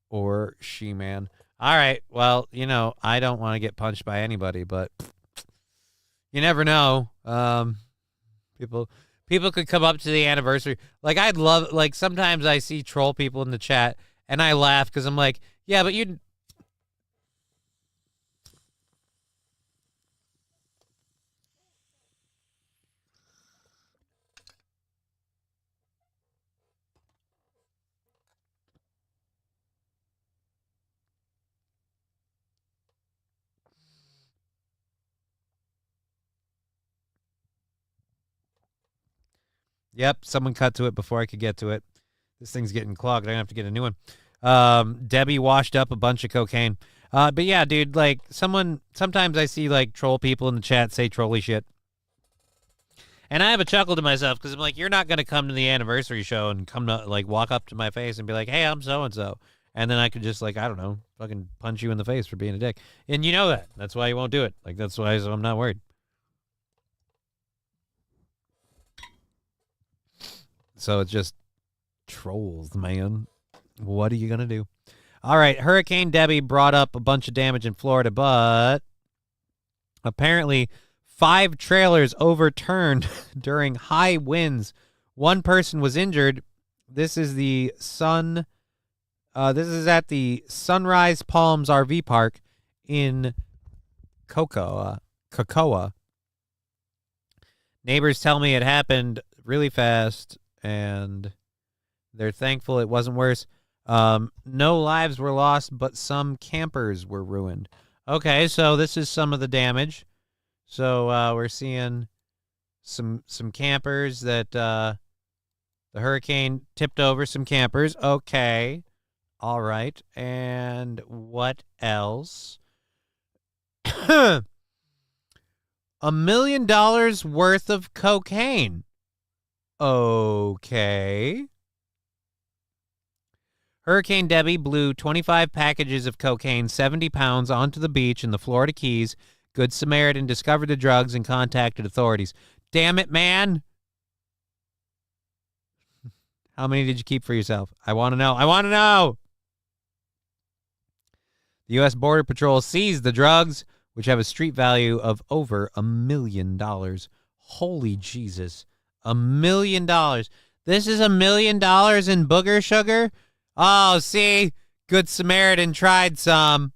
or she-man. All right, well, you know, I don't want to get punched by anybody, but you never know. People could come up to the anniversary. Like, I'd love, like, sometimes I see troll people in the chat, and I laugh because I'm like, yeah, but you... Yep, someone cut to it before I could get to it. This thing's getting clogged. I'm going to have to get a new one. Debbie washed up a bunch of cocaine. But yeah, dude, like, sometimes I see, like, troll people in the chat say trolly shit. And I have a chuckle to myself because I'm like, you're not going to come to the anniversary show and come to, like, walk up to my face and be like, hey, I'm so-and-so. And then I could just, like, I don't know, fucking punch you in the face for being a dick. And you know that. That's why you won't do it. Like, that's why I'm not worried. So it's just trolls, man. What are you going to do? All right, Hurricane Debbie brought up a bunch of damage in Florida, but apparently 5 trailers overturned during high winds. 1 person was injured. This is the this is at the Sunrise Palms RV Park in Cocoa. Neighbors tell me it happened really fast, and they're thankful it wasn't worse. No lives were lost, but some campers were ruined. Okay, so this is some of the damage. So we're seeing some campers that the hurricane tipped over some campers. Okay. All right. And what else? $1 million worth of cocaine. Okay. Hurricane Debbie blew 25 packages of cocaine, 70 pounds, onto the beach in the Florida Keys. Good Samaritan discovered the drugs and contacted authorities. Damn it, man. How many did you keep for yourself? I want to know. I want to know. The U.S. Border Patrol seized the drugs, which have a street value of over $1 million. Holy Jesus. $1 million. This is $1 million in booger sugar? Oh, see? Good Samaritan tried some.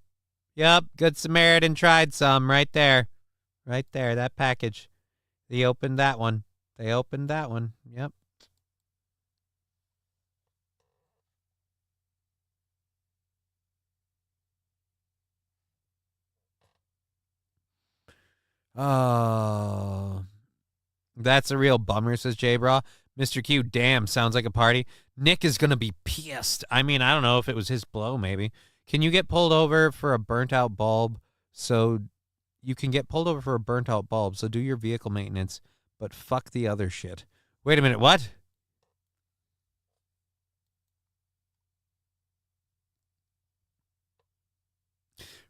Yep, Good Samaritan tried some right there. Right there, that package. They opened that one. They opened that one. Yep. Oh, that's a real bummer, says J-Bra. Mr. Q, damn, sounds like a party. Nick is going to be pissed. I mean, I don't know if it was his blow, maybe. Can you get pulled over for a burnt-out bulb? So you can get pulled over for a burnt-out bulb, so do your vehicle maintenance, but fuck the other shit. Wait a minute, what?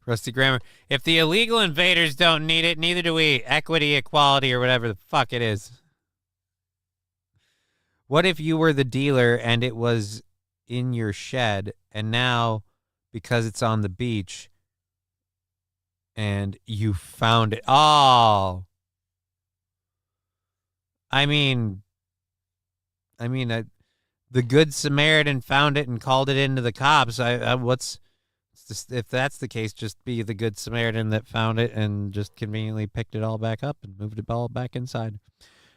Rusty Grammar. If the illegal invaders don't need it, neither do we. Equity, equality, or whatever the fuck it is. What if you were the dealer and it was in your shed, and now, because it's on the beach, and you found it? Oh. I mean, the Good Samaritan found it and called it into the cops. If that's the case, just be the Good Samaritan that found it and just conveniently picked it all back up and moved it all back inside.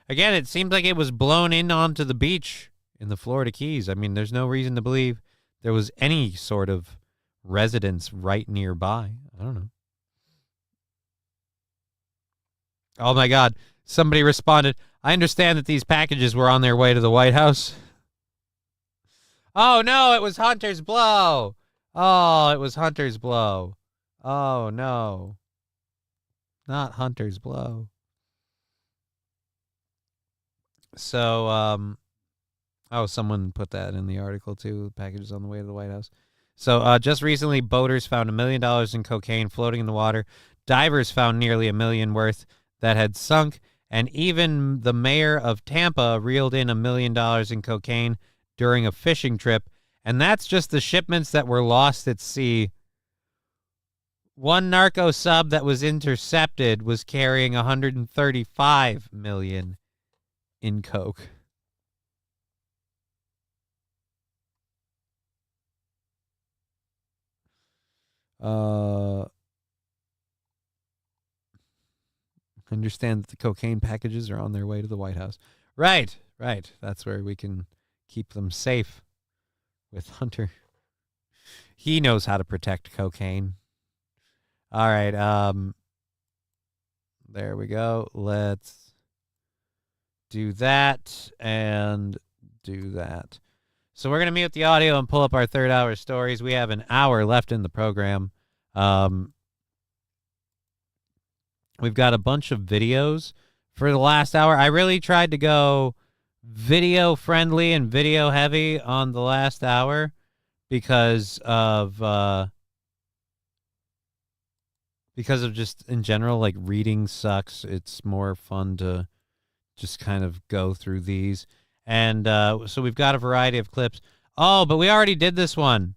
Again, it seemed like it was blown in onto the beach in the Florida Keys. I mean, there's no reason to believe there was any sort of residence right nearby. I don't know. Oh, my God. Somebody responded, I understand that these packages were on their way to the White House. Oh, no, it was Hunter's blow. Oh, it was Hunter's blow. Oh, no. Not Hunter's blow. So, someone put that in the article, too. The package is on the way to the White House. So, just recently, boaters found $1 million in cocaine floating in the water. Divers found nearly $1 million worth that had sunk. And even the mayor of Tampa reeled in $1 million in cocaine during a fishing trip. And that's just the shipments that were lost at sea. One narco sub that was intercepted was carrying $135 million in coke. Understand that the cocaine packages are on their way to the White House. Right. That's where we can keep them safe with Hunter. He knows how to protect cocaine. All right. There we go. Let's do that and do that. So we're going to mute the audio and pull up our third hour stories. We have an hour left in the program. We've got a bunch of videos for the last hour. I really tried to go video friendly and video heavy on the last hour because of just in general, like, reading sucks. It's more fun to just kind of go through these. And so we've got a variety of clips. Oh, but we already did this one.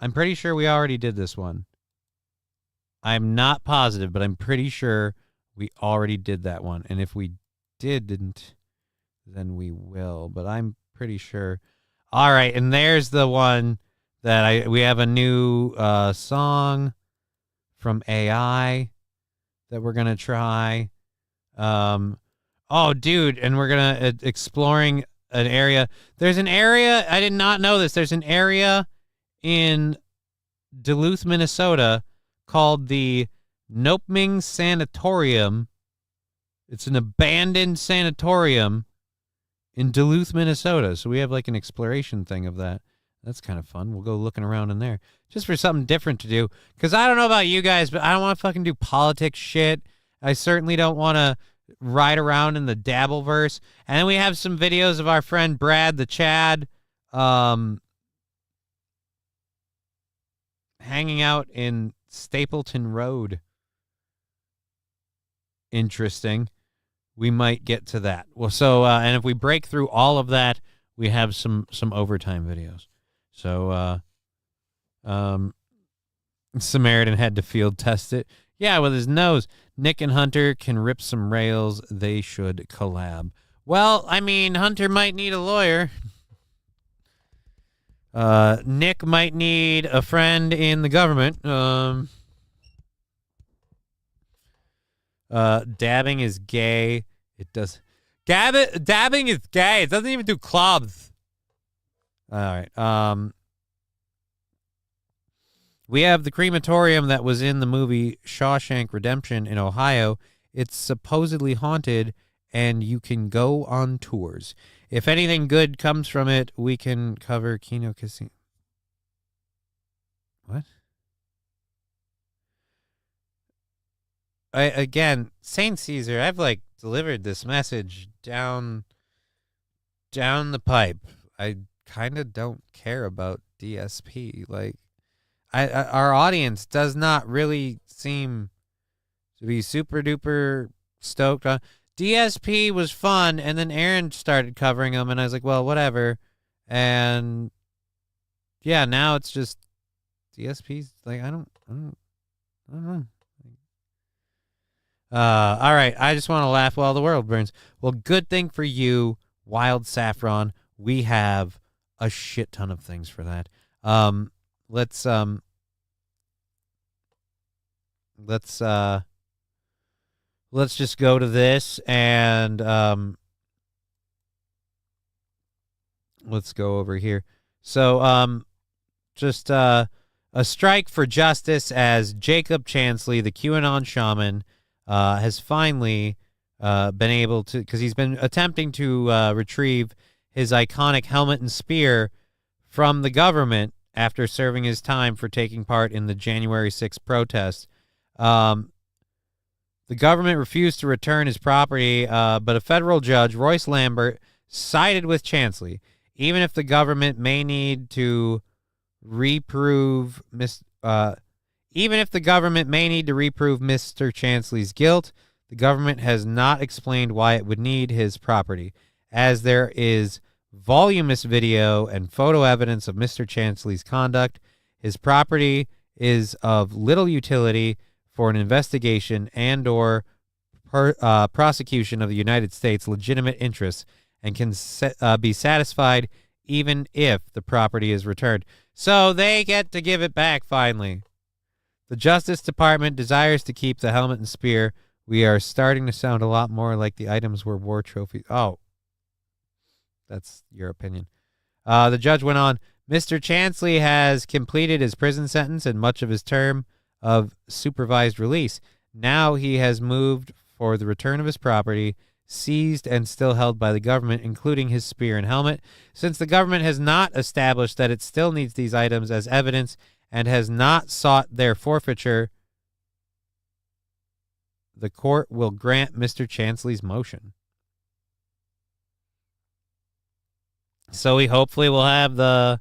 I'm pretty sure we already did this one. I'm not positive, but I'm pretty sure we already did that one. And if we didn't, then we will. But I'm pretty sure. All right, and there's the one that we have a new song from AI that we're going to try. Oh, dude, and we're going to exploring an area. There's an area, I did not know this. There's an area in Duluth, Minnesota called the Nopeming Sanatorium, It's an abandoned sanatorium in Duluth, Minnesota. So we have like an exploration thing of that. That's kind of fun. We'll go looking around in there just for something different to do. Because I don't know about you guys, but I don't want to fucking do politics shit. I certainly don't want to ride around in the Dabbleverse. And then we have some videos of our friend Brad the Chad hanging out in Stapleton Road. Interesting. We might get to that. Well, so and if we break through all of that, we have some overtime videos. So Samaritan had to field test it. Yeah, with his nose. Nick and Hunter can rip some rails. They should collab. Well, I mean, Hunter might need a lawyer. Nick might need a friend in the government. Dabbing is gay. It does. Dabbing is gay. It doesn't even do clubs. All right. We have the crematorium that was in the movie Shawshank Redemption in Ohio. It's supposedly haunted, and you can go on tours. If anything good comes from it, we can cover Kino Casino. What? Again, Saint Caesar, I've like delivered this message down the pipe. I kind of don't care about DSP. Like, our audience does not really seem to be super duper stoked on. DSP was fun, and then Aaron started covering them, and I was like, well, whatever. And yeah, now it's just DSP's like, I don't know. All right, I just want to laugh while the world burns. Well, good thing for you, Wild Saffron. We have a shit ton of things for that. Let's just go to this and let's go over here. So just a strike for justice as Jacob Chansley, the QAnon shaman, has finally been able to, because he's been attempting to retrieve his iconic helmet and spear from the government after serving his time for taking part in the January 6th protests. The government refused to return his property, but a federal judge, Royce Lambert, sided with Chansley. Even if the government may need to reprove Mr. Chansley's guilt, the government has not explained why it would need his property, as there is voluminous video and photo evidence of Mr. Chansley's conduct. His property is of little utility for an investigation and/or prosecution of the United States' legitimate interests, and can be satisfied even if the property is returned. So they get to give it back finally. The Justice Department desires to keep the helmet and spear. We are starting to sound a lot more like the items were war trophies. Oh, that's your opinion. The judge went on, Mr. Chansley has completed his prison sentence and much of his term of supervised release. Now he has moved for the return of his property, seized and still held by the government, including his spear and helmet. Since the government has not established that it still needs these items as evidence and has not sought their forfeiture, the court will grant Mr. Chansley's motion. So we hopefully will have the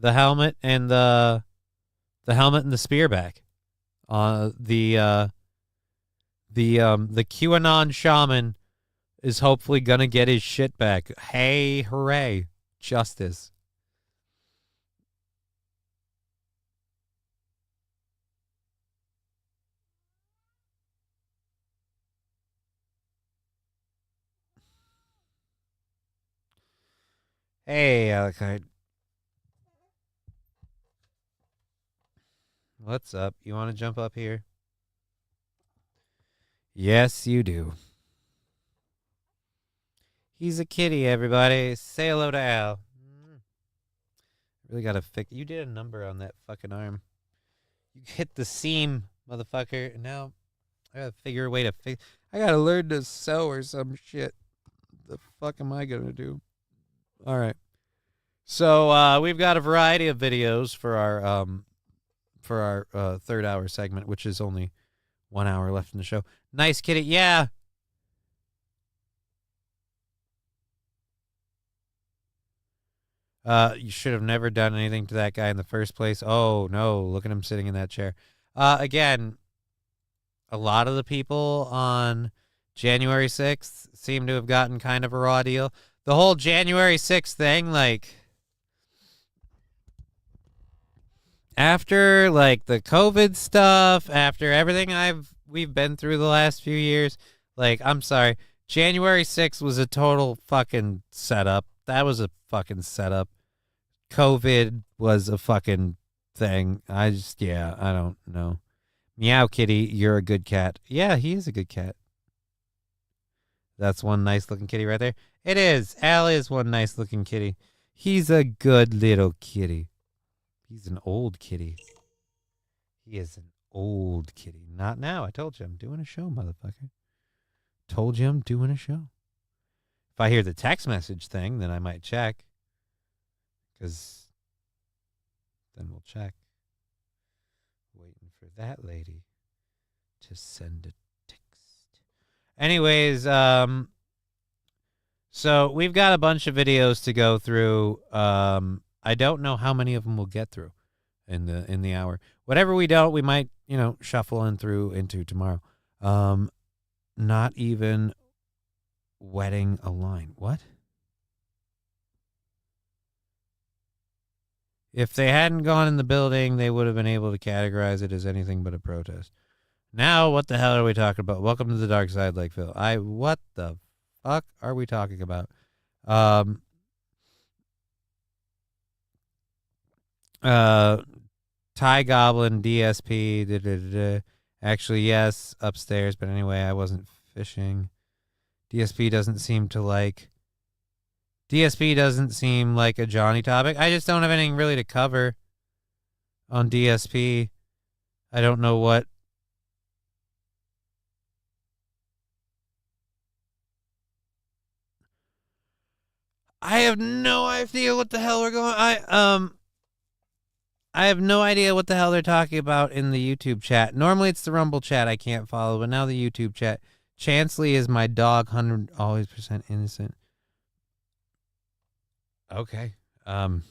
helmet and the helmet and the spear back. The QAnon shaman is hopefully gonna get his shit back. Hey, hooray, justice. Hey, Alucard. What's up? You want to jump up here? Yes, you do. He's a kitty, everybody. Say hello to Al. Really got to fix... You did a number on that fucking arm. You hit the seam, motherfucker. And now I got to figure a way to fix... I gotta learn to sew or some shit. The fuck am I gonna do? All right. So we've got a variety of videos for our third hour segment, which is only 1 hour left in the show. Nice kitty. Yeah. You should have never done anything to that guy in the first place. Oh, no. Look at him sitting in that chair. Again, a lot of the people on January 6th seem to have gotten kind of a raw deal. The whole January 6th thing, like, after, like, the COVID stuff, after everything we've been through the last few years, like, I'm sorry, January 6th was a total fucking setup. That was a fucking setup. COVID was a fucking thing. I don't know. Meow Kitty, you're a good cat. Yeah, he is a good cat. That's one nice looking kitty right there. It is. Al is one nice looking kitty. He's a good little kitty. He's an old kitty. He is an old kitty. Not now. I told you I'm doing a show, motherfucker. Told you I'm doing a show. If I hear the text message thing, then I might check. Because then we'll check. Waiting for that lady to send a text. Anyways, so we've got a bunch of videos to go through. I don't know how many of them we'll get through in the hour. Whatever we don't, we might, shuffle into tomorrow. Not even wetting a line. What? If they hadn't gone in the building, they would have been able to categorize it as anything but a protest. Now, what the hell are we talking about? Welcome to the dark side, like Phil. What the fuck are we talking about? Ty Goblin, DSP, Actually, yes, upstairs, but anyway, I wasn't fishing. DSP doesn't seem like a Johnny topic. I just don't have anything really to cover on DSP. I don't know what. I have no idea what the hell we're going. I have no idea what the hell they're talking about in the YouTube chat. Normally it's the Rumble chat I can't follow, but now the YouTube chat. Chansley is my dog, 100 always % innocent. Okay. All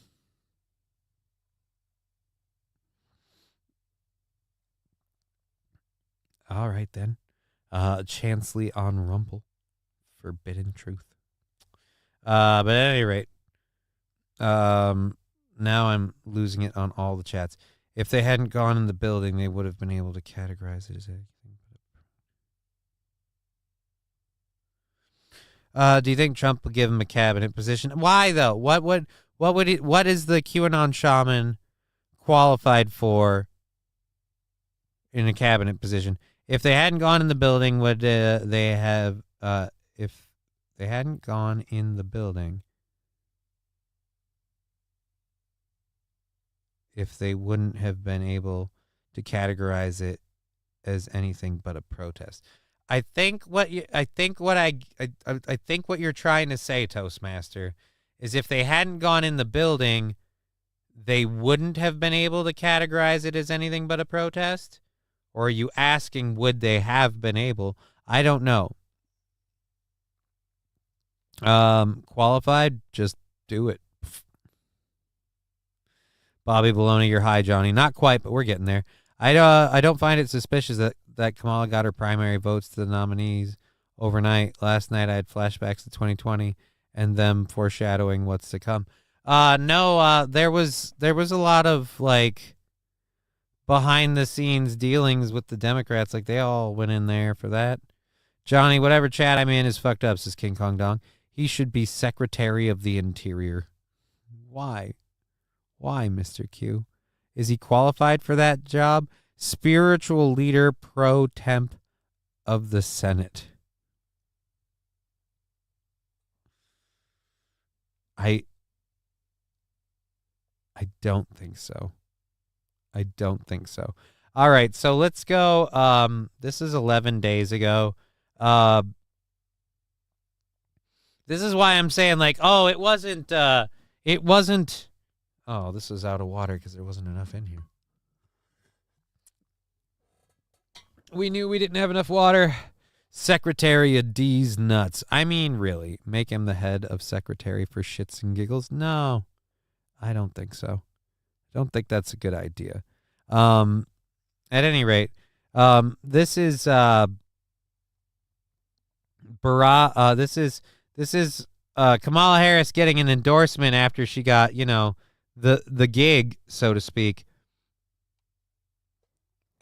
right then. Chansley on Rumble. Forbidden truth. But at any rate, now I'm losing it on all the chats. If they hadn't gone in the building, they would have been able to categorize it as anything. Do you think Trump will give him a cabinet position? Why though? What is the QAnon shaman qualified for in a cabinet position? If they hadn't gone in the building, would they have? If they hadn't gone in the building, if they wouldn't have been able to categorize it as anything but a protest. I think what you're trying to say, Toastmaster, is if they hadn't gone in the building, they wouldn't have been able to categorize it as anything but a protest? Or are you asking would they have been able? I don't know. Qualified? Just do it. Bobby Baloney, you're high, Johnny. Not quite, but we're getting there. I don't find it suspicious that Kamala got her primary votes to the nominees overnight. Last night I had flashbacks to 2020 and them foreshadowing what's to come. No, there was a lot of behind the scenes dealings with the Democrats. Like they all went in there for that. Johnny, whatever chat I'm in is fucked up, says King Kong Dong. He should be Secretary of the Interior. Why? Why, Mr. Q? Is he qualified for that job? Spiritual leader pro temp of the Senate. I don't think so. I don't think so. All right, so let's go. This is 11 days ago. This is why I'm saying, like, oh, it wasn't, oh, this is out of water because there wasn't enough in here. We knew we didn't have enough water. Secretary of D's nuts. I mean, really, make him the head of secretary for shits and giggles? No, I don't think so. I don't think that's a good idea. At any rate, this is this is Kamala Harris getting an endorsement after she got, the gig, so to speak.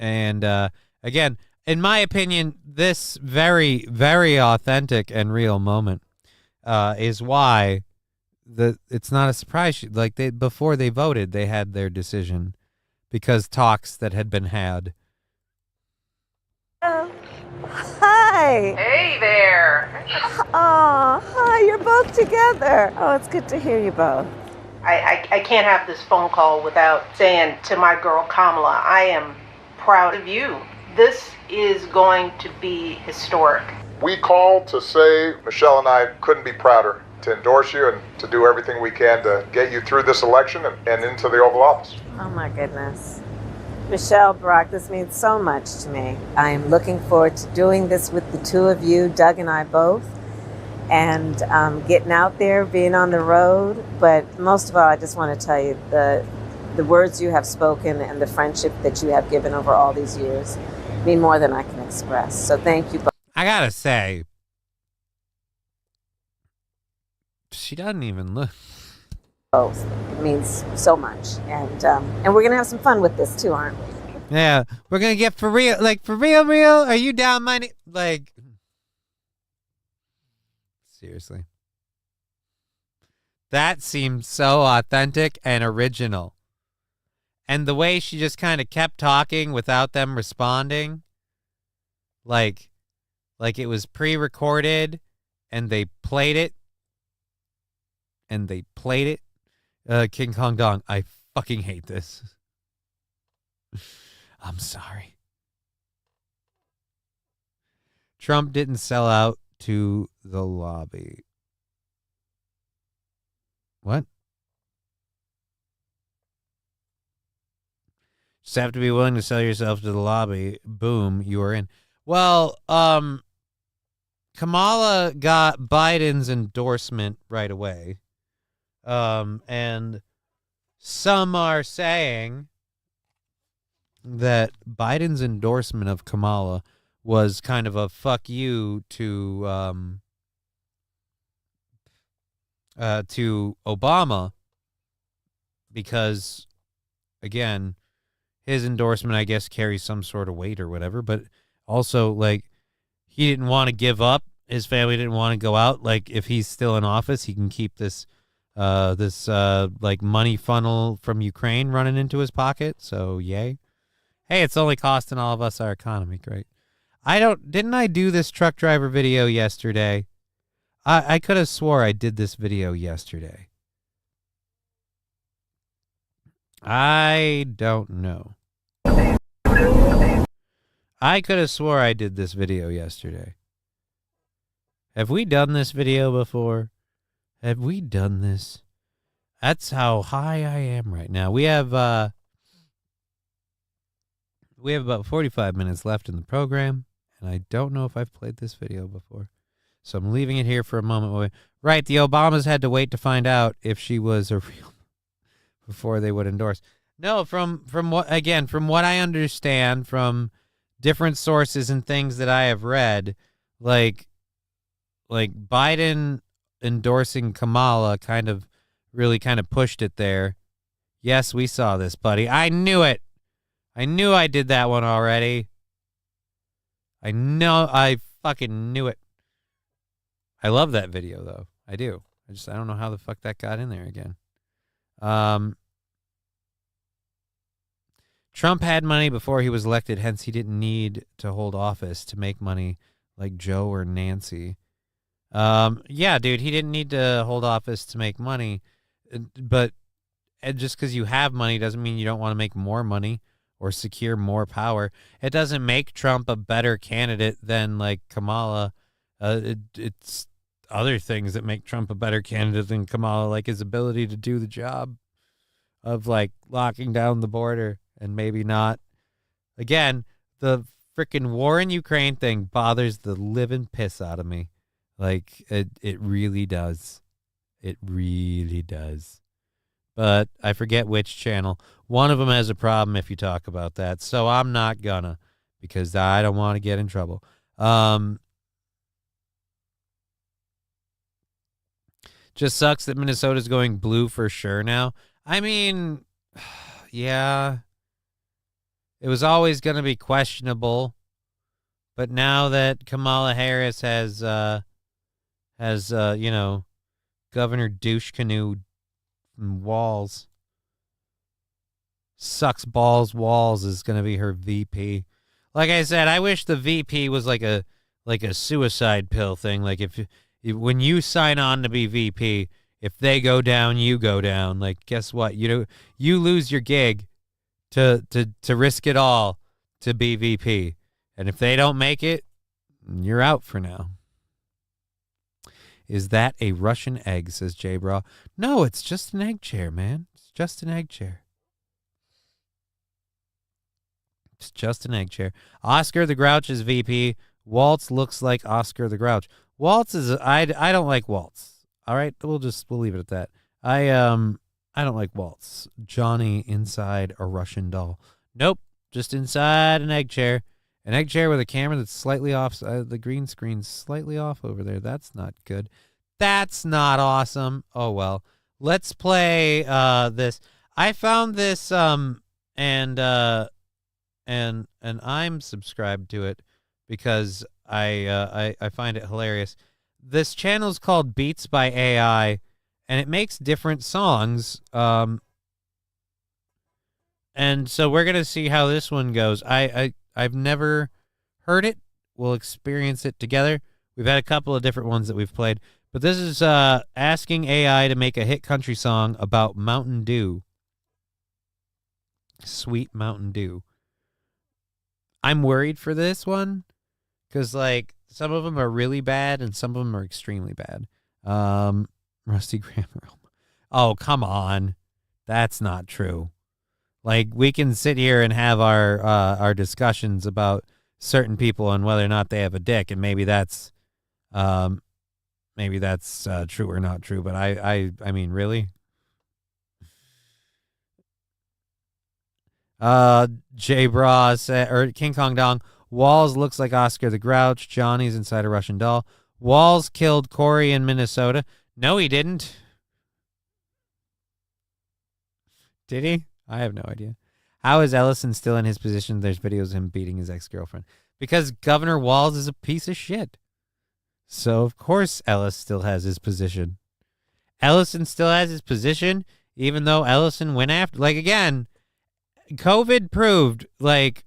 And again, in my opinion, this very, very authentic and real moment is why it's not a surprise. Like, before they voted, they had their decision because talks that had been had. Hi. Hey there. Oh, hi, you're both together. Oh, it's good to hear you both. I can't have this phone call without saying to my girl Kamala, I am proud of you. This is going to be historic. We called to say Michelle and I couldn't be prouder to endorse you and to do everything we can to get you through this election and into the Oval Office. Oh my goodness. Michelle, Barack, this means so much to me. I am looking forward to doing this with the two of you, Doug and I both, and getting out there, being on the road. But most of all, I just want to tell you the words you have spoken and the friendship that you have given over all these years mean more than I can express. So thank you both. I gotta say, she doesn't even look. Both. It means so much, and we're gonna have some fun with this too, aren't we? Yeah, we're gonna get for real. Like, for real, real. Are you down, money? Like, seriously, that seemed so authentic and original, and the way she just kind of kept talking without them responding, like it was pre-recorded, and they played it. King Kong Dong, I fucking hate this. I'm sorry. Trump didn't sell out to the lobby. What? Just have to be willing to sell yourself to the lobby. Boom, you are in. Well, Kamala got Biden's endorsement right away. And some are saying that Biden's endorsement of Kamala was kind of a fuck you to Obama, because, again, his endorsement, I guess, carries some sort of weight or whatever, but also, like, he didn't want to give up. His family didn't want to go out. Like, if he's still in office, he can keep this like money funnel from Ukraine running into his pocket. So yay. Hey, it's only costing all of us our economy. Great. Didn't I do this truck driver video yesterday? I could have swore I did this video yesterday. I don't know. I could have swore I did this video yesterday. Have we done this video before? Have we done this? That's how high I am right now. We have about 45 minutes left in the program, and I don't know if I've played this video before. So I'm leaving it here for a moment. Right, the Obamas had to wait to find out if she was a real before they would endorse. No, from what I understand from different sources and things that I have read, like Biden endorsing Kamala really pushed it there. Yes, we saw this, buddy. I knew it. I knew I did that one already. I fucking knew it. I love that video, though. I do. I don't know how the fuck that got in there again. Trump had money before he was elected, hence he didn't need to hold office to make money like Joe or Nancy. Yeah, dude, he didn't need to hold office to make money, but just because you have money doesn't mean you don't want to make more money or secure more power. It doesn't make Trump a better candidate than like Kamala. It's other things that make Trump a better candidate than Kamala, like his ability to do the job of like locking down the border and maybe not. Again, the freaking war in Ukraine thing bothers the living piss out of me. Like it really does. It really does. But I forget which channel. One of them has a problem if you talk about that. So I'm not gonna, because I don't want to get in trouble. Just sucks that Minnesota's going blue for sure now. I mean, yeah. It was always going to be questionable. But now that Kamala Harris has Governor Douche Canoe Walls, sucks balls Walls is going to be her VP. Like I said, I wish the VP was like a suicide pill thing. Like if when you sign on to be VP, if they go down, you go down. Like, guess what? You lose your gig to risk it all to be VP. And if they don't make it, you're out for now. Is that a Russian egg, says J. Bra. No, it's just an egg chair, man. It's just an egg chair. It's just an egg chair. Oscar the Grouch is VP. Waltz looks like Oscar the Grouch. Waltz is I don't like Waltz. All right, we'll leave it at that. I don't like Waltz. Johnny inside a Russian doll. Nope, just inside an egg chair. An egg chair with a camera that's slightly off. The green screen's slightly off over there. That's not good. That's not awesome. Oh well. Let's play this. I found this and I'm subscribed to it because I find it hilarious. This channel's called Beats by AI, and it makes different songs. And so we're gonna see how this one goes. I've never heard it. We'll experience it together. We've had a couple of different ones that we've played, but this is asking AI to make a hit country song about Mountain Dew. Sweet Mountain Dew. I'm worried for this one because, like, some of them are really bad and some of them are extremely bad. Rusty Grammar. Oh, come on. That's not true. Like, we can sit here and have our discussions about certain people and whether or not they have a dick, and maybe that's true or not true. But I mean, really. J. Bra or King Kong Dong. Walls looks like Oscar the Grouch. Johnny's inside a Russian doll. Walls killed Corey in Minnesota. No, he didn't. Did he? I have no idea. How is Ellison still in his position? There's videos of him beating his ex-girlfriend. Because Governor Walz is a piece of shit. So, of course, Ellis still has his position. Ellison still has his position, even though Ellison went after... Like, again, COVID proved, like...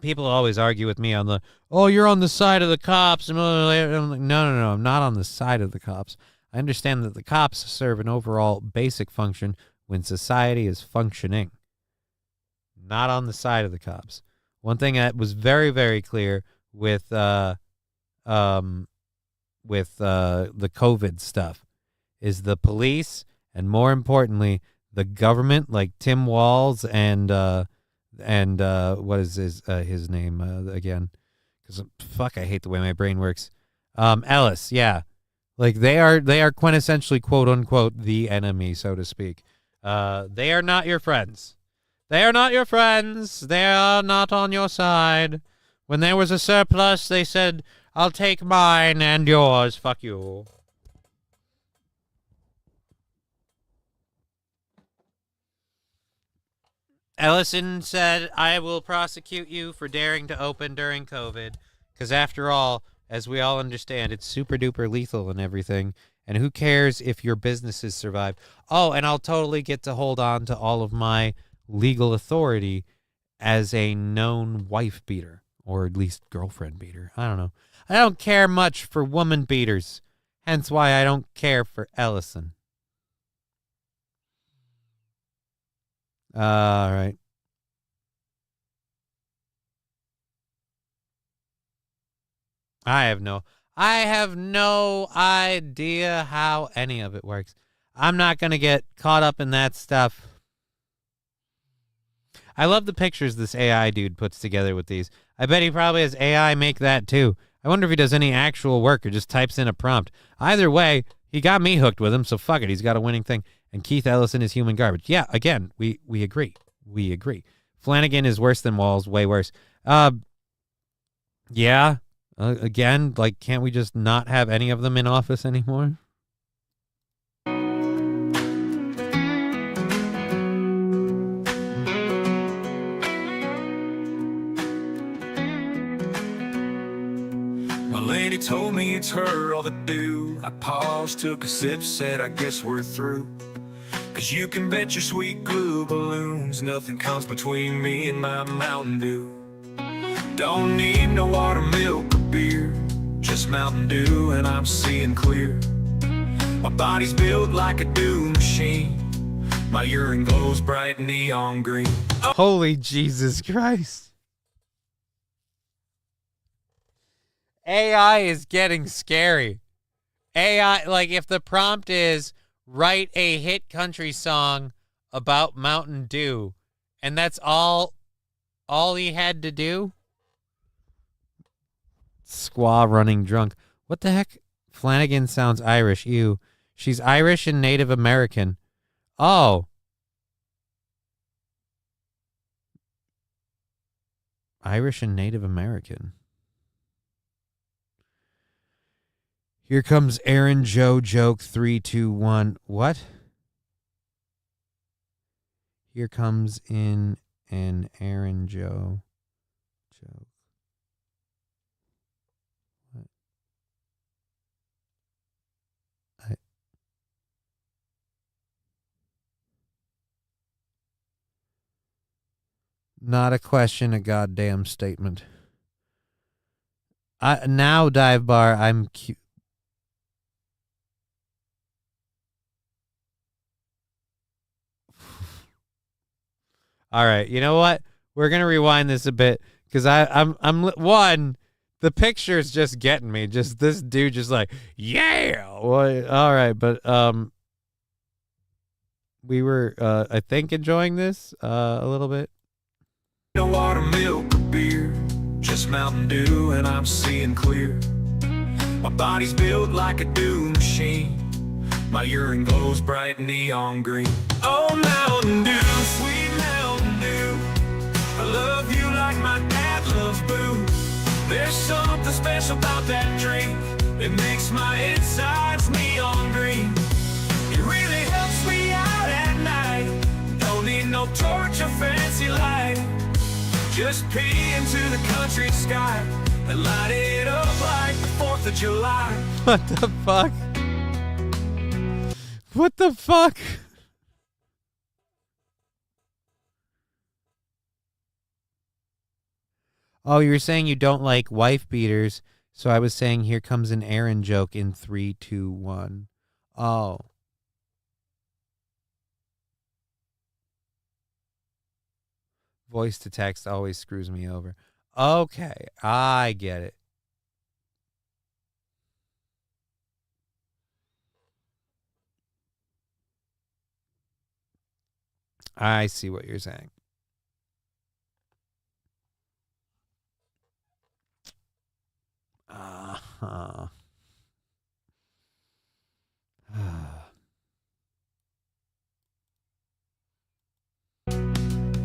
People always argue with me on the, oh, you're on the side of the cops. And I'm like, no, I'm not on the side of the cops. I understand that the cops serve an overall basic function when society is functioning. Not on the side of the cops. One thing that was very, very clear with the COVID stuff is the police, and more importantly, the government, like Tim Walz and what is his name again? Because fuck, I hate the way my brain works. Ellis, yeah, like they are quintessentially quote unquote the enemy, so to speak. They are not your friends. They are not your friends. They are not on your side. When there was a surplus, they said, "I'll take mine and yours. Fuck you." Ellison said, I will prosecute you for daring to open during COVID. Because after all, as we all understand, it's super duper lethal and everything. And who cares if your businesses survive? Oh, and I'll totally get to hold on to all of my legal authority as a known wife beater. Or at least girlfriend beater. I don't know. I don't care much for woman beaters. Hence why I don't care for Ellison. All right. I have no idea how any of it works. I'm not going to get caught up in that stuff. I love the pictures this AI dude puts together with these. I bet he probably has AI make that too. I wonder if he does any actual work or just types in a prompt. Either way, he got me hooked with him, so fuck it. He's got a winning thing. And Keith Ellison is human garbage. Yeah, again, we agree. We agree. Flanagan is worse than Walls, way worse. Yeah. Again, like, can't we just not have any of them in office anymore? My lady told me it's her all to do. I paused, took a sip, said I guess we're through. Cause you can bet your sweet glue balloons nothing comes between me and my Mountain Dew. Don't need no water, milk, or beer, just Mountain Dew and I'm seeing clear. My body's built like a dew machine. My urine glows bright neon green. Oh. Holy Jesus Christ. AI is getting scary. AI, like, if the prompt is write a hit country song about Mountain Dew, and that's all he had to do? Squaw running drunk. What the heck? Flanagan sounds Irish. Ew. She's Irish and Native American. Oh. Irish and Native American. Here comes Aaron Joe joke 3, 2, 1. What? Here comes in an Aaron Joe joke. What? Not a question, a goddamn statement. Now, Dive Bar, I'm cute. All right, you know what? We're gonna rewind this a bit because I'm one. The picture's just getting me. Just this dude, just like, yeah. Well, all right, but we were I think enjoying this a little bit. No water, milk, or beer, just Mountain Dew and I'm seeing clear. My body's built like a dew machine. My urine glows bright neon green. Oh, Mountain Dew, sweet Mountain Dew, I love you like my dad loves boo. There's something special about that drink. It makes my insides neon green. It really helps me out at night. Don't need no torch or fancy light. Just pee into the country sky and light it up like the 4th of July. What the fuck? What the fuck? Oh, you were saying you don't like wife beaters, so I was saying here comes an Aaron joke in 3, 2, 1. Oh. Voice to text always screws me over. Okay, I get it. I see what you're saying.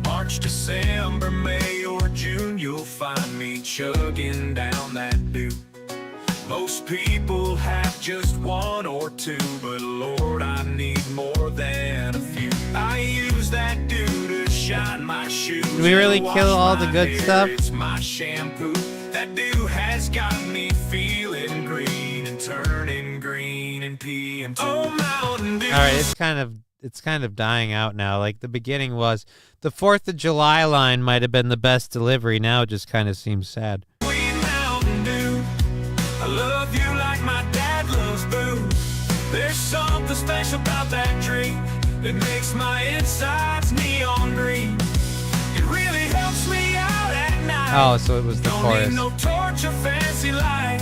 March, December, May, or June, you'll find me chugging down that dew. Most people have just one or two, but Lord, I need more than a few. I use that dew to shine my shoes. Did we really kill all the good stuff? It's my shampoo. That dew has got me feeling green and turning green and PM2. Oh, Mountain Dew. All right, it's kind of dying out now. Like the beginning was the 4th of July line might have been the best delivery. Now it just kind of seems sad. Sweet Mountain Dew, I love you like my dad loves boo. There's something special about that drink that makes my insides neon green. It really helps me out at night. Oh, so it was the Don't chorus. need no torch or fancy light.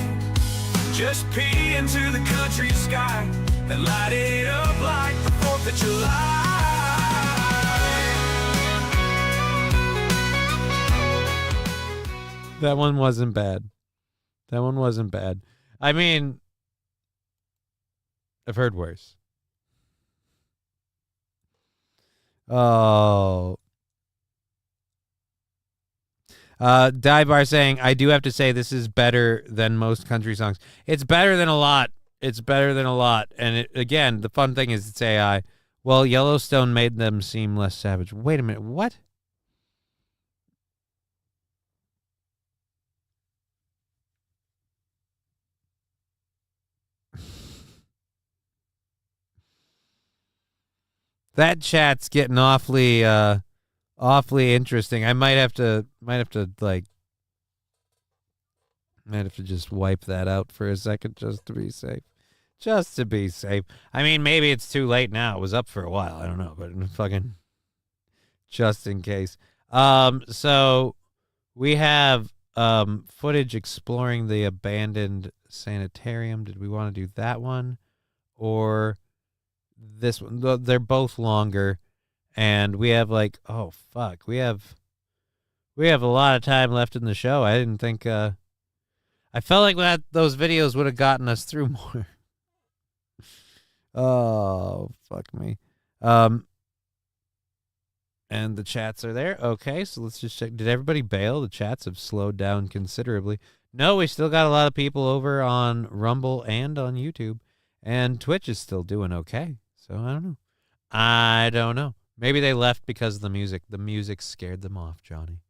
Just pee into the country sky and light it up like the 4th of July. That one wasn't bad. That one wasn't bad. I mean, I've heard worse. Oh. Diebar saying, I do have to say this is better than most country songs. It's better than a lot. It's better than a lot. And again, the fun thing is it's AI. Well, Yellowstone made them seem less savage. Wait a minute. What? That chat's getting awfully interesting. I might have to just wipe that out for a second just to be safe. Just to be safe. I mean, maybe it's too late now. It was up for a while. I don't know, but fucking just in case. So we have footage exploring the abandoned sanitarium. Did we want to do that one or this one? They're both longer, and we have like, oh fuck, we have a lot of time left in the show. I didn't think I felt like those videos would have gotten us through more. Oh, fuck me. And the chats are there. Okay, so let's just check. Did everybody bail? The chats have slowed down considerably. No, we still got a lot of people over on Rumble and on YouTube. And Twitch is still doing okay. So I don't know. Maybe they left because of the music. The music scared them off, Johnny.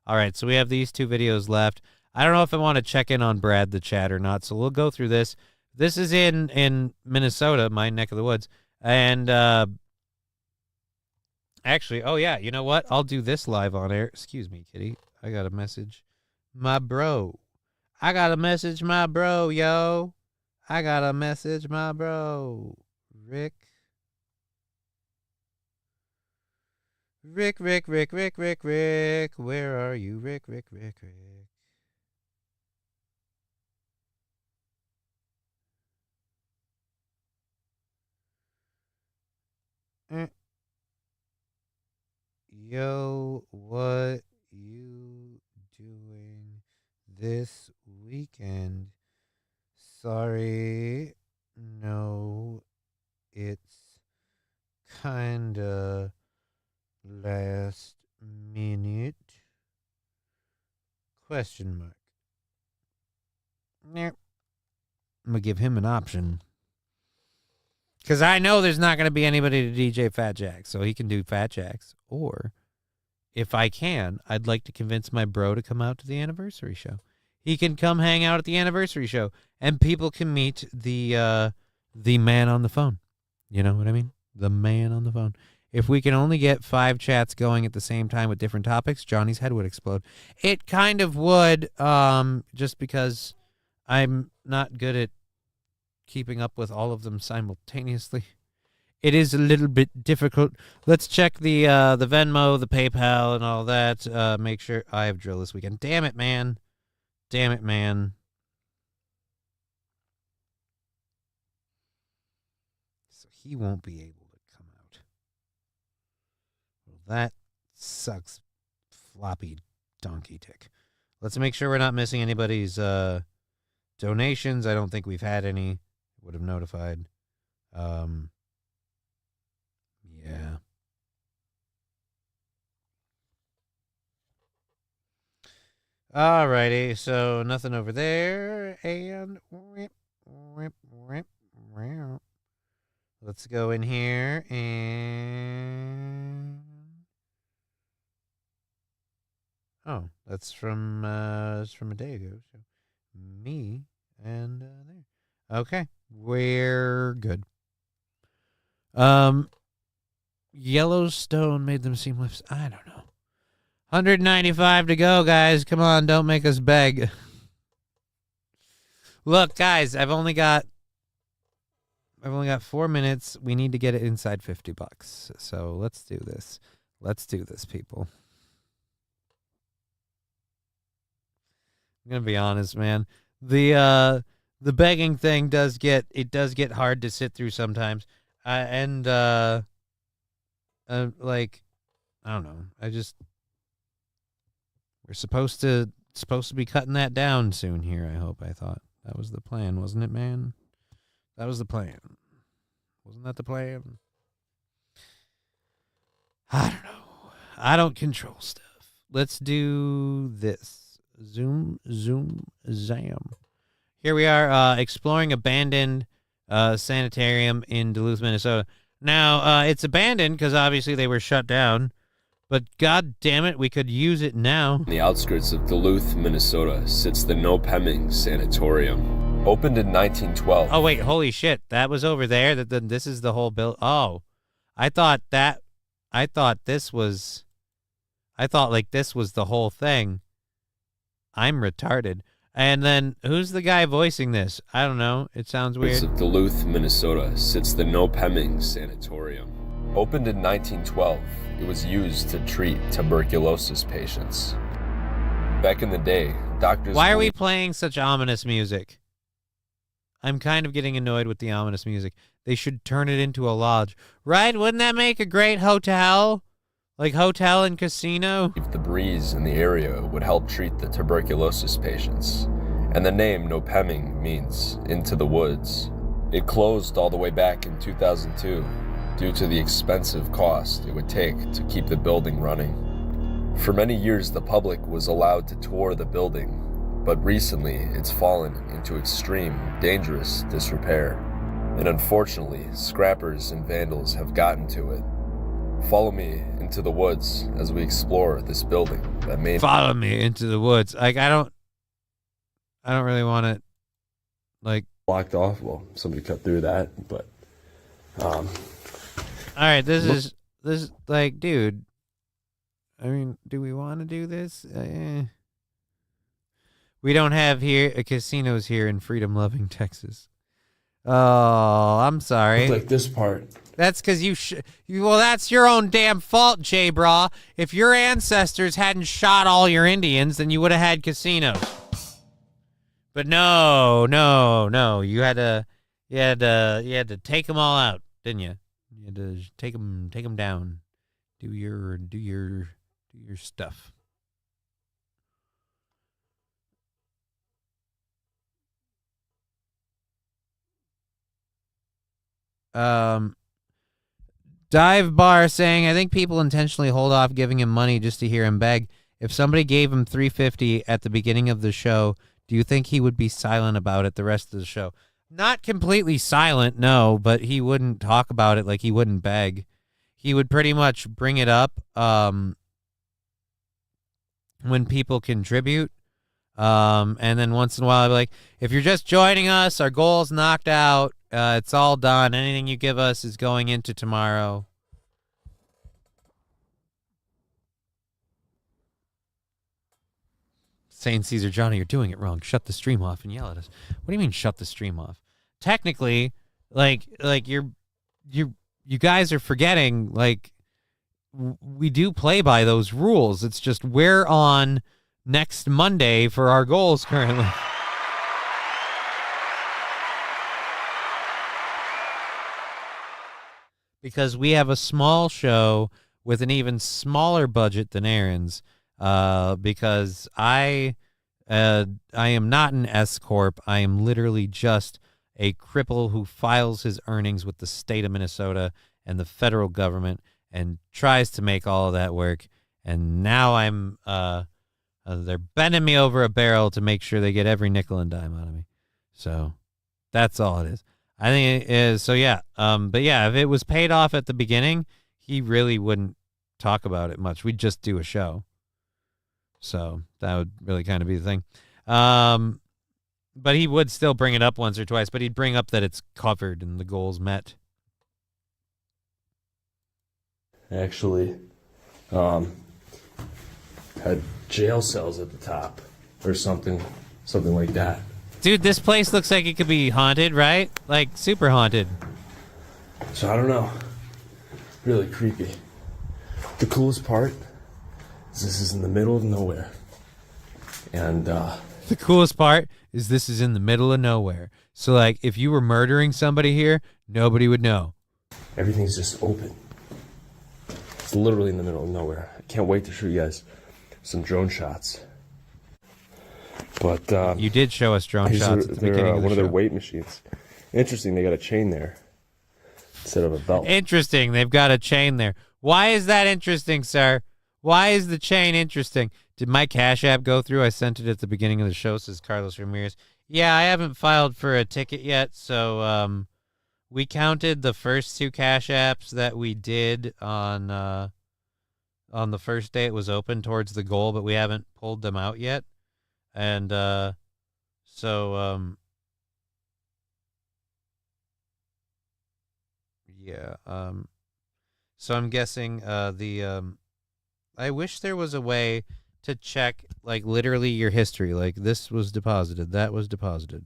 All right, so we have these 2 videos left. I don't know if I want to check in on Brad the chat or not, so we'll go through this. This is in Minnesota, my neck of the woods. And actually, oh yeah, you know what? I'll do this live on air. Excuse me, kitty. I got a message. My bro. I got a message, my bro, yo. I got a message, my bro. Rick. Rick. Where are you, Rick? Yo, what you doing this weekend? Sorry, no, it's kinda last minute? Question mark. Nope. I'm gonna give him an option. Because I know there's not going to be anybody to DJ Fat Jack, so he can do Fat Jacks. Or, if I can, I'd like to convince my bro to come out to the anniversary show. He can come hang out at the anniversary show, and people can meet the man on the phone. You know what I mean? The man on the phone. If we can only get 5 chats going at the same time with different topics, Johnny's head would explode. It kind of would, just because I'm not good at keeping up with all of them simultaneously. It is a little bit difficult. Let's check the Venmo, the PayPal, and all that. Make sure I have drill this weekend. Damn it, man. So he won't be able to come out. Well, that sucks. Floppy donkey tick. Let's make sure we're not missing anybody's donations. I don't think we've had any. Would have notified. Yeah. Alrighty, so nothing over there, and let's go in here and that's from a day ago. So me and there. Okay, we're good. Yellowstone made them seem less. I don't know. 195 to go, guys. Come on, don't make us beg. Look, guys, I've only got 4 minutes. We need to get it inside $50. So let's do this. Let's do this, people. I'm gonna be honest, man. The begging thing does get hard to sit through sometimes. Like, I don't know. We're supposed to be cutting that down soon here, I hope. I thought that was the plan, wasn't it, man? That was the plan. Wasn't that the plan? I don't know. I don't control stuff. Let's do this. Zoom, zam. Here we are, exploring abandoned sanitarium in Duluth, Minnesota. Now, it's abandoned because obviously they were shut down, but god damn it, we could use it now. On the outskirts of Duluth, Minnesota, sits the No Pemming Sanatorium. Opened in 1912. Oh, wait, holy shit. That was over there? This is the whole build. Oh, I thought this was the whole thing. I'm retarded. And then, who's the guy voicing this? I don't know. It sounds weird. Of Duluth, Minnesota, sits the No Pemming Sanatorium. Opened in 1912, it was used to treat tuberculosis patients. Back in the day, doctors... Why are we playing such ominous music? I'm kind of getting annoyed with the ominous music. They should turn it into a lodge. Right? Wouldn't that make a great hotel? Like hotel and casino? The breeze in the area would help treat the tuberculosis patients. And the name No Pemming means into the woods. It closed all the way back in 2002 due to the expensive cost it would take to keep the building running. For many years, the public was allowed to tour the building, but recently it's fallen into extreme, dangerous disrepair. And unfortunately, scrappers and vandals have gotten to it. Follow me into the woods as we explore this building that may... Follow me into the woods. Like, I don't really want it, like... Blocked off. Well, somebody cut through that, but... All right, this is, like, dude. I mean, do we want to do this? We don't have casinos here in freedom-loving Texas. Oh, I'm sorry. Like this part. That's because well, that's your own damn fault, J-Bra. If your ancestors hadn't shot all your Indians, then you would have had casinos. But no. You had to take them all out, didn't you? You had to take them down. Do your stuff. Dive Bar saying, I think people intentionally hold off giving him money just to hear him beg. If somebody gave him $3.50 at the beginning of the show, do you think he would be silent about it the rest of the show? Not completely silent, no, but he wouldn't talk about it, like he wouldn't beg. He would pretty much bring it up when people contribute. And then once in a while, I'd be like, if you're just joining us, our goal's knocked out. It's all done. Anything you give us is going into tomorrow. Saying Caesar Johnny, you're doing it wrong. Shut the stream off and yell at us. What do you mean shut the stream off? Technically, like you guys are forgetting, like, we do play by those rules. It's just we're on next Monday for our goals currently. Because we have a small show with an even smaller budget than Aaron's. Because I am not an S Corp. I am literally just a cripple who files his earnings with the state of Minnesota and the federal government and tries to make all of that work. And now I'm they're bending me over a barrel to make sure they get every nickel and dime out of me. So that's all it is. I think it is. So yeah. But yeah, if it was paid off at the beginning, he really wouldn't talk about it much. We'd just do a show. So that would really kind of be the thing. But he would still bring it up once or twice, but he'd bring up that it's covered and the goals met. Actually, had jail cells at the top or something like that. Dude, this place looks like it could be haunted, right? Like super haunted. So I don't know. Really creepy. The coolest part is this is in the middle of nowhere. And The coolest part is this is in the middle of nowhere. So, like, if you were murdering somebody here, nobody would know. Everything's just open. It's literally in the middle of nowhere. I can't wait to show you guys some drone shots. But you did show us drone shots at the beginning of the one show. of their weight machines. Interesting, they got a chain there instead of a belt. Interesting, they've got a chain there. Why is that interesting, sir? Why is the chain interesting? Did my Cash App go through? I sent it at the beginning of the show, says Carlos Ramirez. Yeah, I haven't filed for a ticket yet, so we counted the first 2 Cash Apps that we did on the first day it was open towards the goal, but we haven't pulled them out yet. And so I'm guessing I wish there was a way to check, like, literally your history. Like, this was deposited, that was deposited.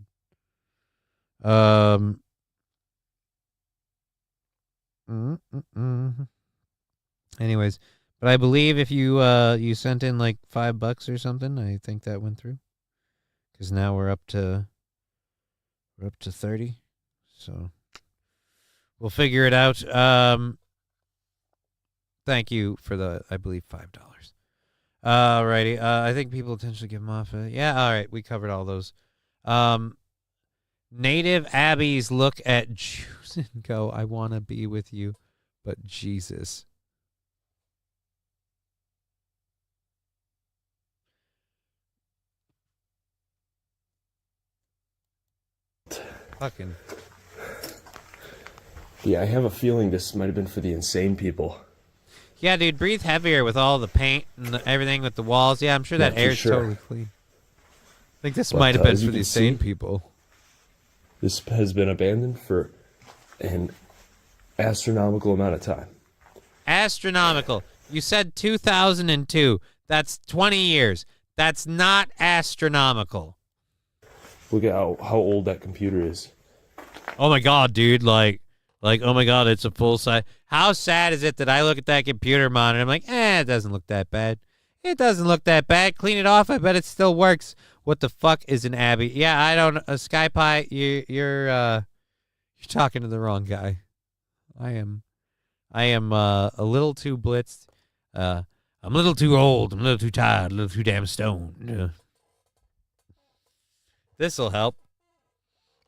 Anyways, but I believe if you sent in like $5 or something, I think that went through. Because now we're up to 30. So we'll figure it out. Thank you for the, I believe, $5. Alrighty. I think people potentially give them off. Yeah, all right. We covered all those. Native Abbeys look at Jews and go, I want to be with you, but Jesus. Fucking. Yeah, I have a feeling this might have been for the insane people. Yeah, dude, breathe heavier with all the paint and everything with the walls. Yeah, I'm sure that air's totally clean. I think this might have been for the insane people. This has been abandoned for an astronomical amount of time. Astronomical. You said 2002. That's 20 years. That's not astronomical. Look at how old that computer is. Oh my God, dude! Like, oh my God, it's a full size. How sad is it that I look at that computer monitor and I'm like, it doesn't look that bad. It doesn't look that bad. Clean it off. I bet it still works. What the fuck is an Abbey? Yeah, I don't. SkyPie, you're talking to the wrong guy. I am a little too blitzed. I'm a little too old. I'm a little too tired. A little too damn stoned. This'll help.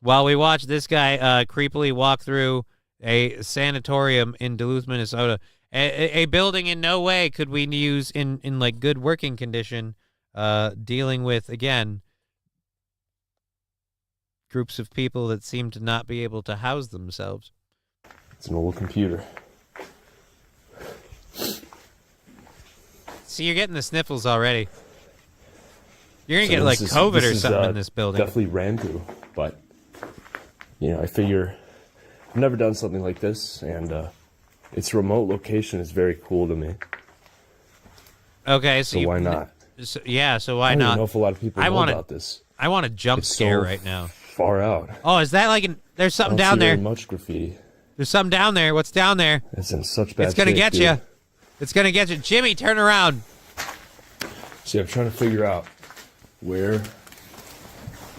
While we watch this guy creepily walk through a sanatorium in Duluth, Minnesota, a building in no way could we use in like good working condition, dealing with, again, groups of people that seem to not be able to house themselves. It's an old computer. See, you're getting the sniffles already. You're going to get like COVID or something in this building. Definitely ran through, but, I figure I've never done something like this, and its remote location is very cool to me. Okay, so why not? So why I not? don't know if a lot of people know about this. I want a jump scare right now. Far out. Oh, is that like there's something down there? Very much graffiti. There's something down there. What's down there? It's in such bad It's gonna shape, get dude. you. It's gonna get you, Jimmy. Turn around. See, I'm trying to figure out where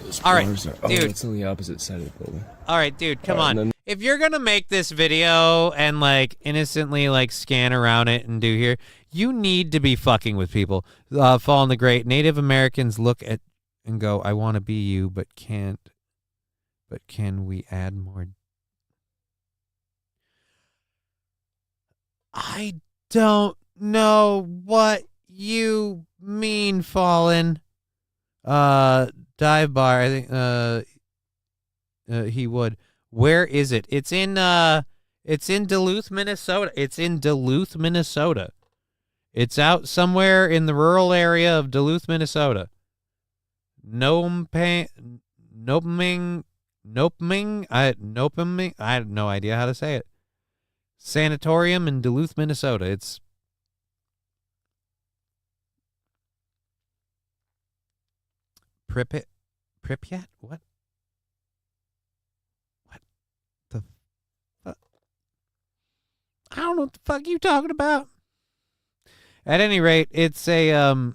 those All right, bars are. Oh, dude. it's on the opposite side of the building. All right, dude, come on. Then, If you're gonna make this video and like innocently like scan around it and do here, you need to be fucking with people. Fallen the Great. Native Americans look at and go, I want to be you, but can't. But can we add more? I don't know what you mean, Fallen. Dive bar, I think he would. Where is it? It's in Duluth, Minnesota. It's in Duluth, Minnesota. It's out somewhere in the rural area of Duluth, Minnesota. Nopeming. I have no idea how to say it. Sanatorium in Duluth, Minnesota. It's Pripyat? What? What the fuck? I don't know what the fuck you talking about. At any rate, it's a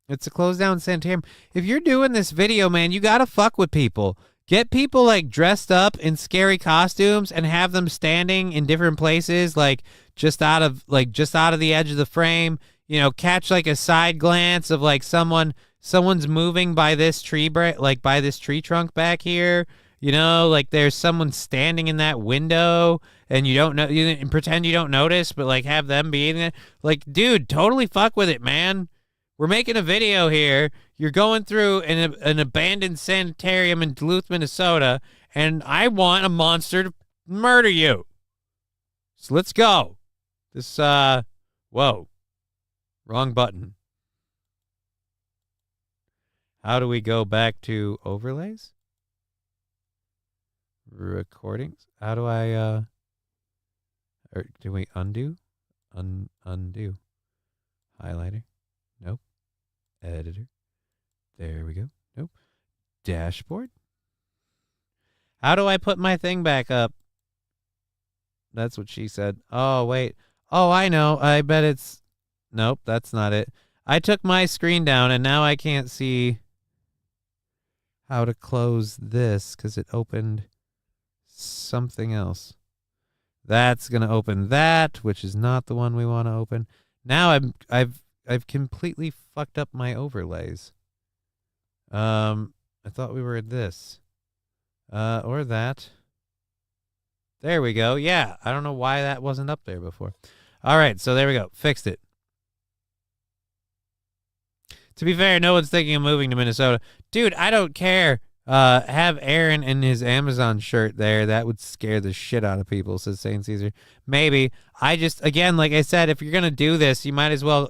It's a closed down sanitarium. If you're doing this video, man, you gotta fuck with people. Get people like dressed up in scary costumes and have them standing in different places, like just out of the edge of the frame. You know, catch like a side glance of like someone's moving by this tree by this tree trunk back here. You know, like there's someone standing in that window and you don't know, and pretend you don't notice, but like have them be in it. Like, dude, totally fuck with it, man. We're making a video here. You're going through an abandoned sanitarium in Duluth, Minnesota, and I want a monster to murder you. So let's go. This, whoa. Wrong button. How do we go back to overlays? Recordings? How do I, or do we undo? Undo. Highlighter? Nope. Editor. There we go. Nope. Dashboard. How do I put my thing back up? That's what she said. Oh, wait. Oh, I know. I bet it's... Nope, that's not it. I took my screen down, and now I can't see how to close this because it opened something else. That's going to open that, which is not the one we want to open. Now I've completely fucked up my overlays. I thought we were at this. Or that. There we go. Yeah, I don't know why that wasn't up there before. All right, so there we go. Fixed it. To be fair, no one's thinking of moving to Minnesota. Dude, I don't care. Have Aaron in his Amazon shirt there. That would scare the shit out of people, says St. Caesar. Maybe. I just, again, like I said, if you're going to do this, you might as well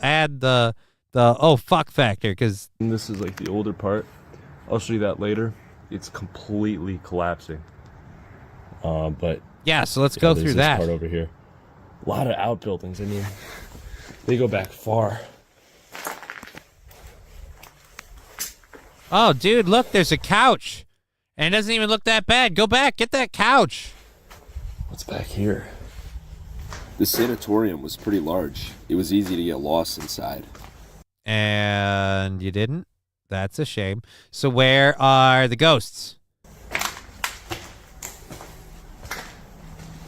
add the oh, fuck factor, because... This is like the older part. I'll show you that later. It's completely collapsing. But... Yeah, so let's go through that. Part over here. A lot of outbuildings. I mean, they go back far. Oh, dude, look, there's a couch. And it doesn't even look that bad. Go back, get that couch. What's back here? The sanatorium was pretty large. It was easy to get lost inside. And you didn't? That's a shame. So where are the ghosts?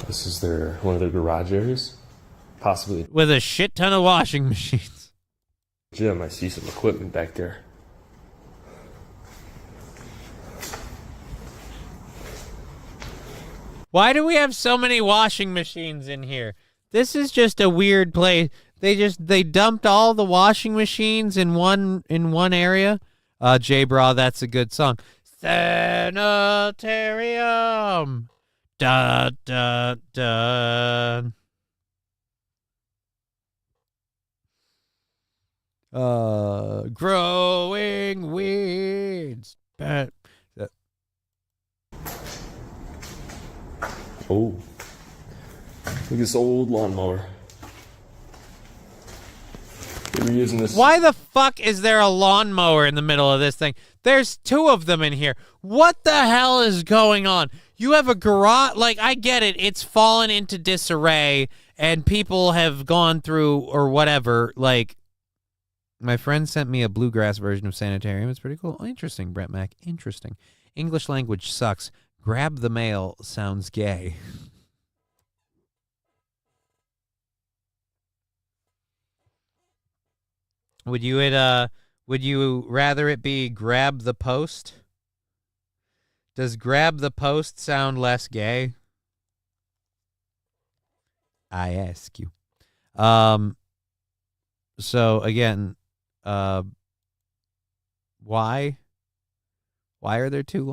This is one of their garage areas. Possibly. With a shit ton of washing machines. Jim, I see some equipment back there. Why do we have so many washing machines in here? This is just a weird place. They dumped all the washing machines in one area. J-Bra, that's a good song. Sanitarium. Da da da. Growing weeds. Oh, look at this old lawnmower. They were using this. Why the fuck is there a lawnmower in the middle of this thing? There's two of them in here. What the hell is going on? You have a garage. Like, I get it. It's fallen into disarray and people have gone through or whatever. Like, my friend sent me a bluegrass version of Sanitarium. It's pretty cool. Interesting, Brett Mac. Interesting. English language sucks. Grab the mail sounds gay. Would you rather it be grab the post? Does grab the post sound less gay? I ask you. So again, why? Why are there two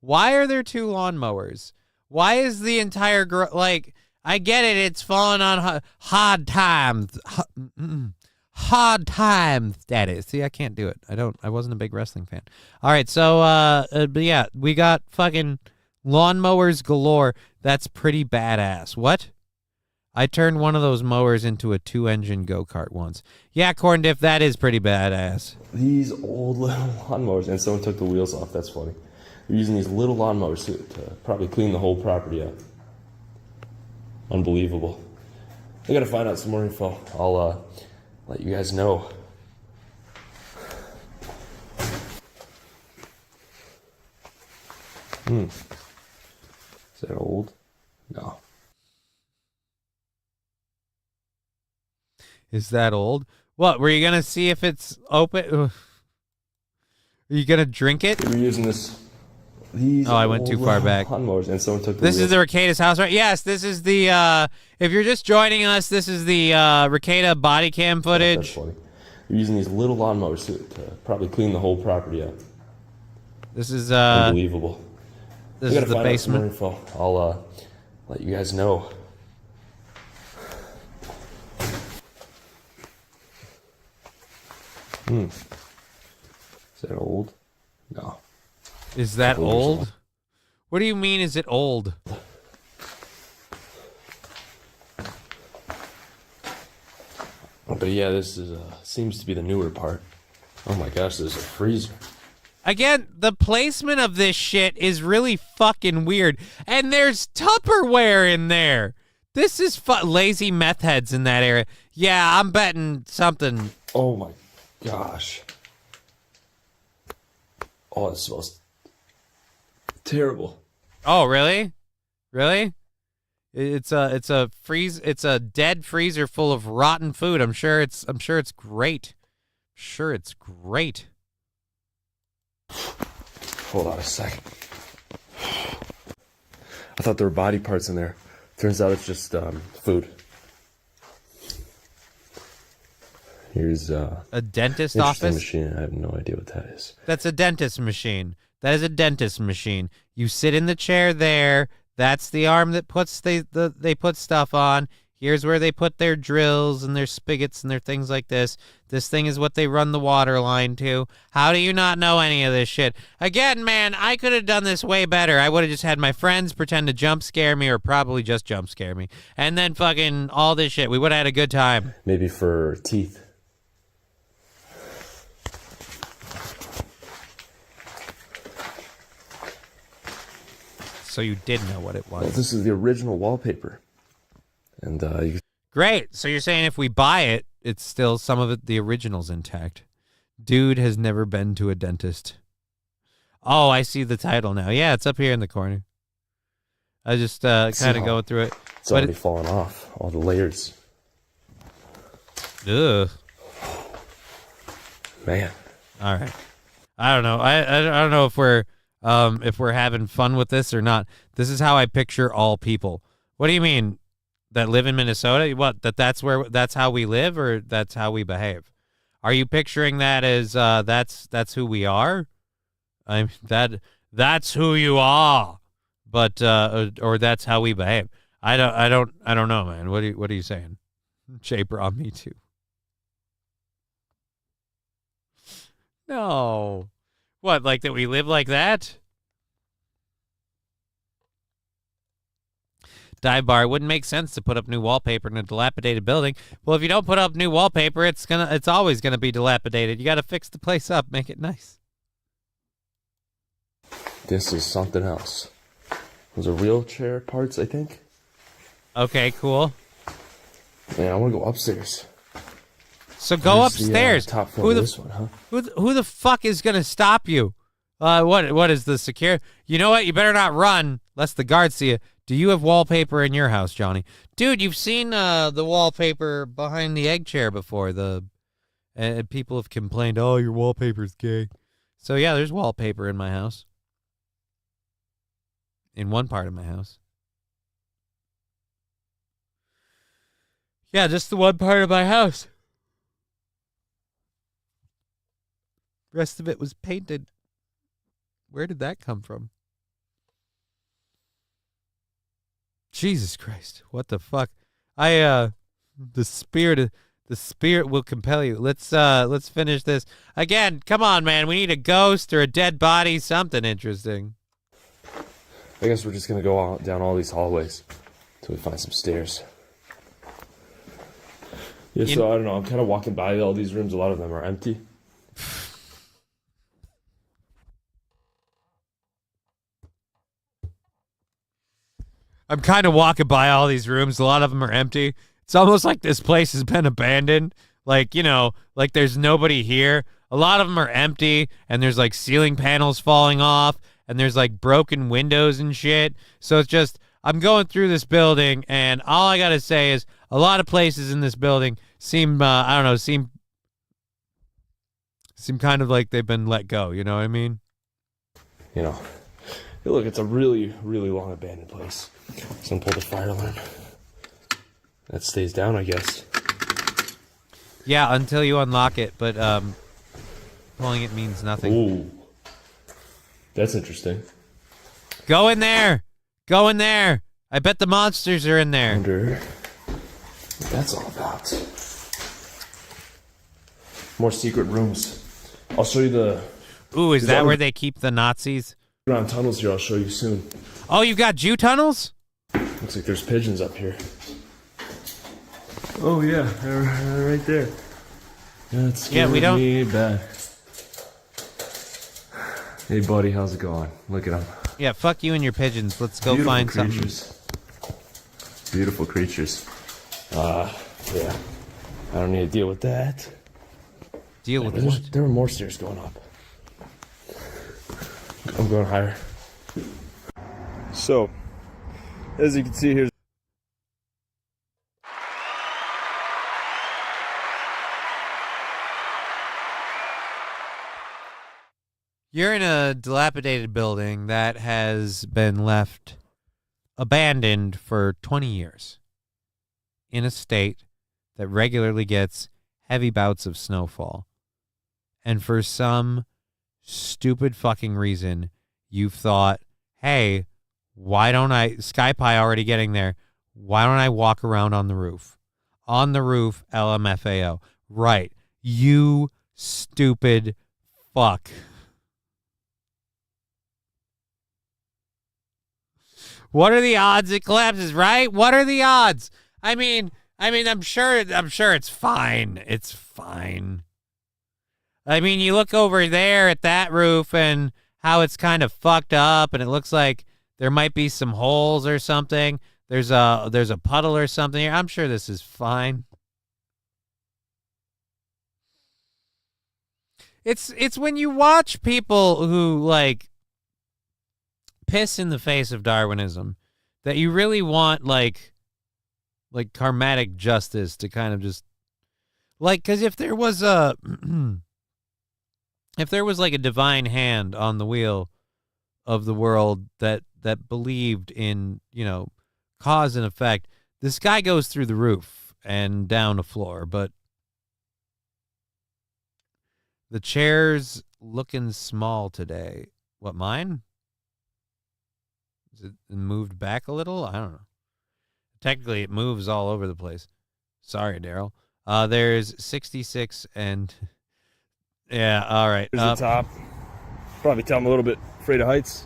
lawnmowers? Why is the entire like? I get it. It's fallen on hard times. Hard times, daddy. See, I can't do it. I wasn't a big wrestling fan. All right, so but yeah, we got fucking lawnmowers galore. That's pretty badass. What? I turned one of those mowers into a 2-engine go-kart once. Yeah, Corn Dip, that is pretty badass. These old little lawnmowers, and someone took the wheels off. That's funny. They're using these little lawnmowers to probably clean the whole property up. Unbelievable. I gotta find out some more info. I'll let you guys know. Is that old? No. Is that old? What, were you going to see if it's open? Are you going to drink it? They were using this. I went too far back. Lawnmowers, and someone took This is the Rekida's house, right? Yes, this is the, if you're just joining us, this is the Rekida body cam footage. That's funny. They're using these little lawnmowers to probably clean the whole property up. This is unbelievable. This is the basement. Out some more info. I'll let you guys know. Is that old? No. Is that old? What do you mean, is it old? But yeah, this is seems to be the newer part. Oh my gosh, there's a freezer. Again, the placement of this shit is really fucking weird. And there's Tupperware in there. This is lazy meth heads in that area. Yeah, I'm betting something. Oh my gosh. Oh, it smells terrible. Oh, really? Really? It's a dead freezer full of rotten food. I'm sure it's great. Sure, it's great. Hold on a second. I thought there were body parts in there. Turns out it's just food. Here's a dentist office machine. I have no idea what that is. That's a dentist machine. That is a dentist machine. You sit in the chair there. That's the arm that they put stuff on. Here's where they put their drills and their spigots and their things like this. This thing is what they run the water line to. How do you not know any of this shit? Again, man, I could have done this way better. I would have just had my friends pretend to jump scare me, or probably just jump scare me. And then fucking all this shit. We would have had a good time. Maybe for teeth. So you did know what it was. Well, this is the original wallpaper. And great. So you're saying if we buy it, it's still some of it, the original's intact. Dude has never been to a dentist. Oh, I see the title now. Yeah, it's up here in the corner. I just kind of going through it. It's already fallen off, all the layers. Ugh. Man. All right. I don't know. I don't know if we're having fun with this or not. This is how I picture all people. What do you mean? That live in Minnesota? What? That's how we live, or that's how we behave? Are you picturing that as that's who we are? That's who you are, but or that's how we behave. I don't know, man. What are you saying? Jay brought me too. No. What, like that we live like that? Dive bar, it wouldn't make sense to put up new wallpaper in a dilapidated building. Well, if you don't put up new wallpaper, it's always gonna be dilapidated. You gotta fix the place up, make it nice. This is something else. Those are wheelchair parts, I think. Okay, cool. Man, I want to go upstairs. So go upstairs. Top floor of this one, huh? Who the fuck is gonna stop you? What is the secure? You know what? You better not run, lest the guards see you. Do you have wallpaper in your house, Johnny? Dude, you've seen the wallpaper behind the egg chair before. And people have complained, oh, your wallpaper's gay. So yeah, there's wallpaper in my house. In one part of my house. Yeah, just the one part of my house. The rest of it was painted. Where did that come from? Jesus Christ, what the fuck? The spirit will compel you. Let's finish this. Again, come on, man. We need a ghost or a dead body, something interesting. I guess we're just gonna go down all these hallways until we find some stairs. Yeah, so I don't know. I'm kind of walking by all these rooms. A lot of them are empty. I'm kind of walking by all these rooms. A lot of them are empty. It's almost like this place has been abandoned. Like, you know, like there's nobody here. A lot of them are empty, and there's like ceiling panels falling off, and there's like broken windows and shit. So it's just, I'm going through this building, and all I gotta say is a lot of places in this building seem seem kind of like they've been let go. You know what I mean? You know, hey, look, it's a really, really long abandoned place. Someone pulled a fire alarm. That stays down, I guess. Yeah, until you unlock it, but pulling it means nothing. Ooh, that's interesting. Go in there. Go in there. I bet the monsters are in there. I wonder what that's all about. More secret rooms. I'll show you the... Ooh, is that where they keep the Nazis? Around tunnels here, I'll show you soon. Oh, you've got Jew tunnels? Looks like there's pigeons up here. Oh yeah, they're right there. That's we don't... me bad. Hey buddy, how's it going? Look at them. Yeah, fuck you and your pigeons. Let's go Beautiful find creatures. something. Beautiful creatures. Yeah. I don't need to deal with that. Deal with what? There were more stairs going up. I'm going higher. So, as you can see here. You're in a dilapidated building that has been left abandoned for 20 years in a state that regularly gets heavy bouts of snowfall. And for some stupid fucking reason, you've thought, hey, why don't I, Sky Pie already getting there, why don't I walk around on the roof? On the roof, LMFAO. Right. You stupid fuck. What are the odds it collapses, right? What are the odds? I mean, I'm sure it's fine. It's fine. I mean, you look over there at that roof and how it's kind of fucked up, and it looks like there might be some holes or something. There's a puddle or something here. I'm sure this is fine. It's when you watch people who like piss in the face of Darwinism that you really want like karmatic justice to kind of just like, because if there was like a divine hand on the wheel of the world that believed in, you know, cause and effect, this guy goes through the roof and down a floor. But the chair's looking small today. What, mine? Is it moved back a little? I don't know. Technically, it moves all over the place. Sorry, Daryl. There's 66 and... Yeah, all right. Here's the top. Probably tell I'm a little bit afraid of heights.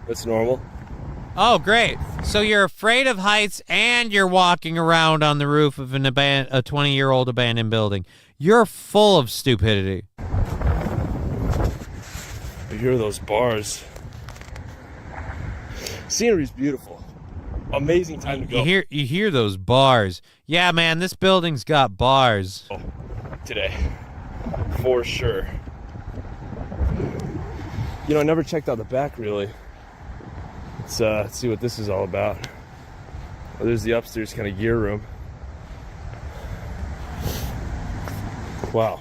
That's normal. Oh, great. So you're afraid of heights and you're walking around on the roof of a 20-year-old abandoned building. You're full of stupidity. You hear those bars. Scenery's beautiful. Amazing time to go. You hear those bars. Yeah, man, this building's got bars. Oh, today. For sure. You know, I never checked out the back, really. Let's see what this is all about. Oh, there's the upstairs kind of gear room. Wow.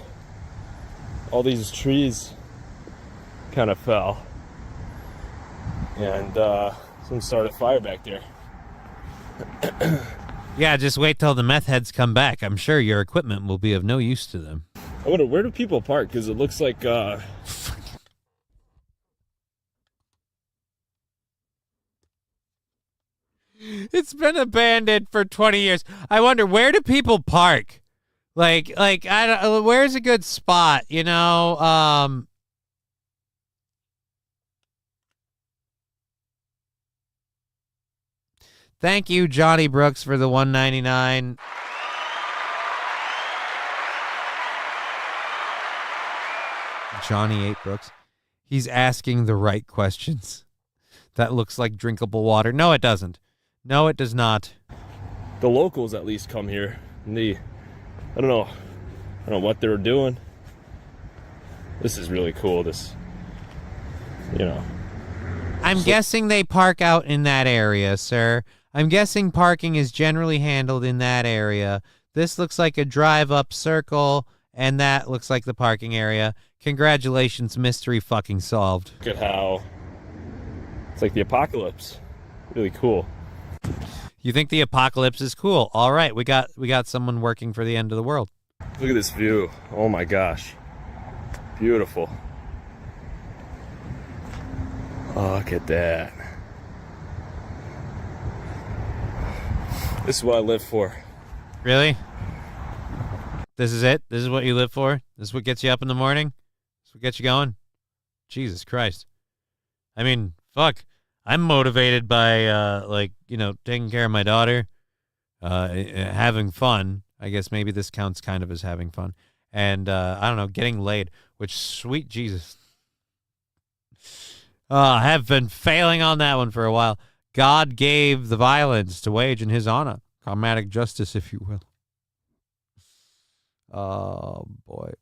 All these trees kind of fell. And someone started a fire back there. Yeah, just wait till the meth heads come back. I'm sure your equipment will be of no use to them. I wonder, where do people park? Because it looks like... It's been abandoned for 20 years. I wonder, where do people park? Like I don't, where's a good spot, you know? Thank you, Johnny Brooks, for the $1.99. Johnny 8 Brooks. He's asking the right questions. That looks like drinkable water. No, it doesn't. No, it does not. The locals at least come here. And I don't know what they were doing. This is really cool. This, you know, I'm guessing they park out in that area, sir. I'm guessing parking is generally handled in that area. This looks like a drive-up circle, and that looks like the parking area. Congratulations, mystery fucking solved. Look at how it's like the apocalypse. Really cool. You think the apocalypse is cool? All right, we got someone working for the end of the world. Look at this view. Oh my gosh. Beautiful. Oh, look at that. This is what I live for. Really? This is it? This is what you live for? This is what gets you up in the morning? This is what gets you going? Jesus Christ. I mean, fuck. I'm motivated by, taking care of my daughter, having fun. I guess maybe this counts kind of as having fun. And, I don't know, getting laid, which, sweet Jesus. I have been failing on that one for a while. God gave the violence to wage in his honor. Karmatic justice, if you will. Oh, boy.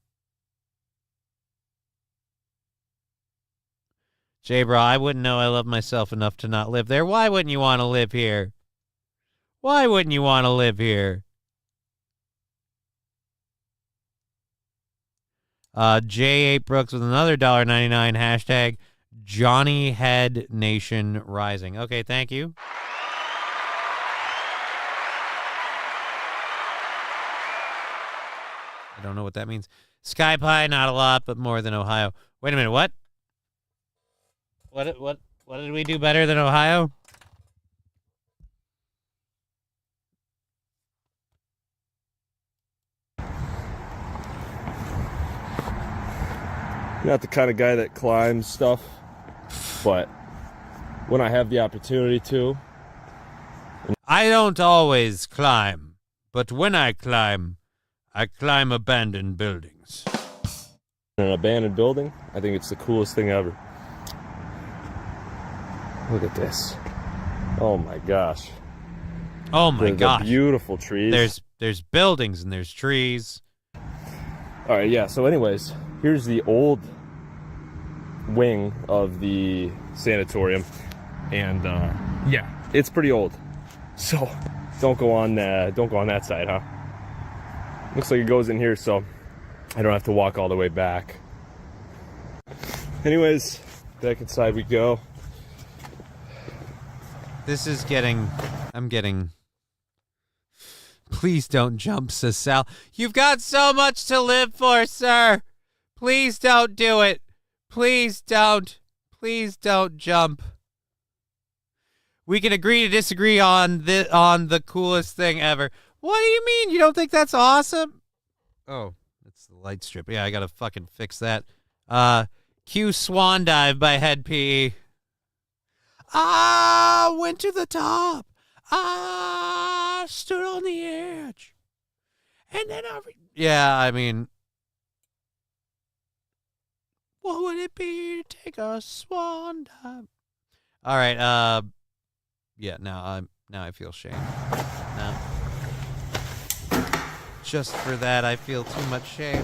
Jay, bro, I wouldn't know I love myself enough to not live there. Why wouldn't you want to live here? Why wouldn't you want to live here? J8 Brooks with another $1.99 hashtag Johnny Head Nation Rising. Okay, thank you. I don't know what that means. Sky Pie, not a lot, but more than Ohio. Wait a minute, what? What did we do better than Ohio? Not the kind of guy that climbs stuff, but when I have the opportunity to. I don't always climb, but when I climb abandoned buildings. An abandoned building, I think it's the coolest thing ever. Look at this. Oh my gosh. Oh my gosh. The beautiful trees. There's buildings and there's trees. All right, yeah. So anyways, here's the old wing of the sanatorium, and yeah, it's pretty old. So don't go on that side, huh? Looks like it goes in here, so I don't have to walk all the way back. Anyways, back inside we go. I'm getting. Please don't jump, says Sal. You've got so much to live for, sir. Please don't do it. Please don't. Please don't jump. We can agree to disagree on the coolest thing ever. What do you mean? You don't think that's awesome? Oh, it's the light strip. Yeah, I gotta fucking fix that. Cue Swan Dive by Head PE. Went to the top. Stood on the edge. And then yeah, I mean, what would it be to take a swan dive? All right, yeah, now I feel shame. Now, just for that, I feel too much shame.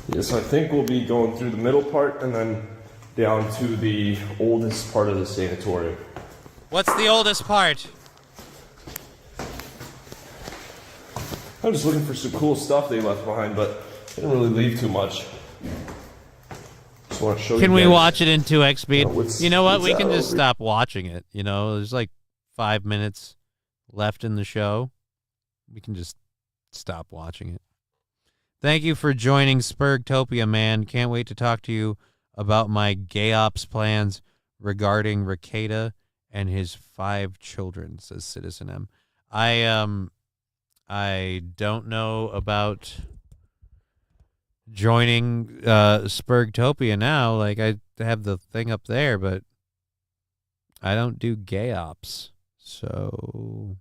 Yes, I think we'll be going through the middle part and then down to the oldest part of the sanatorium. What's the oldest part? I'm just looking for some cool stuff they left behind, but they didn't really leave too much. Just want to show you. Can we watch it in 2x speed? You know what? We can just over? stop watching it. You know, there's like 5 minutes left in the show. We can just stop watching it. Thank you for joining Spurgtopia, man. Can't wait to talk to you about my gay ops plans regarding Ricada and his 5 children, says Citizen M. I don't know about joining Spurgtopia now. Like, I have the thing up there, but I don't do gay ops. So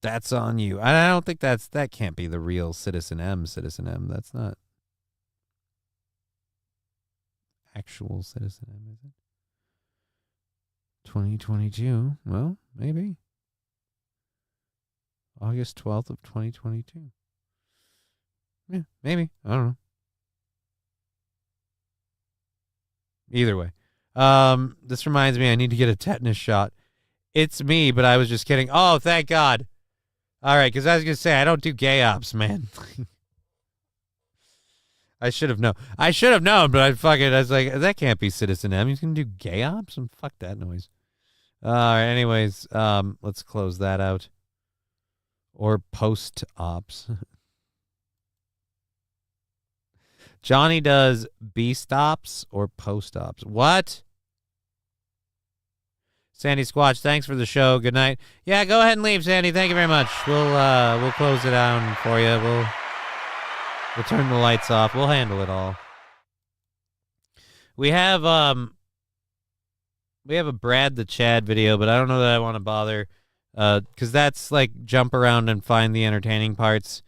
that's on you. I don't think that can't be the real Citizen M. That's not actual Citizen M, is it? 2022. Well, maybe. August 12th of 2022. Yeah, maybe. I don't know. Either way. This reminds me I need to get a tetanus shot. It's me, but I was just kidding. Oh, thank God. All right, because I was going to say, I don't do gay ops, man. I should have known. But I was like, that can't be Citizen M. He's going to do gay ops? And fuck that noise. All right, anyways, let's close that out. Or post ops. Johnny does beast ops or post ops. What? Sandy Squatch, thanks for the show. Good night. Yeah, go ahead and leave, Sandy. Thank you very much. We'll close it down for you. We'll turn the lights off. We'll handle it all. We have a Brad the Chad video, but I don't know that I want to bother because that's like jump around and find the entertaining parts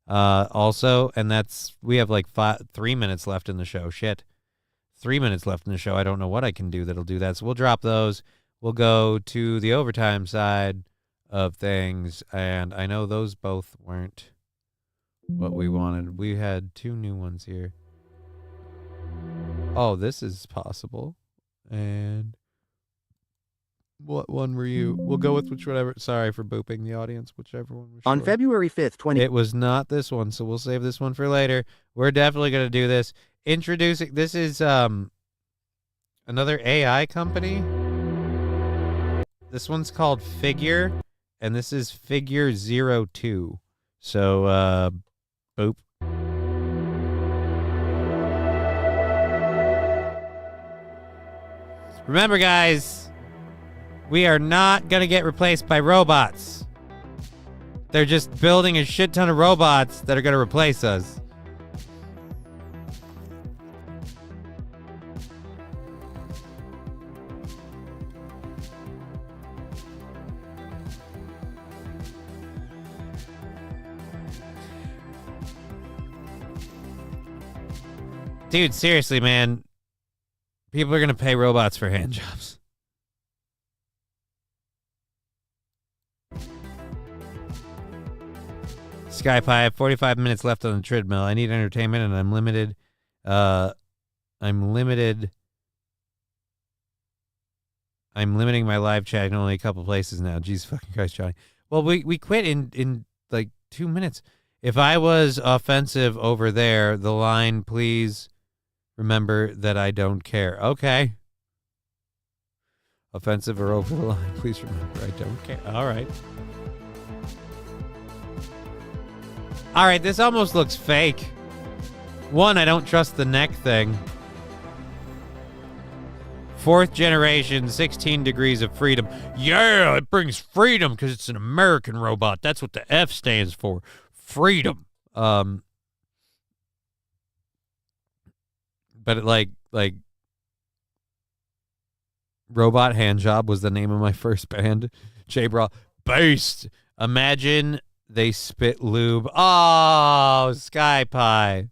also, and we have like 3 minutes left in the show. Shit. 3 minutes left in the show. I don't know what I can do that'll do that. So we'll drop those. We'll go to the overtime side of things, and I know those both weren't what we wanted. We had 2 new ones here. Oh, this is possible. And what one were you? We'll go with whichever. Sorry for booping the audience. Whichever one was on February 5th, 20. It was not this one, so we'll save this one for later. We're definitely going to do this. Introducing, this is another AI company. This one's called Figure, and this is Figure 02. So, boop. Remember, guys, we are not going to get replaced by robots. They're just building a shit ton of robots that are going to replace us. Dude, seriously, man. People are going to pay robots for hand jobs. Skypie, I have 45 minutes left on the treadmill. I need entertainment, and I'm limited. I'm limiting my live chat in only a couple places now. Jesus fucking Christ, Johnny. Well, we quit in like 2 minutes. If I was offensive over there, the line, please remember that I don't care. Okay. Offensive or over the line, please remember I don't care. All right. All right, this almost looks fake. One, I don't trust the neck thing. 4th generation, 16 degrees of freedom. Yeah, it brings freedom because it's an American robot. That's what the F stands for. Freedom. But like Robot Handjob was the name of my first band. J-Bra. Based. Imagine they spit lube. Oh, Sky Pie.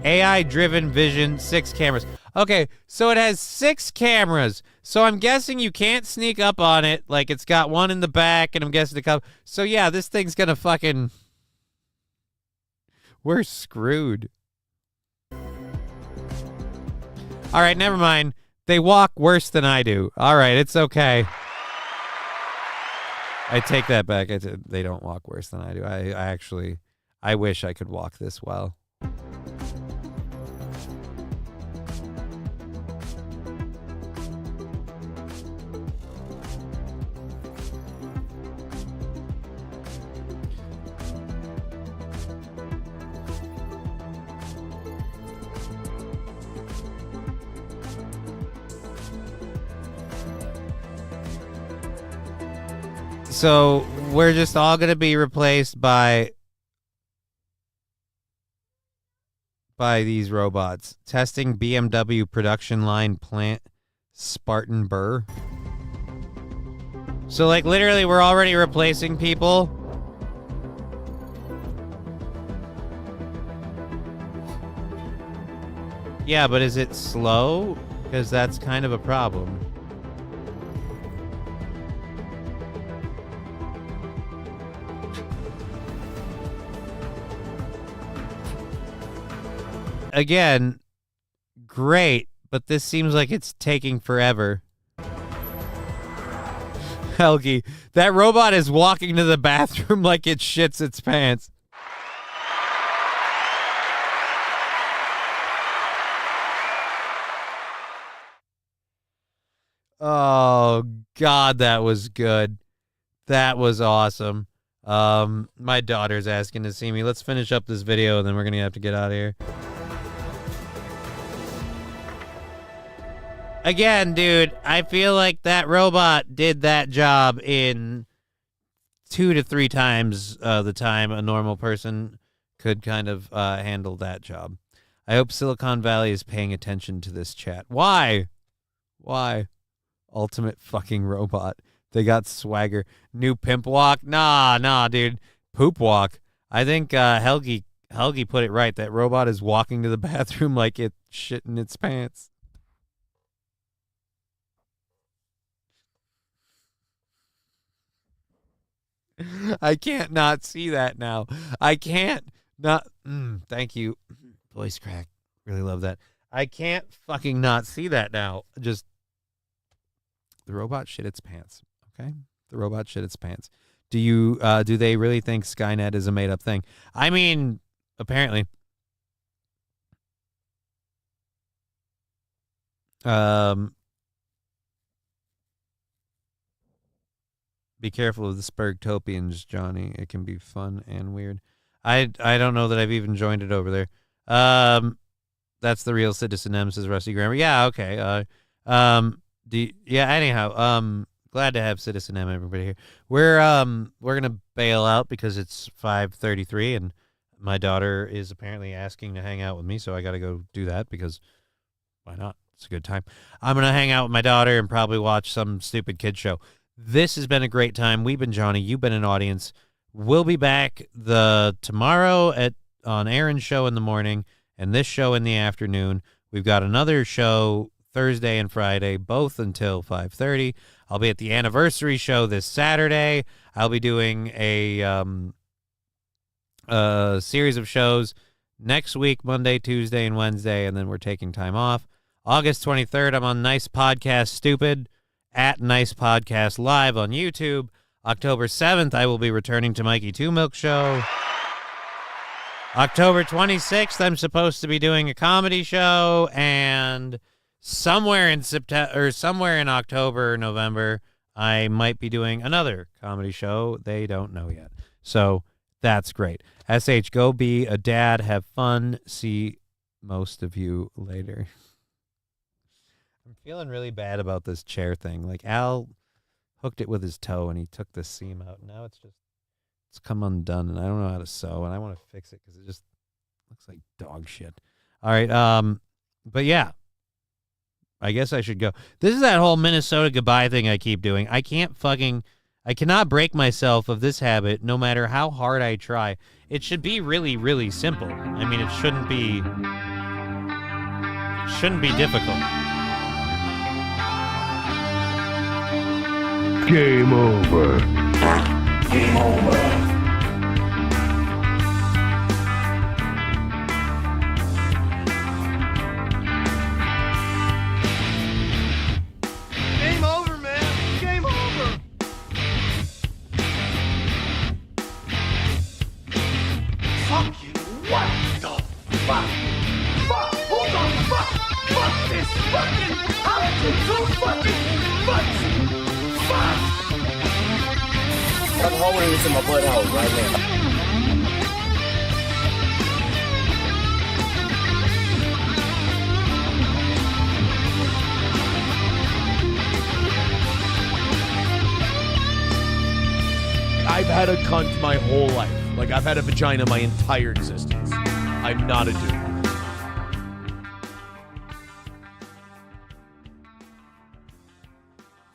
AI-driven vision, 6 cameras. Okay, so it has 6 cameras. So I'm guessing you can't sneak up on it. Like, it's got one in the back, and I'm guessing the cover. So, yeah, this thing's gonna fucking... We're screwed. All right, never mind. They walk worse than I do. All right, it's okay. I take that back. They don't walk worse than I do. I wish I could walk this well. So we're just all going to be replaced by these robots. Testing BMW production line plant Spartan Burr. So like literally we're already replacing people. Yeah, but is it slow? Because that's kind of a problem. again, great, but this seems like it's taking forever. Helgi, that robot is walking to the bathroom like it shits its pants. Oh, God, that was good. That was awesome. My daughter's asking to see me. Let's finish up this video, and then we're going to have to get out of here. Again, dude, I feel like that robot did that job in 2 to 3 times the time a normal person could kind of handle that job. I hope Silicon Valley is paying attention to this chat. Why? Why? Ultimate fucking robot. They got swagger. New pimp walk? Nah, dude. Poop walk. I think Helgi put it right. That robot is walking to the bathroom like it's shitting its pants. I can't not see that now. I can't not. Thank you. Voice crack. Really love that. I can't fucking not see that now. Just the robot shit its pants. Okay? The robot shit its pants. Do they really think Skynet is a made up thing? I mean, apparently. Be careful of the Spurgtopians, Johnny. It can be fun and weird. I don't know that I've even joined it over there. That's the real Citizen M, says Rusty Grammar. Yeah, okay. Anyhow, glad to have Citizen M, everybody here. We're gonna bail out because it's 5:33 and my daughter is apparently asking to hang out with me, so I gotta go do that because why not? It's a good time. I'm gonna hang out with my daughter and probably watch some stupid kid show. This has been a great time. We've been Johnny. You've been an audience. We'll be back tomorrow on Aaron's show in the morning and this show in the afternoon. We've got another show Thursday and Friday, both until 5:30. I'll be at the anniversary show this Saturday. I'll be doing a series of shows next week, Monday, Tuesday, and Wednesday, and then we're taking time off. August 23rd, I'm on Nice Podcast Stupid at Nice Podcast Live on YouTube. October 7th, I will be returning to Mikey Two Milk Show. October 26th, I'm supposed to be doing a comedy show, and somewhere in October or November, I might be doing another comedy show. They don't know yet. So that's great. SH, go be a dad. Have fun. See most of you later. I'm feeling really bad about this chair thing. Like, Al hooked it with his toe, and he took the seam out. Now it's come undone, and I don't know how to sew, and I want to fix it because it just looks like dog shit. All right, but yeah, I guess I should go. This is that whole Minnesota goodbye thing I keep doing. I cannot break myself of this habit no matter how hard I try. It should be really, really simple. I mean, it shouldn't be difficult. Game over. Game over. Game over, man. Game over. Fuck you. What the fuck? Fuck. Who the fuck? Fuck this fucking. How did you do fucking fuck? Fuck. I'm holding this in my butt house right now. I've had a cunt my whole life. Like, I've had a vagina my entire existence. I'm not a dude.